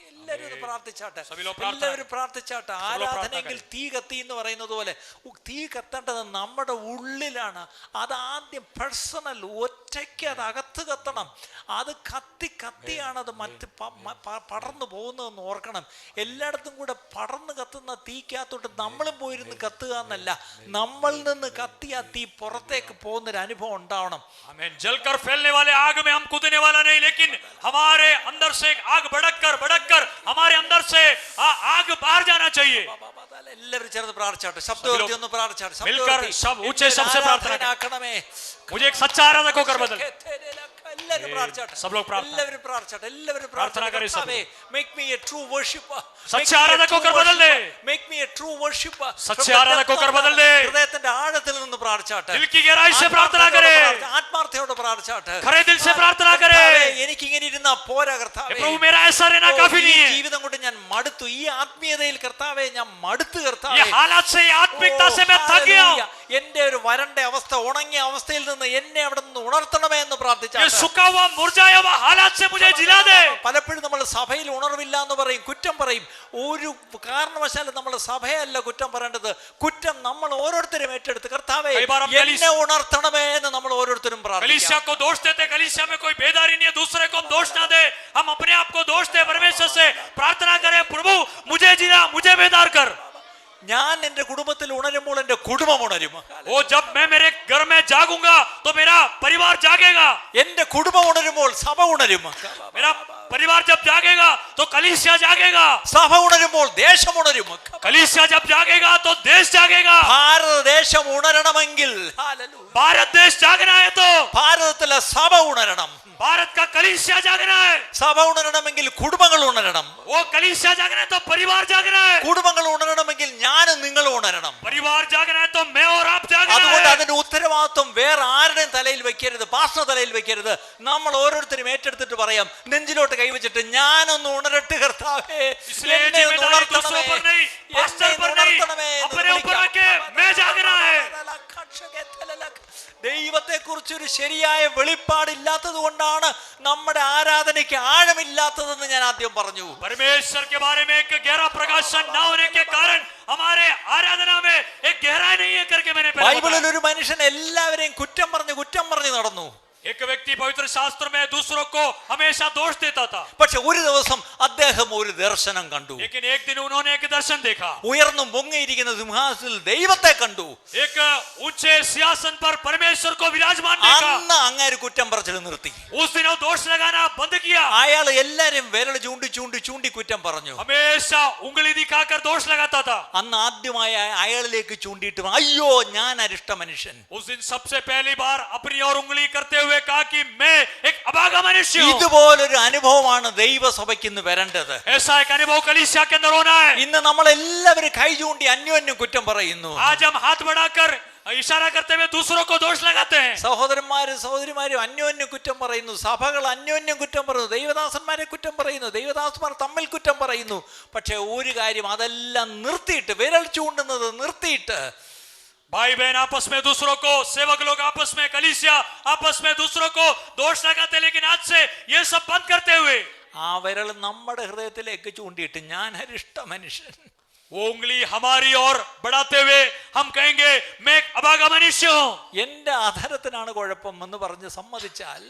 എല്ലാവരും ഒന്ന് പ്രാർത്ഥിച്ചാട്ടെ, സഭി ലോഗ് പ്രാർത്ഥന എല്ലാവരും പ്രാർത്ഥിച്ചാട്ടെ. ആരാധനയെങ്കിൽ തീ കത്തി എന്ന് പറയുന്നത് പോലെ തീ കത്തേണ്ടത് നമ്മുടെ ഉള്ളിലാണ്. അത് ആദ്യം പേഴ്സണൽ, ഒറ്റയ്ക്ക് അത് അകത്ത് കത്തണം. അത് കത്തിയാണ് അത് മറ്റ് പടർന്നു പോകുന്നതെന്ന് ഓർക്കണം. എല്ലായിടത്തും കൂടെ പടർന്നു കത്തുന്ന തീക്കകത്തോട്ട് നമ്മളും പോയിരുന്ന് കത്തുക എന്നല്ല, നമ്മളിൽ നിന്ന് കത്തിയ തീ പുറത്തേക്ക് പോകുന്നൊരു അനുഭവം ഉണ്ടാവണം. जलकर फैलने वाले आग में हम कूदने वाला नहीं, लेकिन हमारे अंदर से आग भड़क हमारे अंदर से आग बाहर जाना चाहिए. എല്ലാവരും ചേർന്ന് പ്രാർത്ഥിച്ചാട്ടെ, ശബ്ദം ഒന്ന് പ്രാർത്ഥിച്ചാട്ടെ. मिलकर सब ऊंचे सबसे प्रार्थना करें. मुझे एक सच्चा आराधक होकर बदल. എല്ലാവരും പ്രാർത്ഥിച്ചാട്ടെ, सब लोग प्रार्थना എല്ലാവരും പ്രാർത്ഥിച്ചാട്ടെ, എല്ലാവരും प्रार्थना करें. सब make me a true worshipper, सच्चे आराधक होकर बदल दे. make me a true worshipper, सच्चे आराधक होकर बदल दे. ഹൃദയത്തിന്റെ ആഴത്തിൽ നിന്ന് പ്രാർത്ഥിച്ചാട്ടെ, दिल की गहराई से प्रार्थना करें, ആത്മാർത്ഥയോടെ പ്രാർത്ഥിച്ചാട്ടെ. खरे दिल से प्रार्थना करें. എനിക്ക് ഇങ്ങനെ ഇരുന്നാ പോരാ കർത്താവേ, प्रभु मेरा ऐसा रहना काफी नहीं है. ജീവിതം കൊണ്ട് ഞാൻ മടുത്തു, ഈ ആത്മീയതയിൽ കർത്താവേ ഞാൻ മടുത്തു കർത്താവേ. ये हालात से, आत्मिकता से मैं थक गया हूं. എന്റെ ഒരു വരണ്ട അവസ്ഥ, ഉണങ്ങിയ അവസ്ഥയിൽ നിന്ന് എന്നെ അവിടെ നിന്ന് ഉണർത്തണമേ എന്ന് പ്രാർത്ഥിച്ചാട്ടെ. ये सूखा हुआ मुरझाया हुआ हालात से मुझे जिला दे. പലപ്പോഴും നമ്മൾ സഭയിൽ ഉണർവില്ല എന്ന് പറയും, കുറ്റം പറയും. ഒരു കാരണവശാലും നമ്മൾ സഭയല്ല കുറ്റം പറയേണ്ടത്, കുറ്റം നമ്മൾ ഓരോരുത്തരും ഏറ്റെടുത്ത് കർത്താവേ എന്നെ ഉണർത്തണമേ എന്ന് നമ്മൾ ഓരോരുത്തരും പ്രാർത്ഥിക്കാം. कलीसिया को दोष देते, कलीसिया में कोई बेदारी नहीं है, दूसरे को दोष ना दे, हम अपने आप को दोष दे, परमेश्वर से प्रार्थना करें, प्रभु मुझे जिला, मुझे बेदार कर. ഞാൻ എന്റെ കുടുംബത്തിൽ ഉണരുമ്പോൾ എന്റെ കുടുംബം ഉണരും. वो जब मैं मेरे घर में जागूंगा तो मेरा परिवार जागेगा. എന്റെ കുടുംബം ഉണരുമ്പോൾ സഭ ഉണരും. मेरा परिवार जब जागेगा तो कलीसिया जागेगा. സഭ ഉണരുമ്പോൾ ദേശം ഉണരും. कलीसिया जब जागेगा तो देश जागेगा. ഭാരതദേശം ഉണരണമെങ്കിൽ, भारत देश जागना है तो ഭാരതത്തിലെ സഭ ഉണരണം. भारत का कलीसिया जागना है. സഭ ഉണരണമെങ്കിൽ കുടുംബങ്ങൾ ഉണരണം. वो कलीसिया जागना है तो परिवार जागना है. കുടുംബങ്ങൾ ഉണരണമെങ്കിൽ ഞാനും നിങ്ങളും ഉണരണം. परिवार जागना है तो मैं और आप जागना അതുകൊണ്ട് है. അതിന്റെ ഉത്തരവാദിത്വം വേറെ ആരുടെയും തലയിൽ വെക്കരുത്, പാസ്റ്റർ തലയിൽ വെക്കരുത്. നമ്മൾ ഓരോരുത്തരും ഏറ്റെടുത്തിട്ട് പറയാം, നെഞ്ചിലോട്ട് കൈവച്ചിട്ട് ഞാനൊന്ന് ഉണരട്ടെ കർത്താവേ, इसलिए എന്നെ ഒന്ന് जिम्मेदारी दूसरों ഉണർത്തണമേ, पर नहीं, पास्टर पर नहीं, अपने ऊपर आके मैं जागना है. ദൈവത്തെ കുറിച്ചൊരു ശരിയായ വെളിപ്പാടില്ലാത്തത് കൊണ്ടാണ് നമ്മുടെ ആരാധനയ്ക്ക് ആഴമില്ലാത്തതെന്ന് ഞാൻ ആദ്യം പറഞ്ഞു. परमेश्वर के बारे में एक गहरा प्रकाशन न होने के कारण हमारे आराधना में एक गहराई नहीं है करके मैंने पहले ബൈബിളിൽ ഒരു മനുഷ്യൻ എല്ലാവരെയും കുറ്റം പറഞ്ഞു നടന്നു. एक व्यक्ति पवित्र शास्त्र में दूसरों को हमेशा दोष देता था. പക്ഷെ ഒരു ദിവസം അദ്ദേഹം ഒരു ദർശനം കണ്ടു. लेकिन एक दिन उन्होंने एक दर्शन देखा. ഉയർന്നും പൊങ്ങിയിരിക്കുന്ന സിംഹാസനത്തിൽ ദൈവത്തെ കണ്ടു. एक ऊंचे सिंहासन पर परमेश्वर को विराजमान देखा. അന്ന് അങ്ങേര് കുറ്റം പറച്ചിൽ നിർത്തി. उस दिन वो दोष लगाना बंद किया. അയാൾ എല്ലാരും വിരൽ ചൂണ്ടി കുറ്റം പറഞ്ഞു. हमेशा उंगली दिखाकर दोष लगाता था. അന്ന് ആദ്യമായി അയാളിലേക്ക് ചൂണ്ടിയിട്ട് അയ്യോ ഞാൻ അരിഷ്ട മനുഷ്യൻ. उस दिन सबसे पहली बार अपनी और उंगली करते हुए कहा कि मैं एक अभागा मनुष्य हूं. ഇതുപോലൊരു അനുഭവമാണ് ദൈവസഭയ്ക്ക് ഇന്ന് വരേണ്ടത്. ऐसा एक अनुभव कलीसिया के अंदर होना है. ഇന്ന് നമ്മൾ എല്ലാവരും കൈ ചൂണ്ടി അന്യോന്യം കുറ്റം പറയുന്നു. आज हम हाथ बढ़ाकर इशारा करते हुए दूसरों को दोष लगाते हैं. സഹോദരന്മാരും അന്യോന്യം കുറ്റം പറയുന്നു, സഭകൾ അന്യോന്യം കുറ്റം പറയുന്നു, ദൈവദാസന്മാരെ കുറ്റം പറയുന്നു, ദൈവദാസന്മാർ തമ്മിൽ കുറ്റം പറയുന്നു. പക്ഷെ ഒരു കാര്യം, അതെല്ലാം നിർത്തിയിട്ട്, വിരൽ ചൂണ്ടുന്നത് നിർത്തിയിട്ട്, भाई बहन आपस में दूसरों को, सेवक लोग आपस में, कलीसिया आपस में दूसरों को दोष लगाते, लेकिन आज से ये सब बंद करते हुए ആ വിരൽ നമ്മുടെ ഹൃദയത്തിലേക്ക് ചൂണ്ടിയിട്ട് ഞാൻ അരിഷ്ട മനുഷ്യൻ, वो उंगली हमारी ओर बढ़ाते हुए हम कहेंगे मैं एक अभागा मनुष्य हूं. എന്റെ അധരത്തിനാണ് കുഴപ്പം എന്ന് പറഞ്ഞ് സമ്മതിച്ചാൽ,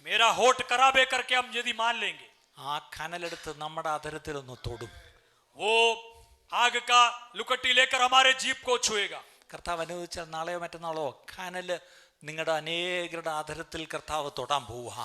मेरा होठ खराब है करके हम यदि मान लेंगे, ആ കനലെടുത്ത് നമ്മുടെ അധരത്തിൽ ഒന്ന് തൊടും. वो आग का लुकटी लेकर हमारे जीभ को छुएगा. കർത്താവ് അനുവദിച്ചാൽ നാളെയോ മറ്റന്നാളോ കനല് നിങ്ങളുടെ അനേകരുടെ അധരത്തിൽ കർത്താവ് തൊടാൻ പോവുക.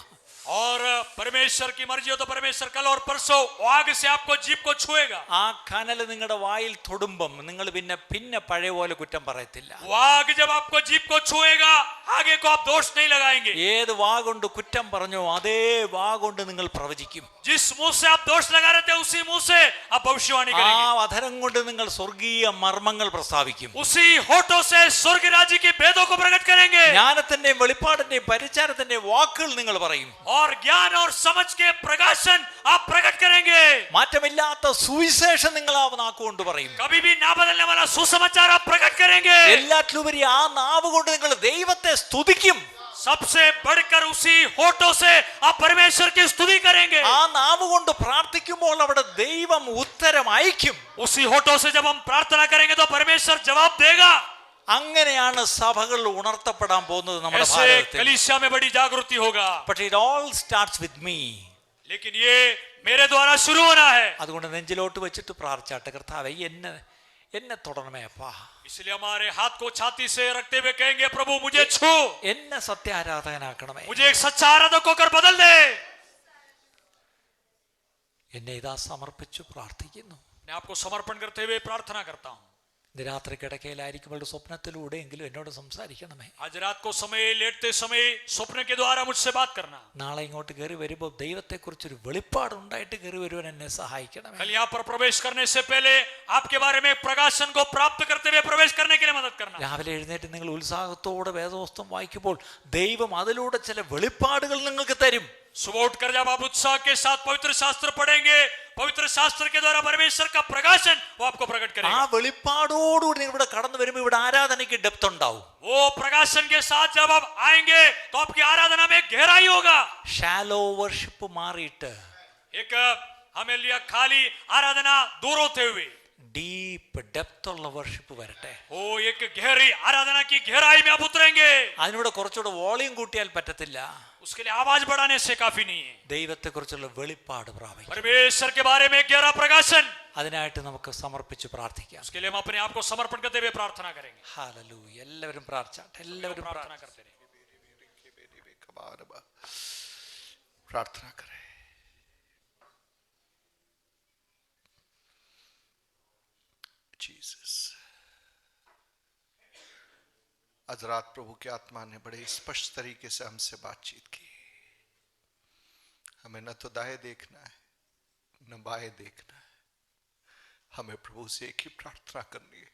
और परमेश्वर की मर्जी हो तो परमेश्वर कल और परसों आग से आपको जीभ को छुएगा. ആ കനല് നിങ്ങളുടെ വായിൽ തൊടുമ്പം നിങ്ങൾ പിന്നെ പഴയ പോലെ കുറ്റം പറയത്തില്ല. आग जब आपको जीभ को छुएगा आगे को आप दोष नहीं लगाएंगे. ഏത് വാ കൊണ്ട് കുറ്റം പറഞ്ഞോ അതേ വാ കൊണ്ട് നിങ്ങൾ പ്രവചിക്കും. जिस मुंह से आप दोष लगा रहे थे उसी मुंह से आप भविष्यवाणी ആ करेंगे. അധരം കൊണ്ട് നിങ്ങൾ സ്വർഗീയ മർമ്മങ്ങൾ പ്രസ്താവിക്കും. उसी होठों से स्वर्ग राज्य के भेदों को प्रकट करेंगे. ജ്ഞാനത്തിന്റെയും വെളിപ്പാടിന്റെയും പരിചാരത്തിന്റെയും വാക്കുകൾ നിങ്ങൾ പറയും. और ज्ञान और समझ के प्रकाशन आप प्रकट करेंगे. മാറ്റമില്ലാത്ത സുവിശേഷം നിങ്ങൾ ആ നാക്കുകൊണ്ട് പറയും. कभी भी ना बदलने वाला सुसमाचार आप प्रकट करेंगे. എല്ലാറ്റിലുപരി ആ നാവ് കൊണ്ട് നിങ്ങൾ ദൈവത്തെ സ്തുതിക്കും. सबसे बढ़कर उसी होठों से आप परमेश्वर की स्तुति करेंगे। ആ നാവ് കൊണ്ട് പ്രാർത്ഥിക്കുമ്പോൾ അവിടെ ദൈവം ഉത്തരം അയക്കും. उसी होठों से जब हम प्रार्थना करेंगे तो परमेश्वर जवाब देगा। അങ്ങനെയാണ് സഭകൾ ഉണർത്തപ്പെടാൻ പോകുന്നത് നമ്മുടെ ऐसे ഭാരതത്തിൽ. कलीसिया में बड़ी जागृति होगा। But it all starts with me. लेकिन ये मेरे द्वारा शुरू होना है। അതുകൊണ്ട് നെഞ്ചിലോട്ട് വെച്ചിട്ട് പ്രാർത്ഥിച്ചാട്ടെ, കർത്താവേ എന്നെ തൊടണമേ അപ്പാ. इसलिए हमारे हाथ को छाती से रखते हुए कहेंगे, प्रभु मुझे छू, എന്നെ സത്യാരാധകനാക്കണമേ. मुझे एक सच्चा आराधक होकर बदल दे। എന്നെ ഇതാ സമർപ്പിച്ചു പ്രാർത്ഥിക്കുന്നു. मैं आपको समर्पण करते हुए प्रार्थना करता हूँ। ഇന്ന് രാത്രി കിടക്കയിലായിരിക്കുമ്പോൾ സ്വപ്നത്തിലൂടെയെങ്കിലും എന്നോട് സംസാരിക്കണമേ. आज रात को समय लेटते समय स्वप्न के द्वारा मुझसे बात करना। നാളെ ഇങ്ങോട്ട് കയറി വരുമ്പോൾ ദൈവത്തെക്കുറിച്ചൊരു വെളിപ്പാടുണ്ടായിട്ട് കയറി വരുവാൻ എന്നെ സഹായിക്കണമേ. कल यहाँ पर प्रवेश करने से पहले आपके बारे में प्रकाशन को प्राप्त करते हुए प्रवेश करने के लिए मदद करना। രാവിലെ എഴുന്നേറ്റ് നിങ്ങൾ ഉത്സാഹത്തോടെ വേദപുസ്തകം വായിക്കുമ്പോൾ ദൈവം അതിലൂടെ ചില വെളിപ്പാടുകൾ നിങ്ങൾക്ക് തരും. सुबह उठकर जब आप उत्साह के साथ पवित्र शास्त्र पढ़ेंगे, पवित्र शास्त्र के द्वारा परमेश्वर का प्रकाशन वो आपको प्रकट ആ करेगा। വെളിപ്പാടോടുകൂടി നിങ്ങൾ ഇവിടെ കടന്നു വരുമ്പോൾ ഇവിടെ ആരാധനയ്ക്ക് ഡെപ്ത് ഉണ്ടാവും. वो प्रकाशन के साथ जब आप आएंगे तो आपकी आराधना में गहराई होगा। ഷാലോ വർഷിപ്പ് മാറിയിട്ട് एक हमें लिया खाली आराधना दूर होते हुए ഡീപ്പ് ഡെപ്ത് ഉള്ള വർഷിപ്പ് വരട്ടെ. वो एक गहरी आराधना की गहराई में आप उतरेंगे। അതിനൂടെ കുറച്ചുകൂടെ വോളിയം കൂട്ടിയാൽ പറ്റത്തില്ല. उसके लिए आवाज बढ़ाने से काफी नहीं है। ദൈവത്തെക്കുറിച്ചുള്ള വെളിപ്പാട് പ്രാപിക്കും. परमेश्वर के बारे में गहरा प्रकाशन, അതിനായിട്ട് നമുക്ക് സമർപ്പിച്ച് പ്രാർത്ഥിക്കാം. उसके लिए हम अपने आप को समर्पण करते हुए प्रार्थना करेंगे। ഹല്ലേലൂയ. എല്ലാവരും പ്രാർത്ഥിച്ചാട്ടെ. എല്ലാവരും प्रार्थना करते रहे। प्रार्थना करें। जीसस, आज रात प्रभु की आत्मा ने बड़े स्पष्ट तरीके से हमसे बातचीत की। हमें न तो दाएं देखना है न बाएं देखना है, हमें प्रभु से एक ही प्रार्थना करनी है,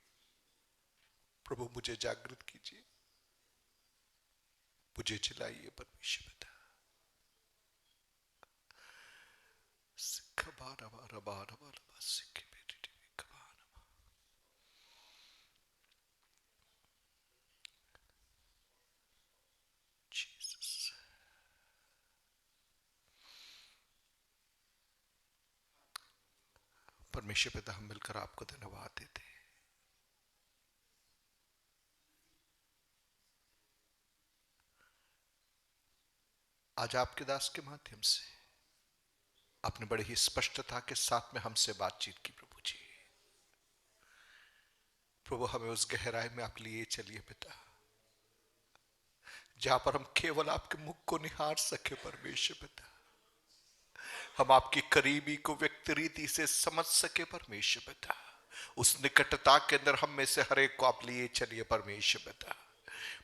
प्रभु मुझे जागृत कीजिए, मुझे चिल्लाइए परमेश्वर पिता। परमेश्वर पिता, हम मिलकर आपको धन्यवाद देते हैं। आज आपके दास के माध्यम से आपने बड़ी ही स्पष्टता के साथ में हमसे बातचीत की प्रभु जी। प्रभु, हमें उस गहराई में आप लिए चलिए पिता, जहां पर हम केवल आपके मुख को निहार सके परमेश्वर पिता, हम आपकी करीबी को व्यक्ति रीति से समझ सके परमेश्वर पिता। उस निकटता के अंदर हम में से हर एक को आप लिए चलिए परमेश्वर पिता।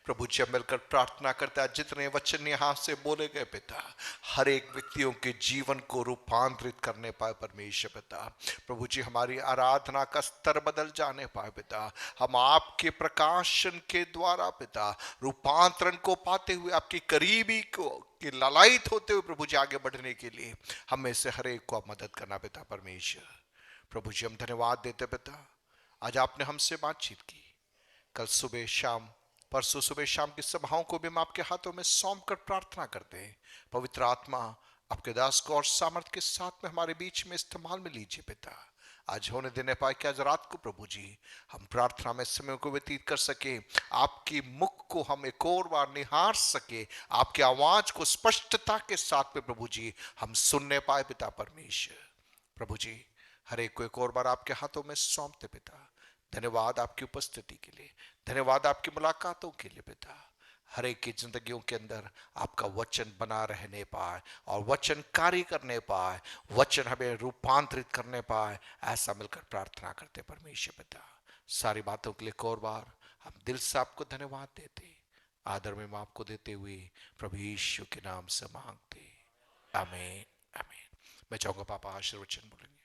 प्रभु जी, मिलकर प्रार्थना करता है, जितने वचन यहाँ से बोले गए पिता, हर एक व्यक्तियों के जीवन को रूपांतरित करने पाए परमेश्वर पिता। प्रभु जी, हमारी आराधना का स्तर बदल जाने पाए पिता, हम आपके प्रकाशन के द्वारा पिता रूपांतरण को पाते हुए आपकी करीबी को कि लालायित होते हुए प्रभु जी आगे बढ़ने के लिए हमें से हर एक को आप मदद करना पिता परमेश्वर। प्रभु जी, हम धन्यवाद देते पिता, आज आपने हमसे बातचीत की। कल सुबह शाम, परसों सुबह शाम की सभाओं को भी हम आपके हाथों में सौंप कर प्रार्थना करते हैं। पवित्र आत्मा आपके दास को और सामर्थ के साथ में हमारे बीच में इस्तेमाल में लीजिए पिता। आज होने देने पाए कि आज रात को प्रभु जी हम प्रार्थना में समय को व्यतीत कर सके, आपकी मुख को हम एक और बार निहार सके, आपकी आवाज को स्पष्टता के साथ में प्रभु जी हम सुनने पाए पिता परमेश्वर। प्रभु जी, हर एक को एक और बार आपके हाथों में सौंपते पिता। धन्यवाद आपकी उपस्थिति के लिए, धन्यवाद आपकी मुलाकातों के लिए पिता। हर एक की जिंदगियों के अंदर आपका वचन बना रहने पाए और वचन कार्य करने पाए, वचन हमें रूपांतरित करने पाए, ऐसा मिलकर प्रार्थना करते परमेश्वर पिता। सारी बातों के लिए एक और बार हम दिल से आपको धन्यवाद देते, आदर में आपको देते हुए प्रभु यीशु के नाम से मांगते, आमीन आमीन। मैं चाहूंगा पापा आशीर्वचन बोलेंगे।